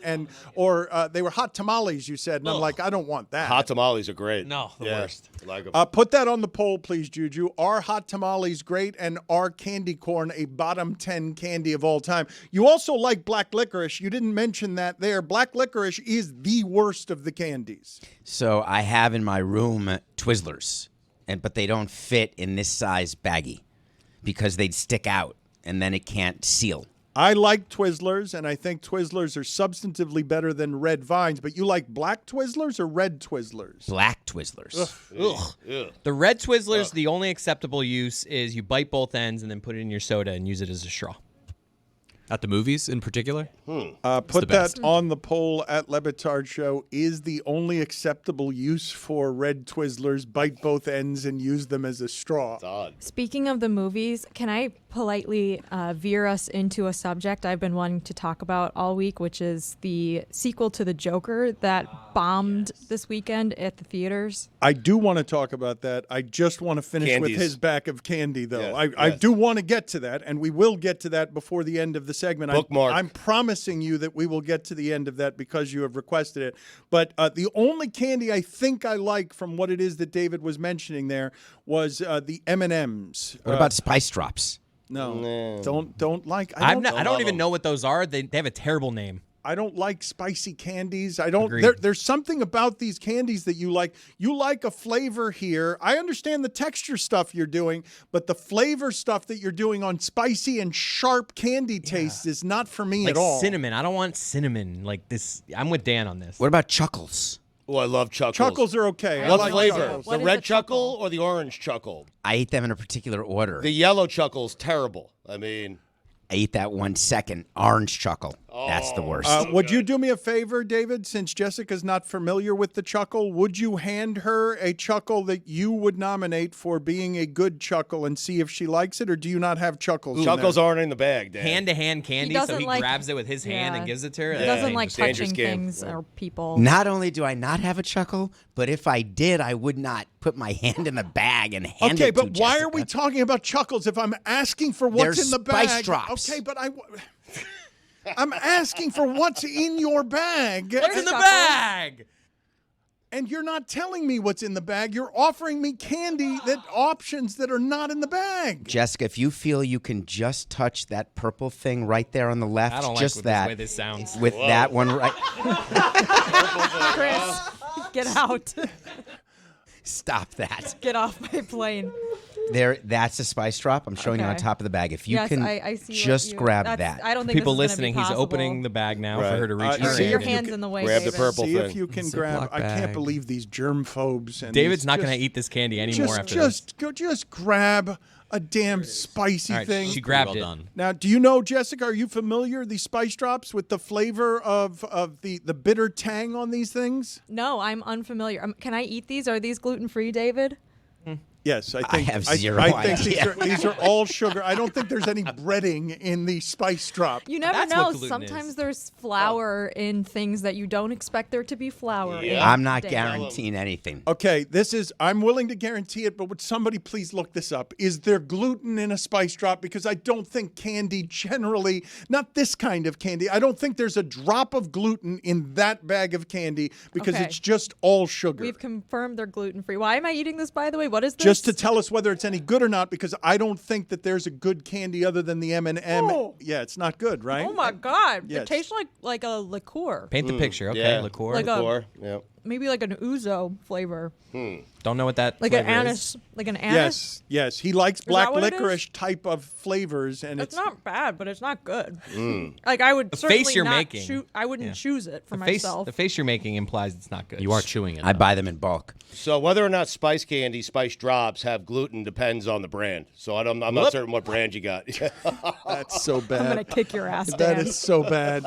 or they were hot tamales, you said. And I'm like, I don't want that. Hot tamales are great. No, the worst. I like 'em. Put that on the poll, please, Juju. Are hot tamales great and are candy corn a bottom 10 candy of all time? You also like black licorice. You didn't mention that there. Black licorice is the worst of the candies. So I have in my room Twizzlers, but they don't fit in this size baggie because they'd stick out and then it can't seal. I like Twizzlers, and I think Twizzlers are substantively better than Red Vines. But you like black Twizzlers or red Twizzlers? Black Twizzlers. Ugh. The red Twizzlers, the only acceptable use is you bite both ends and then put it in your soda and use it as a straw. At the movies in particular? Put that on the poll at Le Batard Show. Is the only acceptable use for red Twizzlers bite both ends and use them as a straw? Speaking of the movies, can I politely veer us into a subject I've been wanting to talk about all week, which is the sequel to The Joker that bombed this weekend at the theaters? I do want to talk about that. I just want to finish with his back of candy, though. I do want to get to that, and we will get to that before the end of the segment. Bookmark. I'm promising you that we will get to the end of that because you have requested it. But the only candy I think I like from what it is that David was mentioning there was the M&Ms. What about spice drops? No, don't like. I don't even know what those are. They have a terrible name. I don't like spicy candies. I don't. Agreed. There's something about these candies that you like. You like a flavor here. I understand the texture stuff you're doing, but the flavor stuff that you're doing on spicy and sharp candy taste is not for me at all. Cinnamon. I don't want cinnamon like this. I'm with Dan on this. What about Chuckles? Oh, I love Chuckles. Chuckles are okay. What I like flavor? Chuckles. The red chuckle or the orange chuckle? I ate them in a particular order. The yellow chuckle's terrible. I mean, I ate that 1 second. Orange Chuckle. That's the worst. Would you do me a favor, David, since Jessica's not familiar with the chuckle? Would you hand her a chuckle that you would nominate for being a good chuckle and see if she likes it, or do you not have chuckles? Chuckles aren't in the bag, Dan. Hand-to-hand candy, so he like- grabs it with his hand and gives it to her. He doesn't like dangerous touching game. things or people. Not only do I not have a chuckle, but if I did, I would not put my hand in the bag and hand Okay, it to but why Jessica. are we talking about chuckles if I'm asking for what's They're in the bag? spice drops. Okay, but I'm asking for what's in your bag. What's in the bag? And you're not telling me what's in the bag. You're offering me candy options that are not in the bag. Jessica, if you feel you can just touch that purple thing right there on the left, I don't just like that. the way this sounds. With that one right. Chris, get out. Stop that. Get off my plane. That's a spice drop. I'm showing you on Okay. top of the bag. If you Yes, can I see what just you- grab that's- that. I don't think People this is listening, gonna be he's possible. opening the bag now Right. for her to reach. see her Your if hand's in the way, grab the David. purple See thing. if you can Ziploc grab. I can't bag. believe these germ-phobes. And David's these not going just- to eat this candy anymore after this. Just grab a damn spicy All right, thing. she grabbed Well it. done. Now, do you know, Jessica, are you familiar, the spice drops with the flavor of the bitter tang on these things? No, I'm unfamiliar. Can I eat these? Are these gluten-free, David? Yes, I think have zero I think idea. these are all sugar. I don't think there's any breading in the spice drop. You never That's know. what gluten Sometimes is. there's flour in things that you don't expect there to be flour in. I'm not David. guaranteeing anything. Okay, I'm willing to guarantee it, but would somebody please look this up? Is there gluten in a spice drop? Because I don't think candy generally, not this kind of candy, I don't think there's a drop of gluten in that bag of candy because Okay. it's just all sugar. We've confirmed they're gluten-free. Why am I eating this, by the way? What is this? Just to tell us whether it's any good or not, because I don't think that there's a good candy other than the M&M. Oh. Yeah, it's not good, right? Oh, my God. Yes. It tastes like a liqueur. Paint the picture, okay? Yeah. Liqueur. Like a- Liqueur, yeah. Maybe like an ouzo flavor. Don't know what that Like an flavor anise. is. Like an anise? Yes. He likes that black what it is? licorice type of flavors, and It's not bad, but it's not good. Mm. Like I would The certainly face you're not making. I wouldn't choose it for The face, myself. the face you're making implies it's not good. You are chewing it. I buy them in bulk. So whether or not spice candy, spice drops have gluten depends on the brand. So I'm not certain what brand you got. That's so bad. I'm gonna kick your ass, That Dan. is so bad.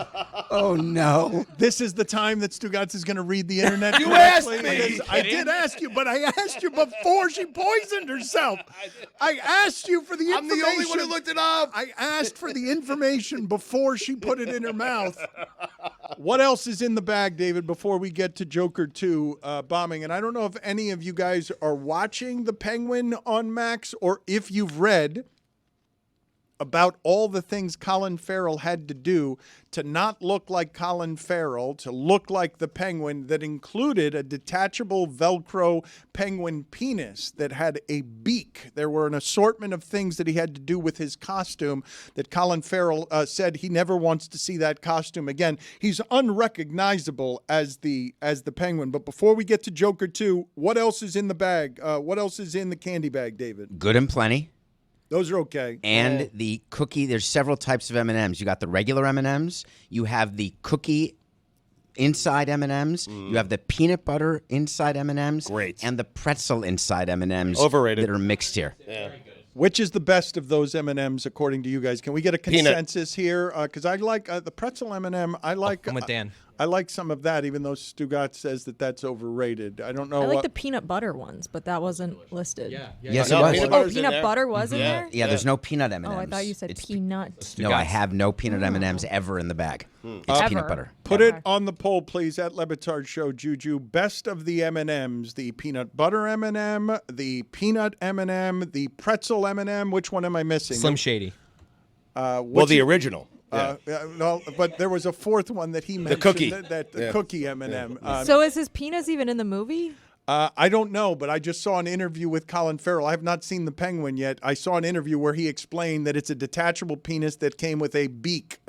Oh, no. This is the time that Stugotz is going to read the internet. You asked correctly, me. because I did ask you, but I asked you before she poisoned herself. I asked you for the information. I'm the only one who looked it up. I asked for the information before she put it in her mouth. What else is in the bag, David, before we get to Joker 2 bombing? And I don't know if any of you guys are watching The Penguin on Max or if you've read about all the things Colin Farrell had to do to not look like Colin Farrell, to look like the Penguin, that included a detachable Velcro penguin penis that had a beak. There were an assortment of things that he had to do with his costume that Colin Farrell said he never wants to see that costume again. He's unrecognizable as the Penguin. But before we get to Joker 2, what else is in the bag? What else is in the candy bag, David? Good and plenty. Those are okay. And the cookie, there's several types of M&Ms. You got the regular M&Ms. You have the cookie inside M&Ms. You have the peanut butter inside M&Ms. Great. And the pretzel inside M&Ms. Overrated. That are mixed here. Yeah. Which is the best of those M&Ms according to you guys? Can we get a consensus here? Because I like the pretzel M&M. I like. I'm with Dan. I like some of that, even though Stugotz says that that's overrated. I don't know. I like what, the peanut butter ones, but that wasn't listed. Yes, No, it was. peanut Oh, butter's in peanut there. butter was in Yeah. there? Yeah, there's no peanut M&Ms. Oh, I thought you said It's- peanut. No, I have no peanut M&Ms ever in the bag. It's Ever. peanut butter. Put Okay. it on the poll, please, at Le Batard Show, Juju. Best of the M&Ms: the peanut butter M&M, the peanut M&M, the pretzel M&M. Which one am I missing? Slim Shady. Well, the original. No, but there was a fourth one that he mentioned. cookie. The cookie M&M. So is his penis even in the movie? I don't know, but I just saw an interview with Colin Farrell. I have not seen The Penguin yet. I saw an interview where he explained that it's a detachable penis that came with a beak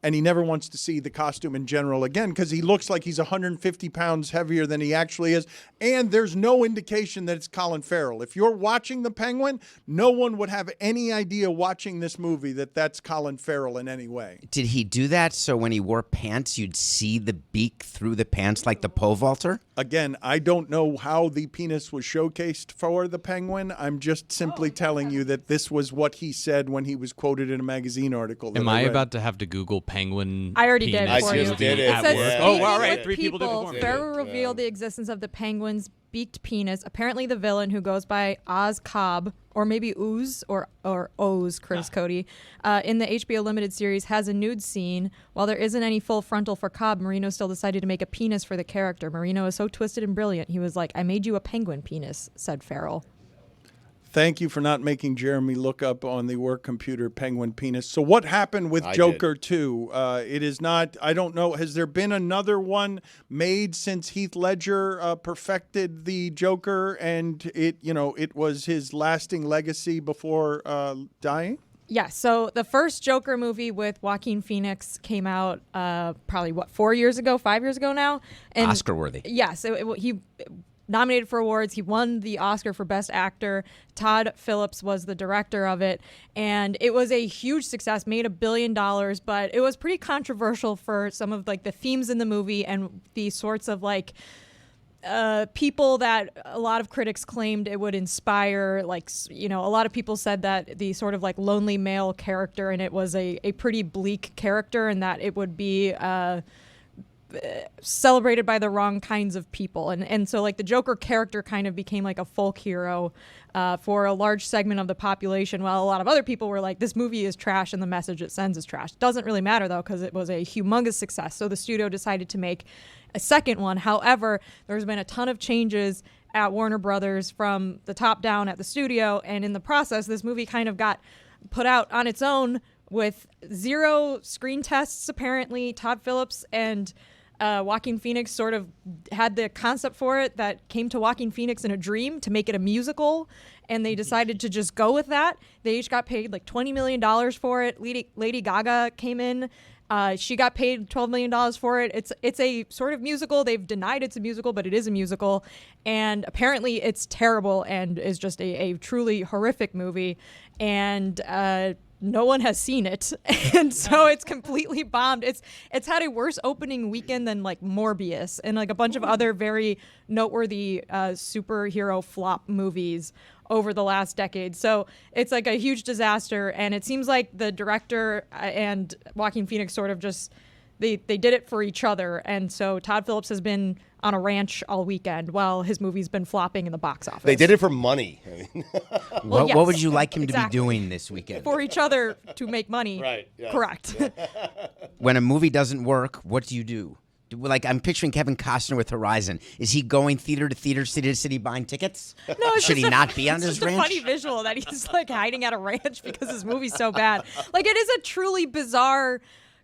and he never wants to see the costume in general again because he looks like he's 150 pounds heavier than he actually is. And there's no indication that it's Colin Farrell. If you're watching The Penguin, no one would have any idea watching this movie that that's Colin Farrell in any way. Did he do that so when he wore pants, you'd see the beak through the pants like the pole vaulter? Again, I don't know how the penis was showcased for the Penguin. I'm just simply telling you that this was what he said when he was quoted in a magazine article. that Am I I read. about to have to Google penguin? I already did. penis for you. just did it. It says, Yeah. Oh, speaking all right. with 3 people did people, before me. Farrell revealed the existence of the penguin's beaked penis. Apparently, the villain, who goes by Oz Cobb, or maybe Ooze or Oz, Chris Cody, in the HBO limited series, has a nude scene. While there isn't any full frontal for Cobb, Marino still decided to make a penis for the character. Marino is so twisted and brilliant. He was like, "I made you a penguin penis," said Farrell. Thank you for not making Jeremy look up on the work computer penguin penis. So what happened with I Joker 2? It is not, I don't know, has there been another one made since Heath Ledger perfected the Joker and it was his lasting legacy before dying? Yeah, so the first Joker movie with Joaquin Phoenix came out probably, 4 years ago, 5 years ago now? And Oscar worthy. Yes, he nominated for awards. He won the Oscar for Best Actor. Todd Phillips was the director of it, and it was a huge success, made $1 billion, but it was pretty controversial for some of like the themes in the movie and the sorts of like people that a lot of critics claimed it would inspire. Like, a lot of people said that the sort of like lonely male character in it was a pretty bleak character, and that it would be celebrated by the wrong kinds of people, and so like the Joker character kind of became like a folk hero for a large segment of the population, while a lot of other people were like, this movie is trash and the message it sends is trash. Doesn't really matter though, because it was a humongous success, so the studio decided to make a second one. However, there's been a ton of changes at Warner Brothers from the top down at the studio, and in the process this movie kind of got put out on its own with 0 screen tests. Apparently Todd Phillips and Joaquin Phoenix sort of had the concept for it that came to Joaquin Phoenix in a dream to make it a musical, and they decided to just go with that. They each got paid like $20 million for it. Lady Gaga came in. She got paid $12 million for it. It's a sort of musical. They've denied it's a musical, but it is a musical. And apparently it's terrible and is just a truly horrific movie. And no one has seen it, and so it's completely bombed. It's had a worse opening weekend than like Morbius and like a bunch of other very noteworthy superhero flop movies over the last decade. So it's like a huge disaster, and it seems like the director and Joaquin Phoenix sort of just they did it for each other. And so Todd Phillips has been on a ranch all weekend while his movie's been flopping in the box office. They did it for money. Well, yes, what would you like him to be exactly. doing this weekend? For each other to make money. Right. Yes. Correct. When a movie doesn't work, what do you do? Like, I'm picturing Kevin Costner with Horizon. Is he going theater to theater, city to city, buying tickets? No, it's Should just he not be on it's his just ranch? a funny visual that he's like hiding at a ranch because his movie's so bad. Like, it is a truly bizarre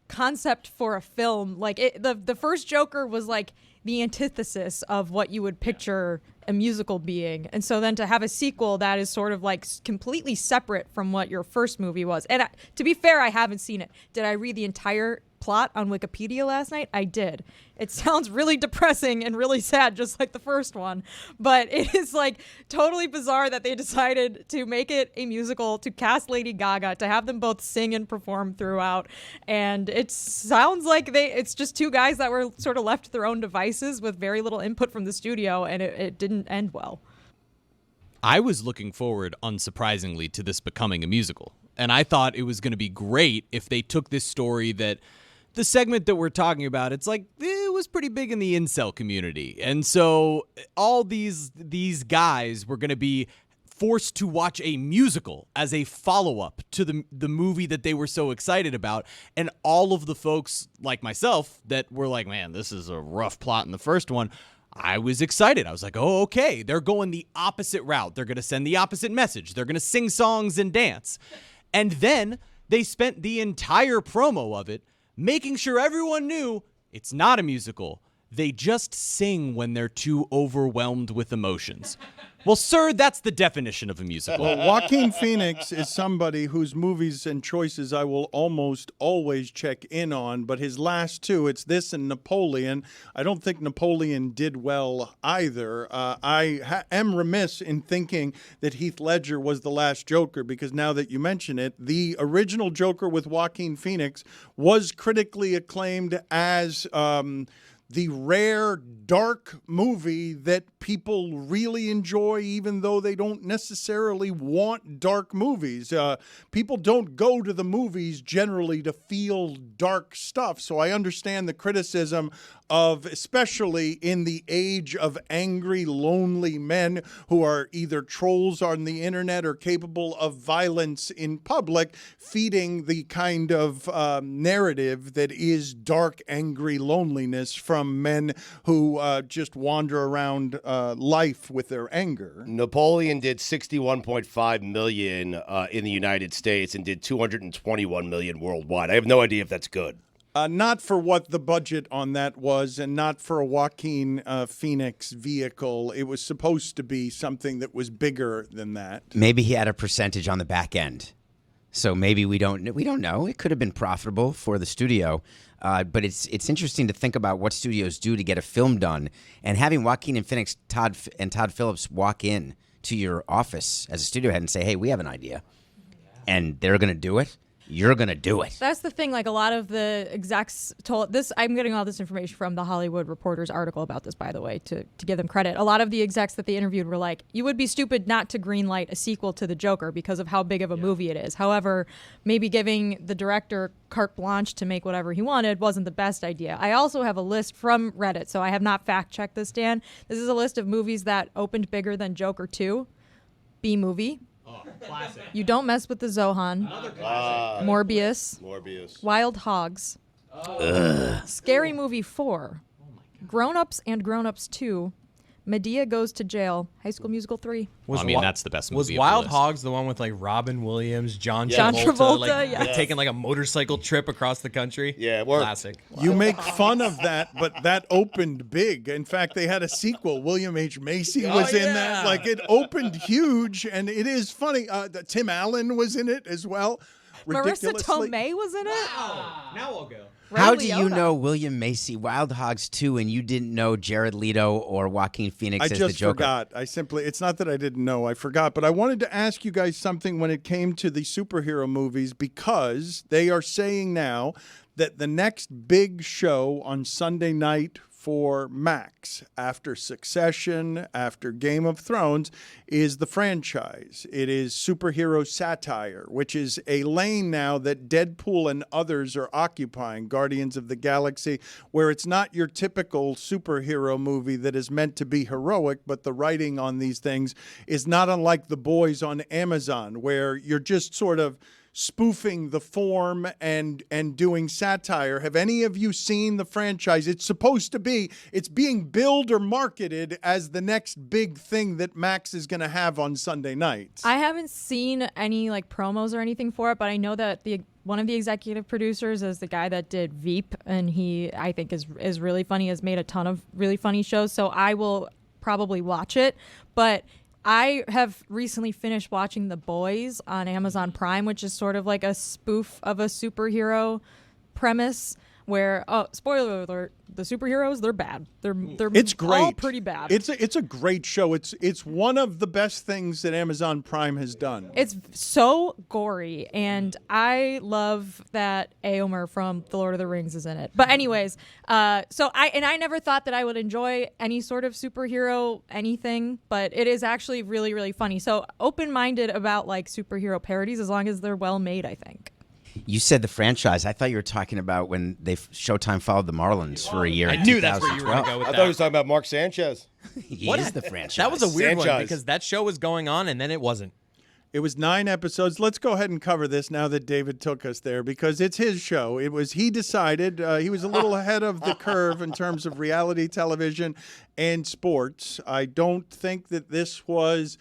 concept for a film. Like, the first Joker was like the antithesis of what you would picture a musical being, and so then to have a sequel that is sort of like completely separate from what your first movie was. And to be fair, I haven't seen it. Did I read the entire plot on Wikipedia last night? I did. It sounds really depressing and really sad, just like the first one, but it is like totally bizarre that they decided to make it a musical, to cast Lady Gaga, to have them both sing and perform throughout. And it sounds like it's just two guys that were sort of left to their own devices with very little input from the studio, and it didn't end well. I was looking forward, unsurprisingly, to this becoming a musical. And I thought it was going to be great if they took this story that the segment that we're talking about, it's like it was pretty big in the incel community. And so all these guys were going to be forced to watch a musical as a follow-up to the movie that they were so excited about. And all of the folks like myself that were like, man, this is a rough plot in the first one, I was excited. I was like, oh, okay, they're going the opposite route. They're going to send the opposite message. They're going to sing songs and dance. And then they spent the entire promo of it making sure everyone knew it's not a musical. They just sing when they're too overwhelmed with emotions. Well, sir, that's the definition of a musical. Well, Joaquin Phoenix is somebody whose movies and choices I will almost always check in on, but his last two, it's this and Napoleon. I don't think Napoleon did well either. I am remiss in thinking that Heath Ledger was the last Joker, because now that you mention it, the original Joker with Joaquin Phoenix was critically acclaimed as the rare dark movie that people really enjoy, even though they don't necessarily want dark movies. People don't go to the movies generally to feel dark stuff. So I understand the criticism of, especially in the age of angry, lonely men who are either trolls on the internet or capable of violence in public, feeding the kind of narrative that is dark, angry loneliness from men who just wander around life with their anger. Napoleon did $61.5 million in the United States and did $221 million worldwide. I have no idea if that's good. Not for what the budget on that was, and not for a Joaquin Phoenix vehicle. It was supposed to be something that was bigger than that. Maybe he had a percentage on the back end. So maybe we don't know. It could have been profitable for the studio. But it's interesting to think about what studios do to get a film done. And having Joaquin and Phoenix, Todd Phillips walk in to your office as a studio head and say, hey, we have an idea. And they're going to do it. You're going to do it. That's the thing. Like, a lot of the execs told this. I'm getting all this information from the Hollywood Reporter's article about this, by the way, to give them credit. A lot of the execs that they interviewed were like, you would be stupid not to greenlight a sequel to The Joker because of how big of a movie it is. However, maybe giving the director carte blanche to make whatever he wanted wasn't the best idea. I also have a list from Reddit, so I have not fact-checked this, Dan. This is a list of movies that opened bigger than Joker 2. B-movie. Oh, classic. You Don't Mess with the Zohan. Another classic. Morbius. Wild Hogs. Scary Movie 4. Grown Ups and Grown Ups 2. Medea Goes to Jail. High School Musical 3. That's the best movie. Was of Wild the Hogs the one with like Robin Williams, John Travolta, Travolta yes. taking like a motorcycle trip across the country? Yeah, classic. You make fun of that, but that opened big. In fact, they had a sequel. William H. Macy was in that. Like, it opened huge, and it is funny. Tim Allen was in it as well. Marissa Tomei was in it. Now we'll go. How do you know William Macy, Wild Hogs 2, and you didn't know Jared Leto or Joaquin Phoenix as the Joker? I just forgot. It's not that I didn't know, I forgot. But I wanted to ask you guys something when it came to the superhero movies, because they are saying now that the next big show on Sunday night for Max, after Succession, after Game of Thrones, is the franchise. It is superhero satire, which is a lane now that Deadpool and others are occupying, Guardians of the Galaxy, where it's not your typical superhero movie that is meant to be heroic, but the writing on these things is not unlike The Boys on Amazon, where you're just sort of spoofing the form and doing satire. Have any of you seen the franchise? It's supposed to be, it's being billed or marketed as the next big thing that Max is going to have on Sunday nights. I haven't seen any like promos or anything for it, but I know that one of the executive producers is the guy that did Veep, and he, I think, is really funny, has made a ton of really funny shows, so I will probably watch it. But I have recently finished watching The Boys on Amazon Prime, which is sort of like a spoof of a superhero premise where, spoiler alert, the superheroes, they're bad. It's great. All pretty bad. It's a great show. It's one of the best things that Amazon Prime has done. It's so gory, and I love that Éomer from The Lord of the Rings is in it. But anyways, I never thought that I would enjoy any sort of superhero anything, but it is actually really, really funny. So open-minded about like superhero parodies as long as they're well made, I think. You said the franchise. I thought you were talking about when Showtime followed the Marlins for a year. I knew that's where you were going to go with I that. thought he was talking about Mark Sanchez. He is the franchise. That was a weird one Sanchez. because that show was going on and then it wasn't. It was 9 episodes. Let's go ahead and cover this now that David took us there, because it's his show. He decided he was a little ahead of the curve in terms of reality television and sports. I don't think that this was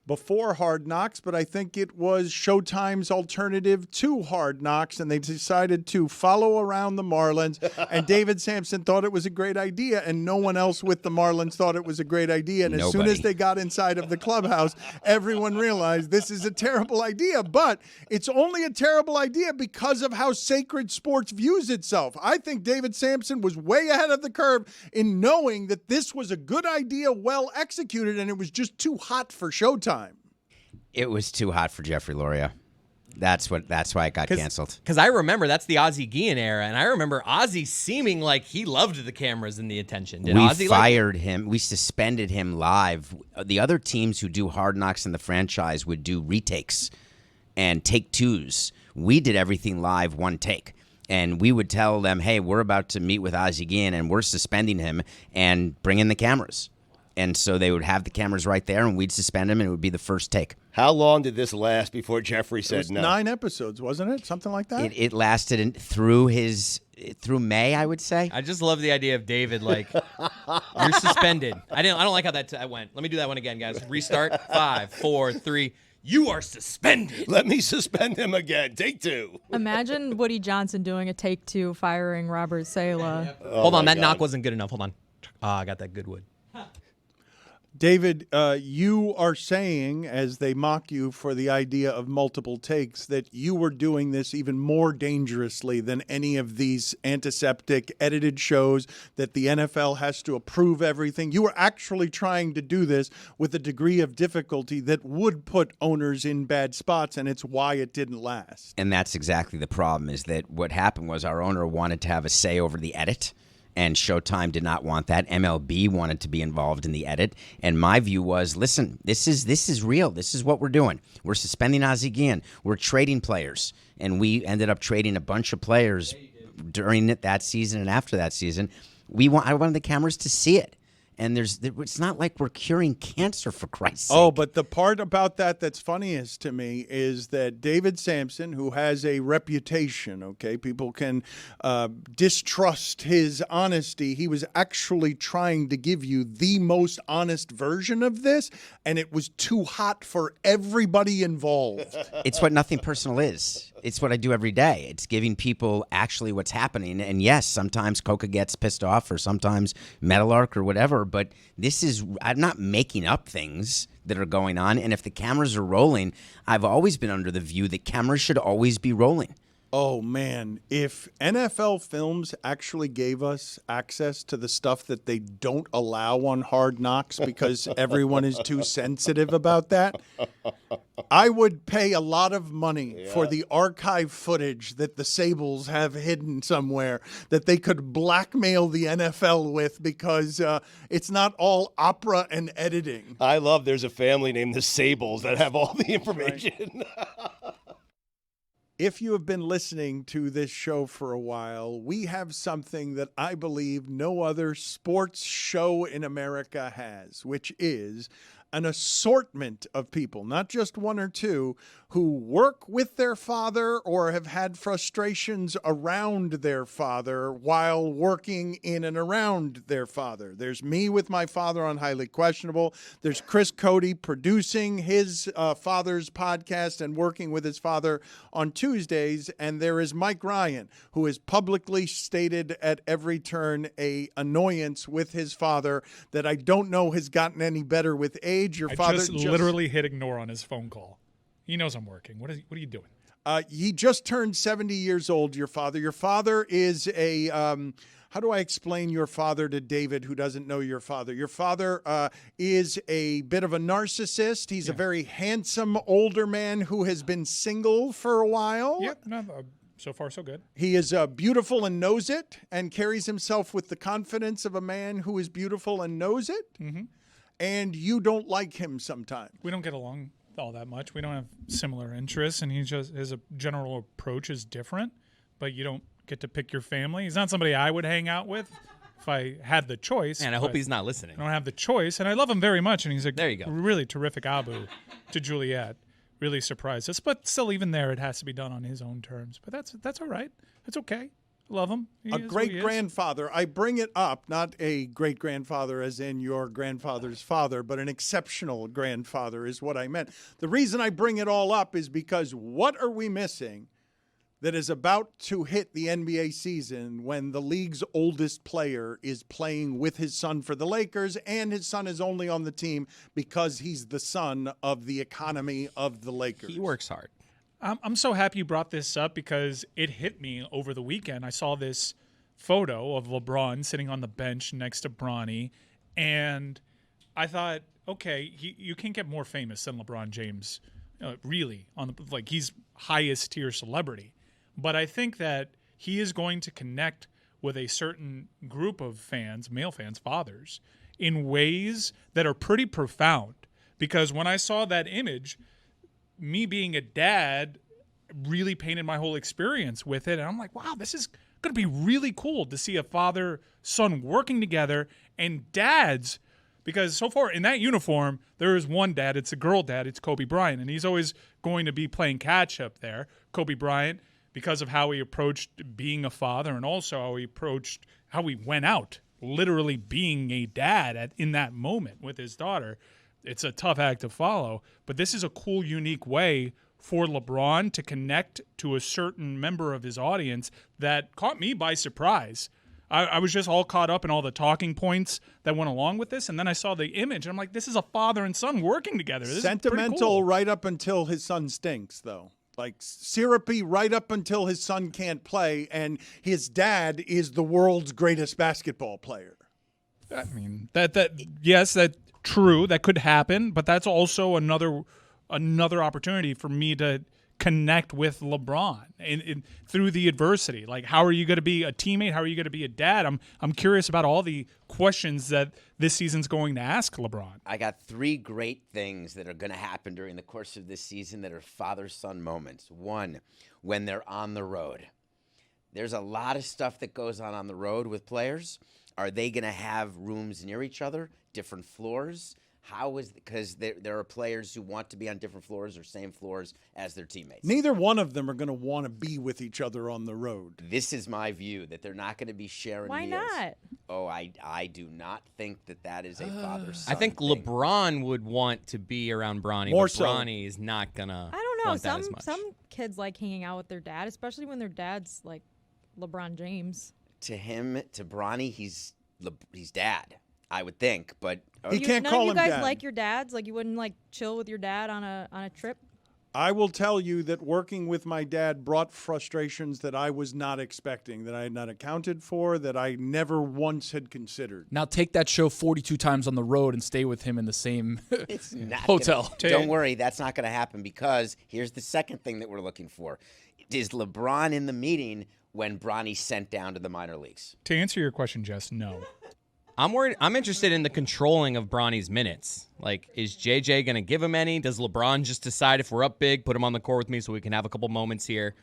before Hard Knocks, but I think it was Showtime's alternative to Hard Knocks, and they decided to follow around the Marlins, and David Sampson thought it was a great idea, and no one else with the Marlins thought it was a great idea, and as soon as they got inside of the clubhouse, everyone realized this is a terrible idea, but it's only a terrible idea because of how sacred sports views itself. I think David Sampson was way ahead of the curve in knowing that this was a good idea, well executed, and it was just too hot for Showtime. It was too hot for Jeffrey Loria. That's why it got canceled. Because I remember that's the Ozzie Guillen era, and I remember Ozzie seeming like he loved the cameras and the attention. Did Ozzie fired him. We suspended him live. The other teams who do Hard Knocks in the franchise would do retakes and take twos. We did everything live, one take. And we would tell them, hey, we're about to meet with Ozzie Guillen, and we're suspending him, and bring in the cameras. And so they would have the cameras right there, and we'd suspend him, and it would be the first take. How long did this last before Jeffrey said no? 9 episodes, wasn't it? Something like that? It lasted through May, I would say. I just love the idea of David, like, you're suspended. I don't like how that went. Let me do that one again, guys. Restart. 5, 4, 3. You are suspended. Let me suspend him again. Take 2. Imagine Woody Johnson doing a take 2, firing Robert Saleh. Hold on, that knock wasn't good enough. Hold on. I got that good wood. David, you are saying, as they mock you for the idea of multiple takes, that you were doing this even more dangerously than any of these antiseptic edited shows, that the NFL has to approve everything. You were actually trying to do this with a degree of difficulty that would put owners in bad spots, and it's why it didn't last. And that's exactly the problem, is that what happened was our owner wanted to have a say over the edit. And Showtime did not want that. MLB wanted to be involved in the edit. And my view was, listen, this is real. This is what we're doing. We're suspending Ozzie Guillen. We're trading players. And we ended up trading a bunch of players during that season and after that season. I wanted the cameras to see it. And it's not like we're curing cancer, for Christ's sake. Oh, but the part about that's funniest to me is that David Sampson, who has a reputation, okay, people can distrust his honesty. He was actually trying to give you the most honest version of this, and it was too hot for everybody involved. It's what Nothing Personal is. It's what I do every day. It's giving people actually what's happening. And yes, sometimes Coca gets pissed off, or sometimes Metalark or whatever, but I'm not making up things that are going on. And if the cameras are rolling, I've always been under the view that cameras should always be rolling. Oh, man, if NFL Films actually gave us access to the stuff that they don't allow on Hard Knocks because everyone is too sensitive about that, I would pay a lot of money for the archive footage that the Sables have hidden somewhere that they could blackmail the NFL with, because it's not all opera and editing. I love there's a family named the Sables that have all the information. Right. If you have been listening to this show for a while, we have something that I believe no other sports show in America has, which is an assortment of people, not just one or two, who work with their father or have had frustrations around their father while working in and around their father. There's me with my father on Highly Questionable. There's Chris Cody producing his father's podcast and working with his father on Tuesdays. And there is Mike Ryan, who has publicly stated at every turn a annoyance with his father that I don't know has gotten any better with age. Your father just literally hit ignore on his phone call. He knows I'm working. What are you doing? He just turned 70 years old, your father. Your father is a, how do I explain your father to David, who doesn't know your father? Your father is a bit of a narcissist. He's a very handsome older man who has been single for a while. Yep, so far so good. He is beautiful and knows it, and carries himself with the confidence of a man who is beautiful and knows it. Mm-hmm. And you don't like him sometimes. We don't get along all that much. We don't have similar interests, and his general approach is different, but you don't get to pick your family. He's not somebody I would hang out with if I had the choice. And I hope he's not listening. I don't have the choice, and I love him very much, and he's a there you go. Really terrific Abu to Juliet. Really surprised us, but still, even there, it has to be done on his own terms. But that's all right. That's okay. Love him. A great-grandfather. I bring it up, not a great-grandfather as in your grandfather's father, but an exceptional grandfather is what I meant. The reason I bring it all up is because what are we missing that is about to hit the NBA season when the league's oldest player is playing with his son for the Lakers, and his son is only on the team because he's the son of the economy of the Lakers? He works hard. I'm so happy you brought this up because it hit me over the weekend. I saw this photo of LeBron sitting on the bench next to Bronny, and I thought, okay, you can't get more famous than LeBron James really, he's highest tier celebrity. But I think that he is going to connect with a certain group of fans, male fans, fathers, in ways that are pretty profound. Because when I saw that image, me being a dad really painted my whole experience with it. And I'm like, wow, this is going to be really cool to see a father-son working together, and dads, because so far in that uniform, there is one dad. It's a girl dad. It's Kobe Bryant. And he's always going to be playing catch-up there. Kobe Bryant, because of how he approached being a father, and also how he went out, literally being a dad in that moment with his daughter. It's a tough act to follow, but this is a cool, unique way for LeBron to connect to a certain member of his audience that caught me by surprise. I was just all caught up in all the talking points that went along with this, and then I saw the image, and I'm like, this is a father and son working together. This Sentimental is pretty cool. right up until his son stinks, though. Like syrupy right up until his son can't play, and his dad is the world's greatest basketball player. I mean, yes, that's true. That could happen, but that's also another opportunity for me to connect with LeBron and through the adversity. Like, how are you going to be a teammate? How are you going to be a dad? I'm curious about all the questions that this season's going to ask LeBron. I got 3 great things that are going to happen during the course of this season that are father-son moments. One, when they're on the road. There's a lot of stuff that goes on the road with players. Are they going to have rooms near each other, different floors? Because there are players who want to be on different floors or same floors as their teammates. Neither one of them are going to want to be with each other on the road. This is my view, that they're not going to be sharing Why meals. not? Oh, I do not think that is a father-son I think thing. LeBron would want to be around Bronny, More but so. Bronny is not going to I don't know. want that as much. Some kids like hanging out with their dad, especially when their dad's like LeBron James. To Bronny, he's dad, I would think, but He can't None call of you him guys dad. like your dads? Like you wouldn't like chill with your dad on a trip? I will tell you that working with my dad brought frustrations that I was not expecting, that I had not accounted for, that I never once had considered. Now take that show 42 times on the road and stay with him in the same hotel. Don't worry, that's not going to happen, because here's the second thing that we're looking for. Is LeBron in the meeting when Bronny's sent down to the minor leagues? To answer your question, Jess, no. I'm interested in the controlling of Bronny's minutes. Like, is JJ going to give him any? Does LeBron just decide if we're up big, put him on the court with me so we can have a couple moments here?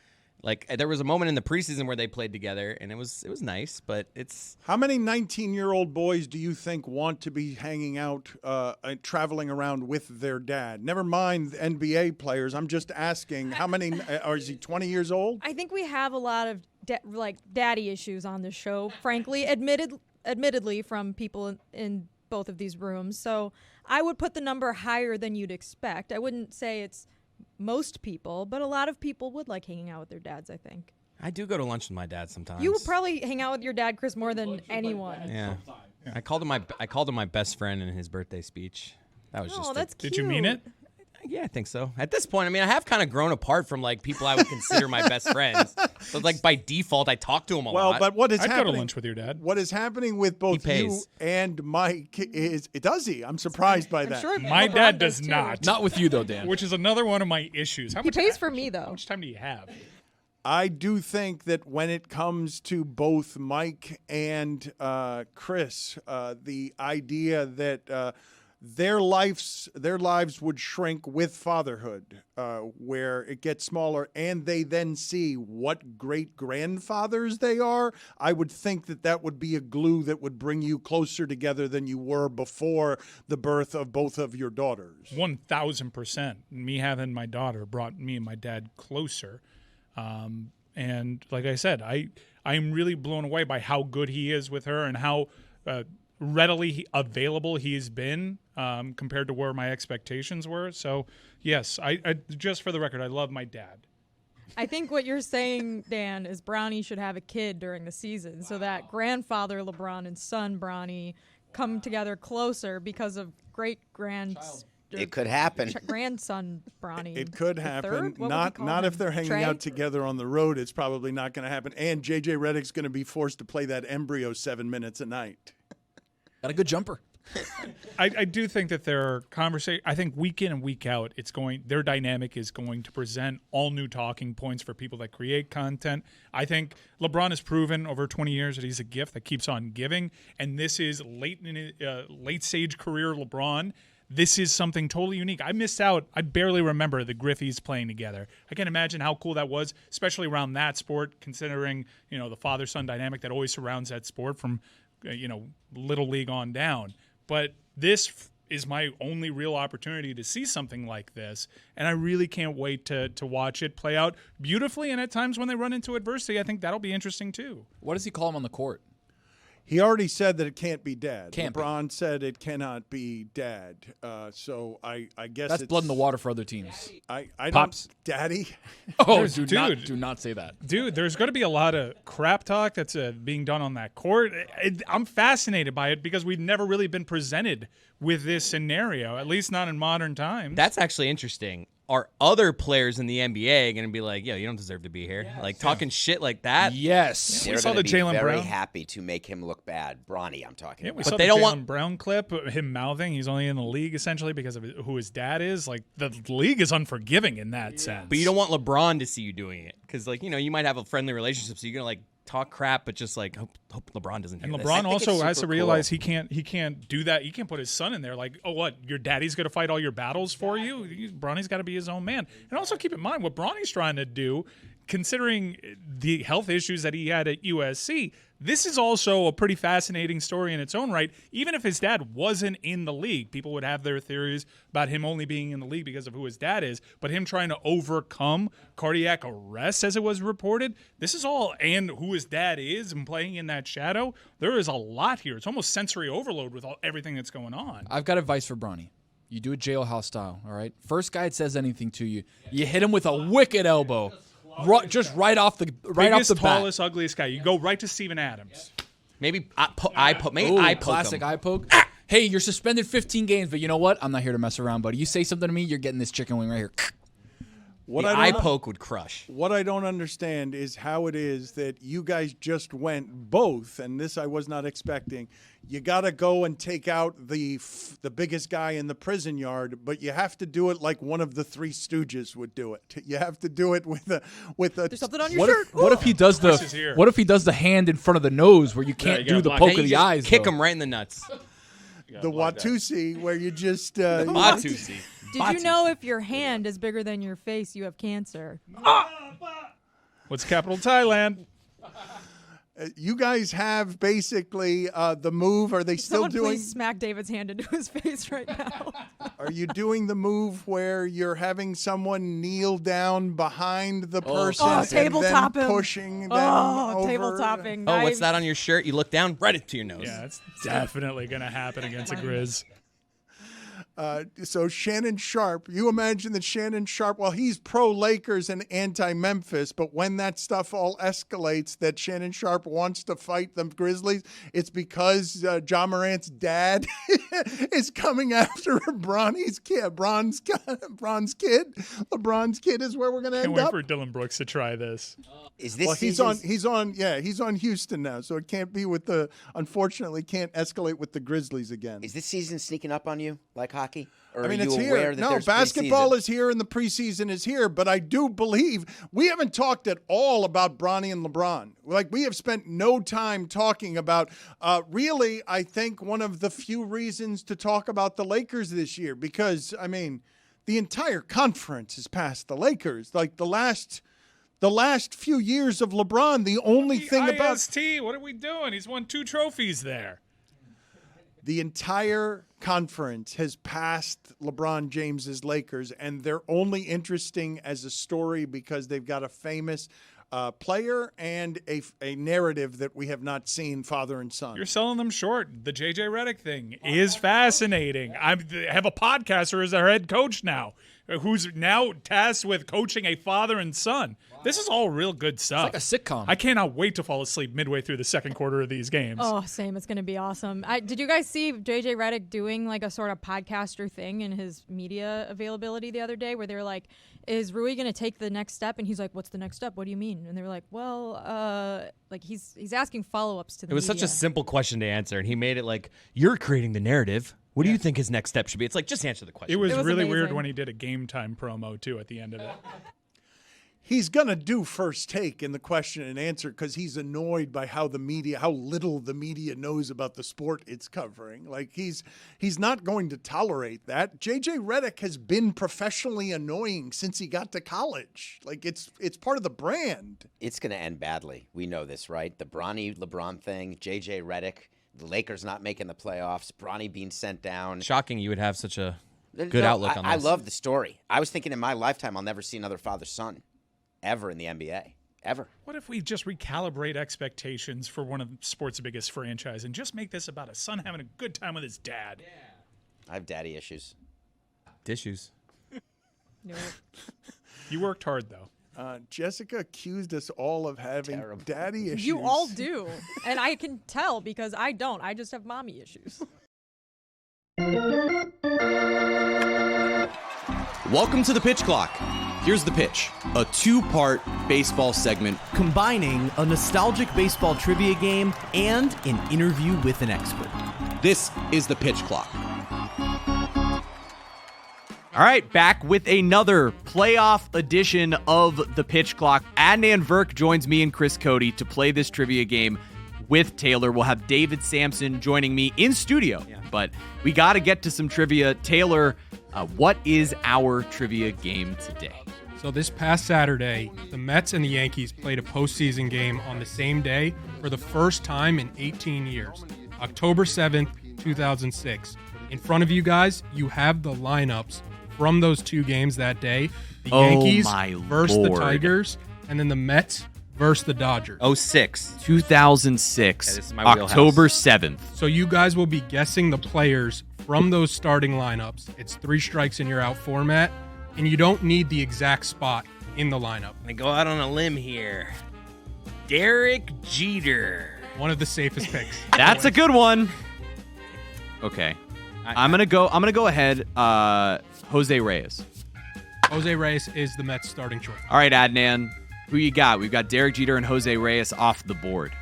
Like, there was a moment in the preseason where they played together, and it was nice, but it's... How many 19-year-old boys do you think want to be hanging out, traveling around with their dad? Never mind NBA players. I'm just asking, how many, or is he 20 years old? I think we have a lot of daddy issues on this show, frankly, admittedly from people in both of these rooms. So I would put the number higher than you'd expect. I wouldn't say it's most people, but a lot of people would like hanging out with their dads, I think. I do go to lunch with my dad sometimes. You would probably hang out with your dad, Chris, more than anyone. Yeah. I called him my best friend in his birthday speech. That was just that's Did you mean it? Yeah, I think so. At this point, I mean, I have kind of grown apart from like people I would consider my best friends. So like by default, I talk to them a lot. Well, but what is I'd happening? go to lunch with your dad. What is happening with both you and Mike is, does he? I'm surprised by that. Sure My LeBron dad does too. not. Not with you, though, Dan. Which is another one of my issues. He pays for me, though. How much time do you have? I do think that when it comes to both Mike and Chris, the idea that their lives would shrink with fatherhood, where it gets smaller, and they then see what great grandfathers they are. I would think that would be a glue that would bring you closer together than you were before the birth of both of your daughters. 1,000%. Me having my daughter brought me and my dad closer. And like I said, I'm really blown away by how good he is with her and how readily available he's been compared to where my expectations were. So, yes, I just for the record, I love my dad. I think what you're saying, Dan, is Bronny should have a kid during the season so that grandfather LeBron and son Bronny come together closer because of It could happen. Grandson Bronny. It could happen. Not if they're hanging out together on the road. It's probably not going to happen. And J.J. Redick's going to be forced to play that embryo 7 minutes a night. Got a good jumper. I do think that there are conversations. I think week in and week out, their dynamic is going to present all new talking points for people that create content. I think LeBron has proven over 20 years that he's a gift that keeps on giving, and this is late stage career LeBron. This is something totally unique. I missed out. I barely remember the Griffeys playing together. I can't imagine how cool that was, especially around that sport, considering the father-son dynamic that always surrounds that sport from Little League on down. But this is my only real opportunity to see something like this, and I really can't wait to watch it play out beautifully. And at times when they run into adversity, I think that'll be interesting too. What does he call him on the court? He already said that it can't be dad. Can't LeBron said it cannot be dad. So I guess that's it's blood in the water for other teams. I Pops. don't, daddy. Oh, do not say that. Dude, there's going to be a lot of crap talk that's being done on that court. I'm fascinated by it because we've never really been presented with this scenario, at least not in modern times. That's actually interesting. Are other players in the NBA going to be like, yo, you don't deserve to be here? Yes. Like, talking shit like that? Yes. They're going to be very happy to make him look bad. Bronny, I'm talking about. We saw the Jaylen Brown clip, him mouthing he's only in the league essentially because of who his dad is. Like, the league is unforgiving in that sense. But you don't want LeBron to see you doing it because, like, you might have a friendly relationship, so you're going to, like, talk crap, but just like hope LeBron doesn't hear and this. LeBron also has to realize he can't do that. He can't put his son in there like, oh, what, your daddy's going to fight all your battles for you? Bronny's got to be his own man. And also keep in mind what Bronny's trying to do, considering the health issues that he had at USC. This is also a pretty fascinating story in its own right. Even if his dad wasn't in the league, people would have their theories about him only being in the league because of who his dad is, but him trying to overcome cardiac arrest, as it was reported, this is all, and who his dad is and playing in that shadow, there is a lot here. It's almost sensory overload with everything that's going on. I've got advice for Bronny. You do it jailhouse style, all right? First guy that says anything to you, you hit him with a wicked elbow. Just right off the Biggest, bat. tallest, ugliest guy. You go right to Steven Adams. Maybe eye poke. Classic eye poke. Hey, you're suspended 15 games, but you know what? I'm not here to mess around, buddy. You say something to me, you're getting this chicken wing right here. The eye poke would crush. What I don't understand is how it is that you guys just went both, and this I was not expecting. You got to go and take out the biggest guy in the prison yard, but you have to do it like one of the Three Stooges would do it. You have to do it with a. There's something on your shirt. What if he does the hand in front of the nose where you can't do the poke of the eyes? Kick him right in the nuts. The Watusi, where you just Watusi. Did you know if your hand is bigger than your face, you have cancer? What's capital Thailand? You guys have basically the move. Are they still Someone doing? Please smack David's hand into his face right now. Are you doing the move where you're having someone kneel down behind the person and tabletop then him. pushing them over? Tabletopping. Oh, what's that on your shirt? You look down, right into your nose. Yeah, it's definitely going to happen against a Grizz. So Shannon Sharp, you imagine that Shannon Sharp, well, he's pro-Lakers and anti-Memphis, but when that stuff all escalates, that Shannon Sharp wants to fight the Grizzlies, it's because Ja Morant's dad is coming after Bronny's kid. LeBron's kid is where we're going to end Can't up. wait for Dylan Brooks to try this. Is this well, he's on Houston now, so it can't be unfortunately can't escalate with the Grizzlies again. Is this season sneaking up on you like hockey? Or I mean, are you it's aware here. that No, there's basketball preseason? is here and the preseason is here, but I do believe we haven't talked at all about Bronny and LeBron. Like, we have spent no time talking about, really, I think one of the few reasons to talk about the Lakers this year, because, I mean, the entire conference is past the Lakers. Like, the last few years of LeBron, the only thing about IST, what are we doing? He's won 2 trophies there. The entire conference has passed LeBron James's Lakers, and they're only interesting as a story because they've got a famous player and a narrative that we have not seen, father and son. You're selling them short. The J.J. Redick thing is fascinating. I have a podcaster as our head coach now. who's now tasked with coaching a father and son. This is all real good stuff. It's like a sitcom. I cannot wait to fall asleep midway through the second quarter of these games. Oh, same. It's going to be awesome. Did you guys see JJ Redick doing like a sort of podcaster thing in his media availability the other day where they were like, is Rui going to take the next step? And he's like, what's the next step? What do you mean? And they were like, well, like he's asking follow-ups to the It was media. such a simple question to answer, and he made it like, you're creating the narrative. What do you think his next step should be? It's like, just answer the question. It was really amazing. weird when he did a game time promo, too, at the end of it. He's going to do first take in the question and answer because he's annoyed by how little the media knows about the sport it's covering. Like he's not going to tolerate that. JJ Redick has been professionally annoying since he got to college. Like it's part of the brand. It's going to end badly. We know this, right? The Bronny LeBron thing, JJ Redick, the Lakers not making the playoffs, Bronny being sent down. Shocking you would have such a good outlook on this. I love the story. I was thinking in my lifetime I'll never see another father-son ever in the NBA. Ever. What if we just recalibrate expectations for one of sports' biggest franchise and just make this about a son having a good time with his dad? I have daddy issues. Dishes. No. You worked hard, though. Jessica accused us all of having daddy issues. You all do. And I can tell because I don't. I just have mommy issues. Welcome to the Pitch Clock. Here's the pitch, a two-part baseball segment combining a nostalgic baseball trivia game and an interview with an expert. This is the Pitch Clock. All right, back with another playoff edition of the Pitch Clock. Adnan Verk joins me and Chris Cody to play this trivia game with Taylor. We'll have David Sampson joining me in studio, but we got to get to some trivia. Taylor, what is our trivia game today? So this past Saturday, the Mets and the Yankees played a postseason game on the same day for the first time in 18 years, October 7th, 2006. In front of you guys, you have the lineups from those two games that day. The Yankees versus the Tigers, and then the Mets versus the Dodgers. 2006, this is my October 7th. So you guys will be guessing the players from those starting lineups. It's 3 strikes and you're out format, and you don't need the exact spot in the lineup. I go out on a limb here. Derek Jeter. One of the safest picks. That's a good one. Okay. I'm gonna go ahead. Jose Reyes. Jose Reyes is the Mets starting choice. All right, Adnan. Who you got? We've got Derek Jeter and Jose Reyes off the board.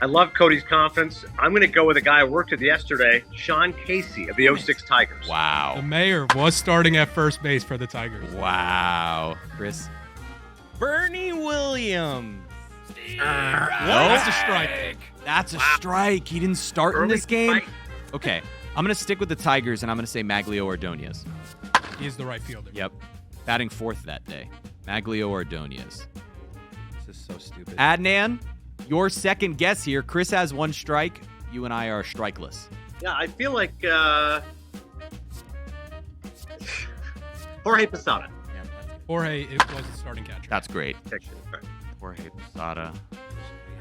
I love Cody's confidence. I'm going to go with a guy I worked with yesterday, Sean Casey of the 06 Tigers. Wow. The mayor was starting at first base for the Tigers. Wow. Chris? Bernie Williams. That's a strike. That's a strike. He didn't start in this game? Okay. I'm going to stick with the Tigers, and I'm going to say Maglio Ordonez. He's the right fielder. Yep. Batting fourth that day. Maglio Ordonez. This is so stupid. Adnan, your second guess here. Chris has 1 strike. You and I are strikeless. Yeah, I feel like Jorge Posada. Jorge, it was the starting catcher. That's great. Jorge Posada.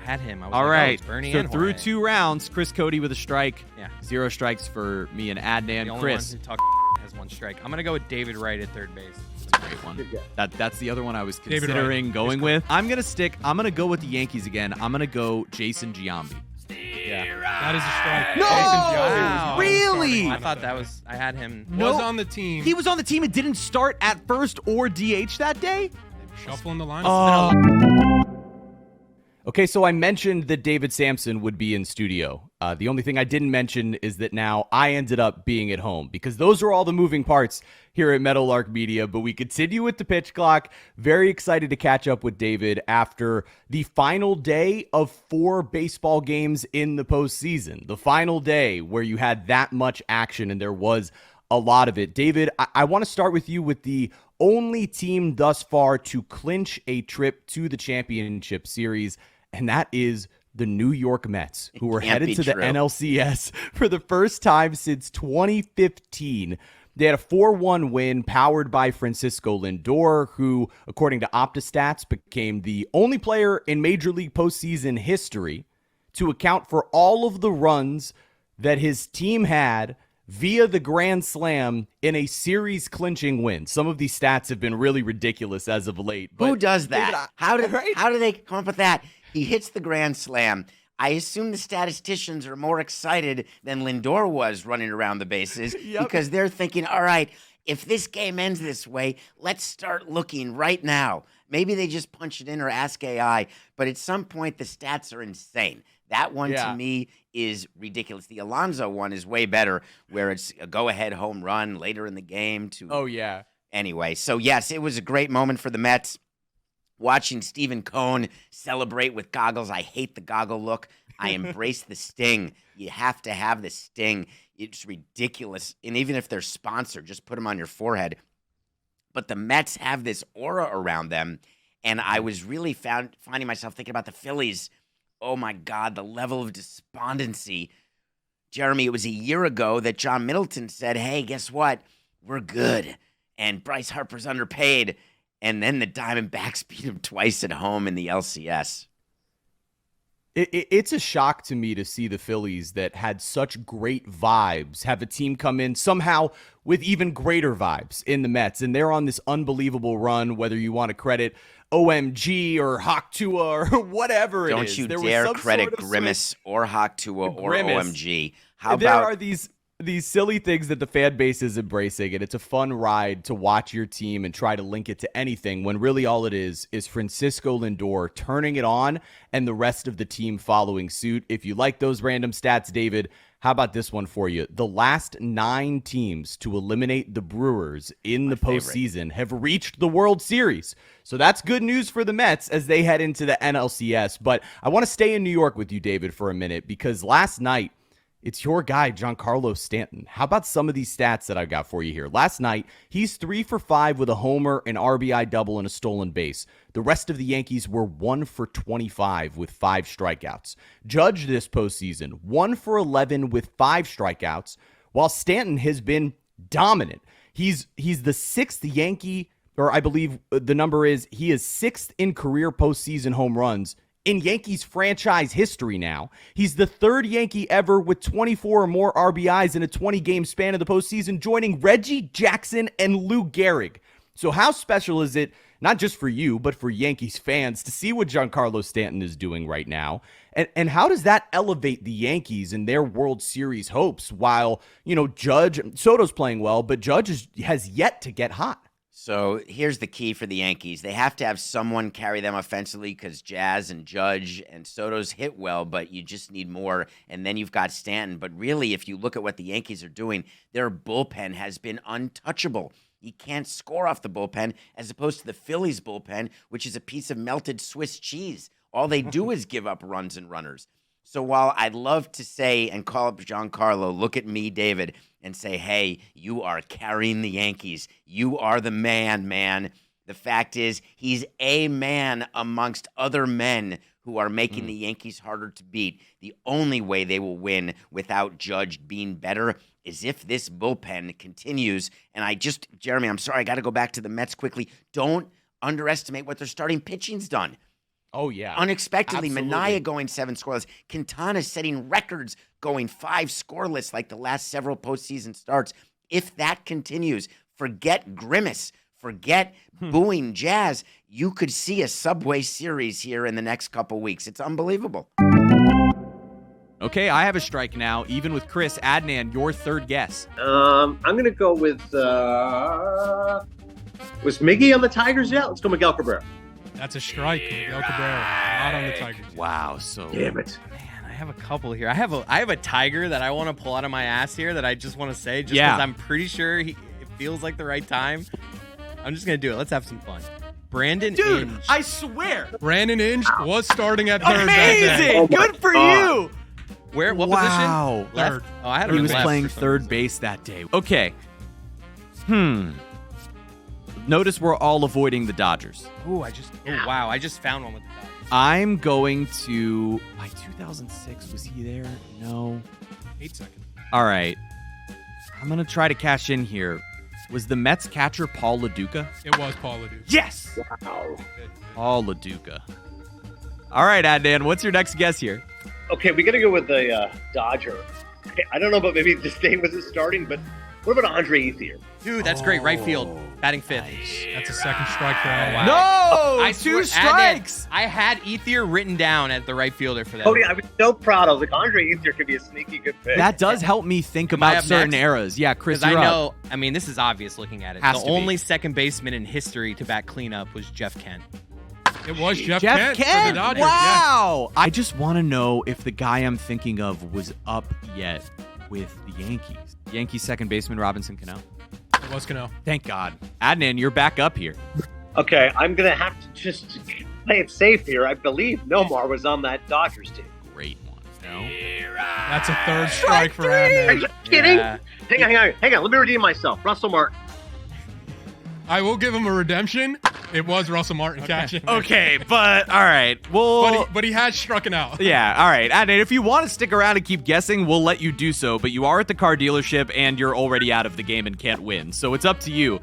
Had him. I was All like, right. Oh, it's Bernie so and through Jorge. 2 rounds, Chris Cody with a strike. Yeah. 0 strikes for me and Adnan. The only Chris. one who talked has 1 strike. I'm going to go with David Wright at third base. That's a great one. That's the other one I was David considering Wright. going with. I'm going to go with the Yankees again. I'm going to go Jason Giambi. Yeah. That is a strike. No! Jason Giambi Wow. was Really? starting I lineup thought that that day. was. I had him. Was on the team. He was on the team and didn't start at first or DH that day? Shuffling the lineup. Okay, so I mentioned that David Sampson would be in studio. The only thing I didn't mention is that now I ended up being at home because those are all the moving parts here at Meadowlark Media. But we continue with the pitch clock. Very excited to catch up with David after the final day of 4 baseball games in the postseason. The final day where you had that much action and there was a lot of it. David, I want to start with you with the only team thus far to clinch a trip to the championship series, and that is the New York Mets, who were headed to the NLCS for the first time since 2015. They had a 4-1 win powered by Francisco Lindor, who, according to OptaStats, became the only player in Major League postseason history to account for all of the runs that his team had via the grand slam in a series clinching win. Some of these stats have been really ridiculous as of late. But Who does that? David, How do they come up with that? He hits the grand slam. I assume the statisticians are more excited than Lindor was running around the bases because they're thinking, all right, if this game ends this way, let's start looking right now. Maybe they just punch it in or ask AI, but at some point the stats are insane. That one to me is ridiculous. The Alonso one is way better, where it's a go-ahead home run later in the game. Anyway, so yes, it was a great moment for the Mets. Watching Stephen Cohn celebrate with goggles. I hate the goggle look. I embrace the sting. You have to have the sting. It's ridiculous. And even if they're sponsored, just put them on your forehead. But the Mets have this aura around them. And I was really finding myself thinking about the Phillies. Oh, my God, the level of despondency. Jeremy, it was a year ago that John Middleton said, hey, guess what? We're good. And Bryce Harper's underpaid. And then the Diamondbacks beat him twice at home in the LCS. It's a shock to me to see the Phillies that had such great vibes have a team come in somehow with even greater vibes in the Mets. And they're on this unbelievable run, whether you want to credit OMG or Hawk Tua or whatever it is. Don't you dare credit Grimace or Hawk Tua or OMG. How there about... are these silly things that the fan base is embracing, and it's a fun ride to watch your team and try to link it to anything when really all it is Francisco Lindor turning it on and the rest of the team following suit. If you like those random stats, David, how about this one for you? The last 9 teams to eliminate the Brewers in the postseason have reached the World Series. So that's good news for the Mets as they head into the NLCS. But I want to stay in New York with you, David, for a minute, because last night, it's your guy, Giancarlo Stanton. How about some of these stats that I've got for you here? Last night, he's 3 for 5 with a homer, an RBI double, and a stolen base. The rest of the Yankees were 1 for 25 with 5 strikeouts. Judge this postseason, 1 for 11 with 5 strikeouts, while Stanton has been dominant. He's the 6th Yankee, or I believe the number is, he is 6th in career postseason home runs in Yankees franchise history now. He's the 3rd Yankee ever with 24 or more RBIs in a 20-game span of the postseason, joining Reggie Jackson and Lou Gehrig. So how special is it, not just for you, but for Yankees fans, to see what Giancarlo Stanton is doing right now? And how does that elevate the Yankees and their World Series hopes while, Soto's playing well, but Judge has yet to get hot? So here's the key for the Yankees. They have to have someone carry them offensively because Jazz and Judge and Soto's hit well, but you just need more. And then you've got Stanton. But really, if you look at what the Yankees are doing, their bullpen has been untouchable. You can't score off the bullpen as opposed to the Phillies bullpen, which is a piece of melted Swiss cheese. All they do is give up runs and runners. So while I'd love to say and call up Giancarlo, look at me, David, and say, hey, you are carrying the Yankees. You are the man. The fact is, he's a man amongst other men who are making the Yankees harder to beat. The only way they will win without Judge being better is if this bullpen continues. And Jeremy, I'm sorry, I got to go back to the Mets quickly. Don't underestimate what their starting pitching's done. Oh, yeah. Unexpectedly, Absolutely. Minaya going 7 scoreless. Quintana setting records going 5 scoreless like the last several postseason starts. If that continues, forget Grimace, forget booing Jazz. You could see a Subway Series here in the next couple weeks. It's unbelievable. Okay, I have a strike now, even with Chris. Adnan, your third guess. I'm going to go with, was Miggy on the Tigers yet? Let's go Miguel Cabrera. That's a strike, Miguel Cabrera, not on the Tigers. Wow, so damn it. Man, I have a couple here. I have a tiger that I want to pull out of my ass here that I just want to say, just because I'm pretty sure it feels like the right time. I'm just gonna do it. Let's have some fun. Brandon Dude, Inge. I swear. Brandon Inge was starting at third. Amazing! That day. Good for you. What Wow. position? Left. Oh, I had him He in was left playing for some third reason. base that day. Okay. Notice we're all avoiding the Dodgers. Wow, I just found one with the Dodgers. I'm going to. My 2006, was he there? No. 8 seconds. All right. I'm going to try to cash in here. Was the Mets catcher Paul LaDuca? It was Paul LaDuca. Yes! Wow. Paul LaDuca. All right, Adnan, what's your next guess here? Okay, we got to go with the Dodger. I don't know, but maybe this day wasn't starting, but what about Andre Ethier? Dude, that's great. Right field, batting fifth. That's a second strike for Adnan. Wow. No! Two strikes! I had Ethier written down as the right fielder for that. Cody, I was so proud. I was like, Andre Ethier could be a sneaky good pick. That does help me think about certain eras. Yeah, Chris, Because you're I up. know, I mean, this is obvious looking at it. Has The to be. only second baseman in history to bat cleanup was Jeff Kent. It was Jeff Kent Kent for the Dodgers. Wow! I just want to know if the guy I'm thinking of was up yet with the Yankees. Yankees second baseman Robinson Cano. It was Cano. Thank God. Adnan, you're back up here. Okay, I'm going to have to just play it safe here. I believe Nomar was on that Dodgers team. Great one. No? That's a third strike for Adnan. Are you kidding? Yeah. Hang on. Let me redeem myself. Russell Martin. I will give him a redemption. It was Russell Martin catching. Okay, but all right. Well, But he has struck out. yeah, all right. Adnan, if you want to stick around and keep guessing, we'll let you do so, but you are at the car dealership and you're already out of the game and can't win. So it's up to you.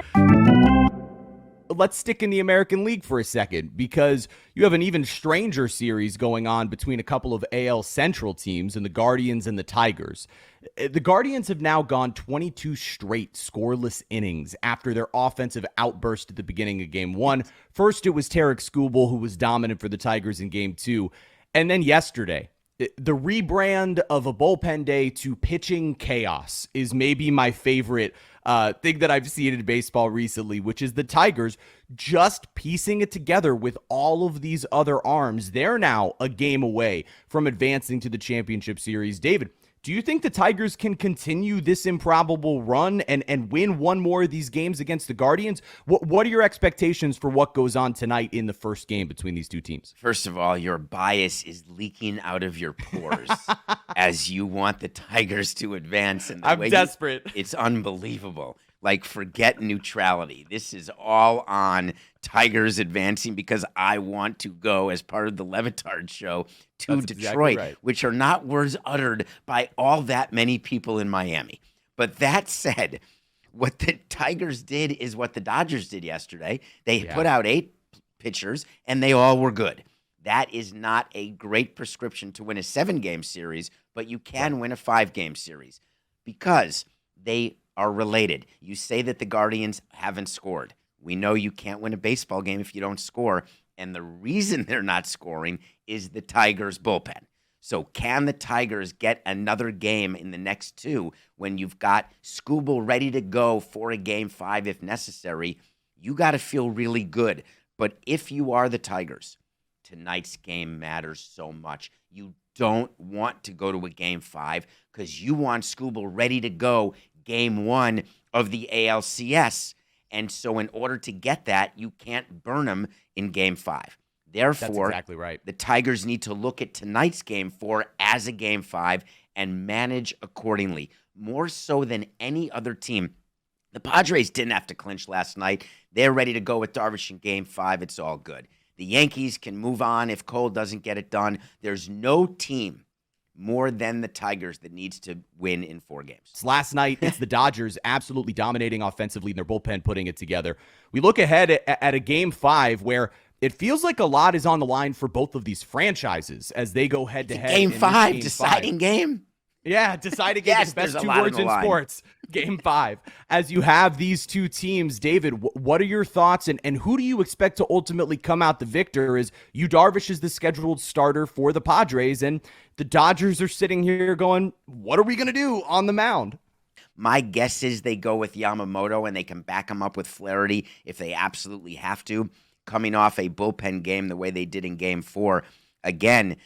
Let's stick in the American League for a second because you have an even stranger series going on between a couple of AL Central teams and the Guardians and the Tigers. The Guardians have now gone 22 straight scoreless innings after their offensive outburst at the beginning of Game 1. First, it was Tarek Skubal who was dominant for the Tigers in Game 2. And then yesterday, the rebrand of a bullpen day to pitching chaos is maybe my favorite thing that I've seen in baseball recently, which is the Tigers just piecing it together with all of these other arms. They're now a game away from advancing to the championship series. David, do you think the Tigers can continue this improbable run and win one more of these games against the Guardians? What are your expectations for what goes on tonight in the first game between these two teams? First of all, your bias is leaking out of your pores as you want the Tigers to advance. And I'm desperate. It's unbelievable. Like, forget neutrality. This is all on Tigers advancing because I want to go as part of the Le Batard Show to That's Detroit, exactly right. which are not words uttered by all that many people in Miami. But that said, what the Tigers did is what the Dodgers did yesterday. They put out 8 pitchers, and they all were good. That is not a great prescription to win a 7-game series, but you can win a 5-game series because they are related. You say that the Guardians haven't scored. We know you can't win a baseball game if you don't score, and the reason they're not scoring is the Tigers' bullpen. So can the Tigers get another game in the next 2 when you've got Skubal ready to go for a Game 5 if necessary? You got to feel really good. But if you are the Tigers, tonight's game matters so much. You don't want to go to a Game 5 because you want Skubal ready to go Game 1 of the ALCS. And so in order to get that, you can't burn him in Game 5. Therefore, That's exactly right. The Tigers need to look at tonight's Game 4 as a Game 5 and manage accordingly, more so than any other team. The Padres didn't have to clinch last night. They're ready to go with Darvish in Game 5. It's all good. The Yankees can move on if Cole doesn't get it done. There's no team more than the Tigers that needs to win in 4 games. Last night, it's the Dodgers absolutely dominating offensively in their bullpen, putting it together. We look ahead at a Game 5 where it feels like a lot is on the line for both of these franchises as they go head-to-head. Game 5, deciding game? Yeah, deciding game. Yes, The best there's a 2 lot words on in the line. sports. Game 5. As you have these two teams, David, what are your thoughts and who do you expect to ultimately come out the victor as Yu Darvish is the scheduled starter for the Padres and the Dodgers are sitting here going, what are we going to do on the mound? My guess is they go with Yamamoto and they can back him up with Flaherty if they absolutely have to. Coming off a bullpen game the way they did in Game 4. Again,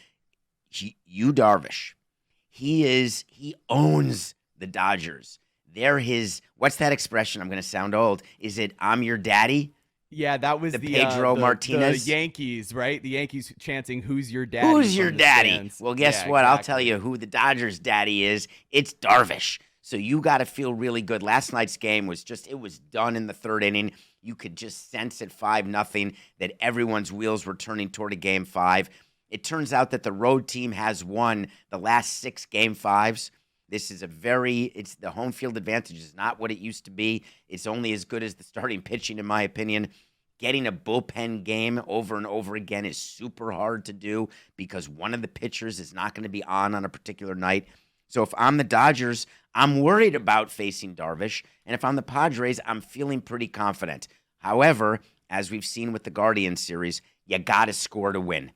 Yu Darvish, he owns the Dodgers. They're his, what's that expression? I'm going to sound old. Is it, I'm your daddy? Yeah, that was the Pedro Martinez. The Yankees, right? The Yankees chanting, who's your daddy? Who's your from the daddy? stands. Well, guess Yeah, what? I'll exactly. tell you who the Dodgers' daddy is. It's Darvish. So you got to feel really good. Last night's game was just, it was done in the 3rd inning. You could just sense at 5-0 that everyone's wheels were turning toward a Game 5. It turns out that the road team has won the last 6 Game 5s. This is it's the home field advantage is not what it used to be. It's only as good as the starting pitching, in my opinion. Getting a bullpen game over and over again is super hard to do because one of the pitchers is not going to be on a particular night. So if I'm the Dodgers, I'm worried about facing Darvish. And if I'm the Padres, I'm feeling pretty confident. However, as we've seen with the Guardians series, you got to score to win.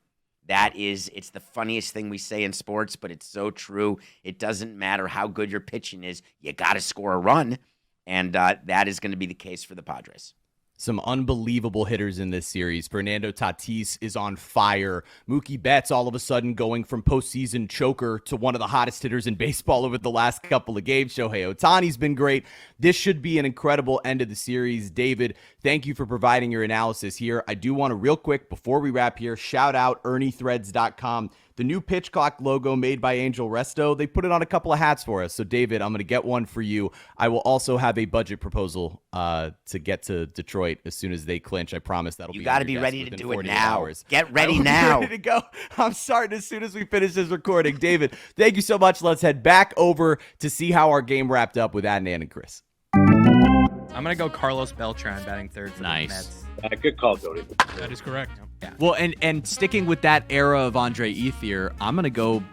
It's the funniest thing we say in sports, but it's so true. It doesn't matter how good your pitching is. You got to score a run. And that is going to be the case for the Padres. Some unbelievable hitters in this series. Fernando Tatis is on fire. Mookie Betts all of a sudden going from postseason choker to one of the hottest hitters in baseball over the last couple of games. Shohei Ohtani's been great. This should be an incredible end of the series. David, thank you for providing your analysis here. I do want to real quick, before we wrap here, shout out ErnieThreads.com. The new pitch clock logo made by Angel Resto, they put it on a couple of hats for us. So, David, I'm going to get one for you. I will also have a budget proposal to get to Detroit as soon as they clinch. I promise that'll be. You got to be ready to do it now. Hours. Get ready now. Ready to go. I'm starting as soon as we finish this recording. David, thank you so much. Let's head back over to see how our game wrapped up with Adnan and Chris. I'm going to go Carlos Beltran batting third for the Mets. Good call, Cody. That is correct. Yeah. Well, and sticking with that era of Andre Ethier, I'm going to go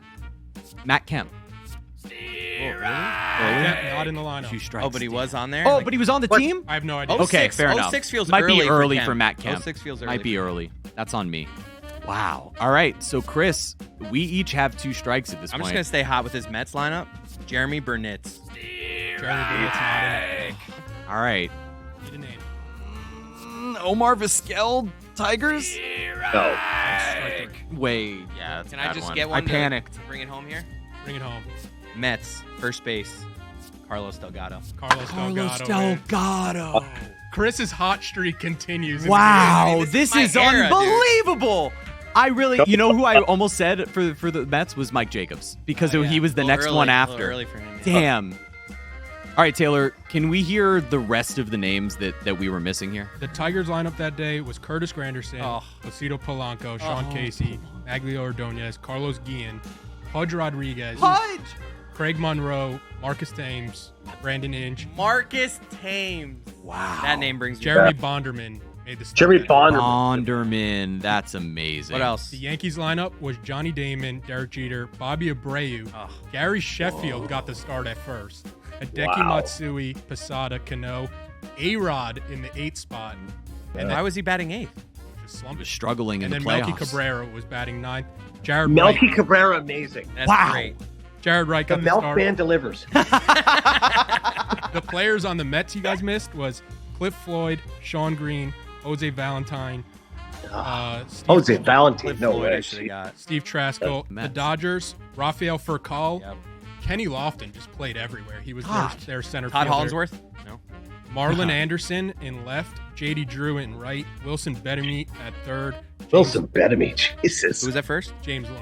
Matt Kemp. Not in the lineup. 2 strikes. Oh, but he was on there? Oh, but he was on the team? I have no idea. Okay, fair enough. 06 feels Might early be early for for Kemp. Matt Kemp. 06 feels early. Might be for early. That's on me. Wow. All right. So, Chris, we each have 2 strikes at this I'm point. just going to stay hot with his Mets lineup. Jeremy Burnitz. All right. Need a name. Omar Vizquel, Tigers? No. Wait. Yeah, that's can a I bad just one. get I one? to panicked. Bring it home here. Bring it home. Mets, first base, Carlos Delgado. Carlos Delgado. Chris's hot streak continues. Wow, this my is era, unbelievable. I really, you know who I almost said for the Mets was Mike Jacobs because he was the next early, one a after. little early for him. Damn. All right, Taylor, can we hear the rest of the names that we were missing here? The Tigers lineup that day was Curtis Granderson, Lucido Polanco, Sean Casey, Maglio Ordonez, Carlos Guillen, Pudge Rodriguez, Craig Monroe, Marcus Thames, Brandon Inge, Marcus Thames. Wow. That name brings me Jeremy back. Bonderman made the start. Jeremy Bonderman. Bonderman, that's amazing. What else? The Yankees lineup was Johnny Damon, Derek Jeter, Bobby Abreu, Gary Sheffield got the start at first, Hideki Matsui, Posada, Cano, A-Rod in the 8th spot. And why was he batting 8th? Just slumping. He was struggling in and the then playoffs. Melky Cabrera was batting 9th. Jared Melky Wright. Cabrera, amazing. That's great. Jared Wright The got the Milk start. Man delivers. The players on the Mets you guys missed was Cliff Floyd, Sean Green, Jose Valentine, Jose Valentine, Cliff no Floyd, I way. should have got. Steve Traskell. The Mets. Dodgers, Rafael Furcal. Yep. Kenny Lofton just played everywhere. He was their center Todd fielder. Hollingsworth? No. Marlon Anderson in left, J.D. Drew in right, Wilson Betemit at third. Wilson Betemit, Jesus. Who was that first? James Loney.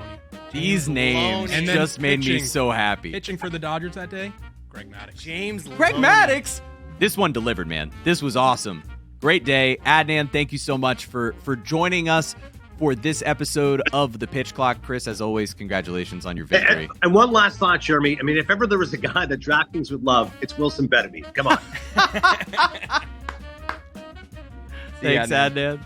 These names And then just made me pitching- so happy. Pitching for the Dodgers that day, Greg Maddux. James Greg Loney. Maddux. This one delivered, man. This was awesome. Great day. Adnan, thank you so much for joining us for this episode of The Pitch Clock. Chris, as always, congratulations on your victory. And one last thought, Jeremy. I mean, if ever there was a guy that DraftKings would love, it's Wilson Betemit. Come on. Thanks, Adnan.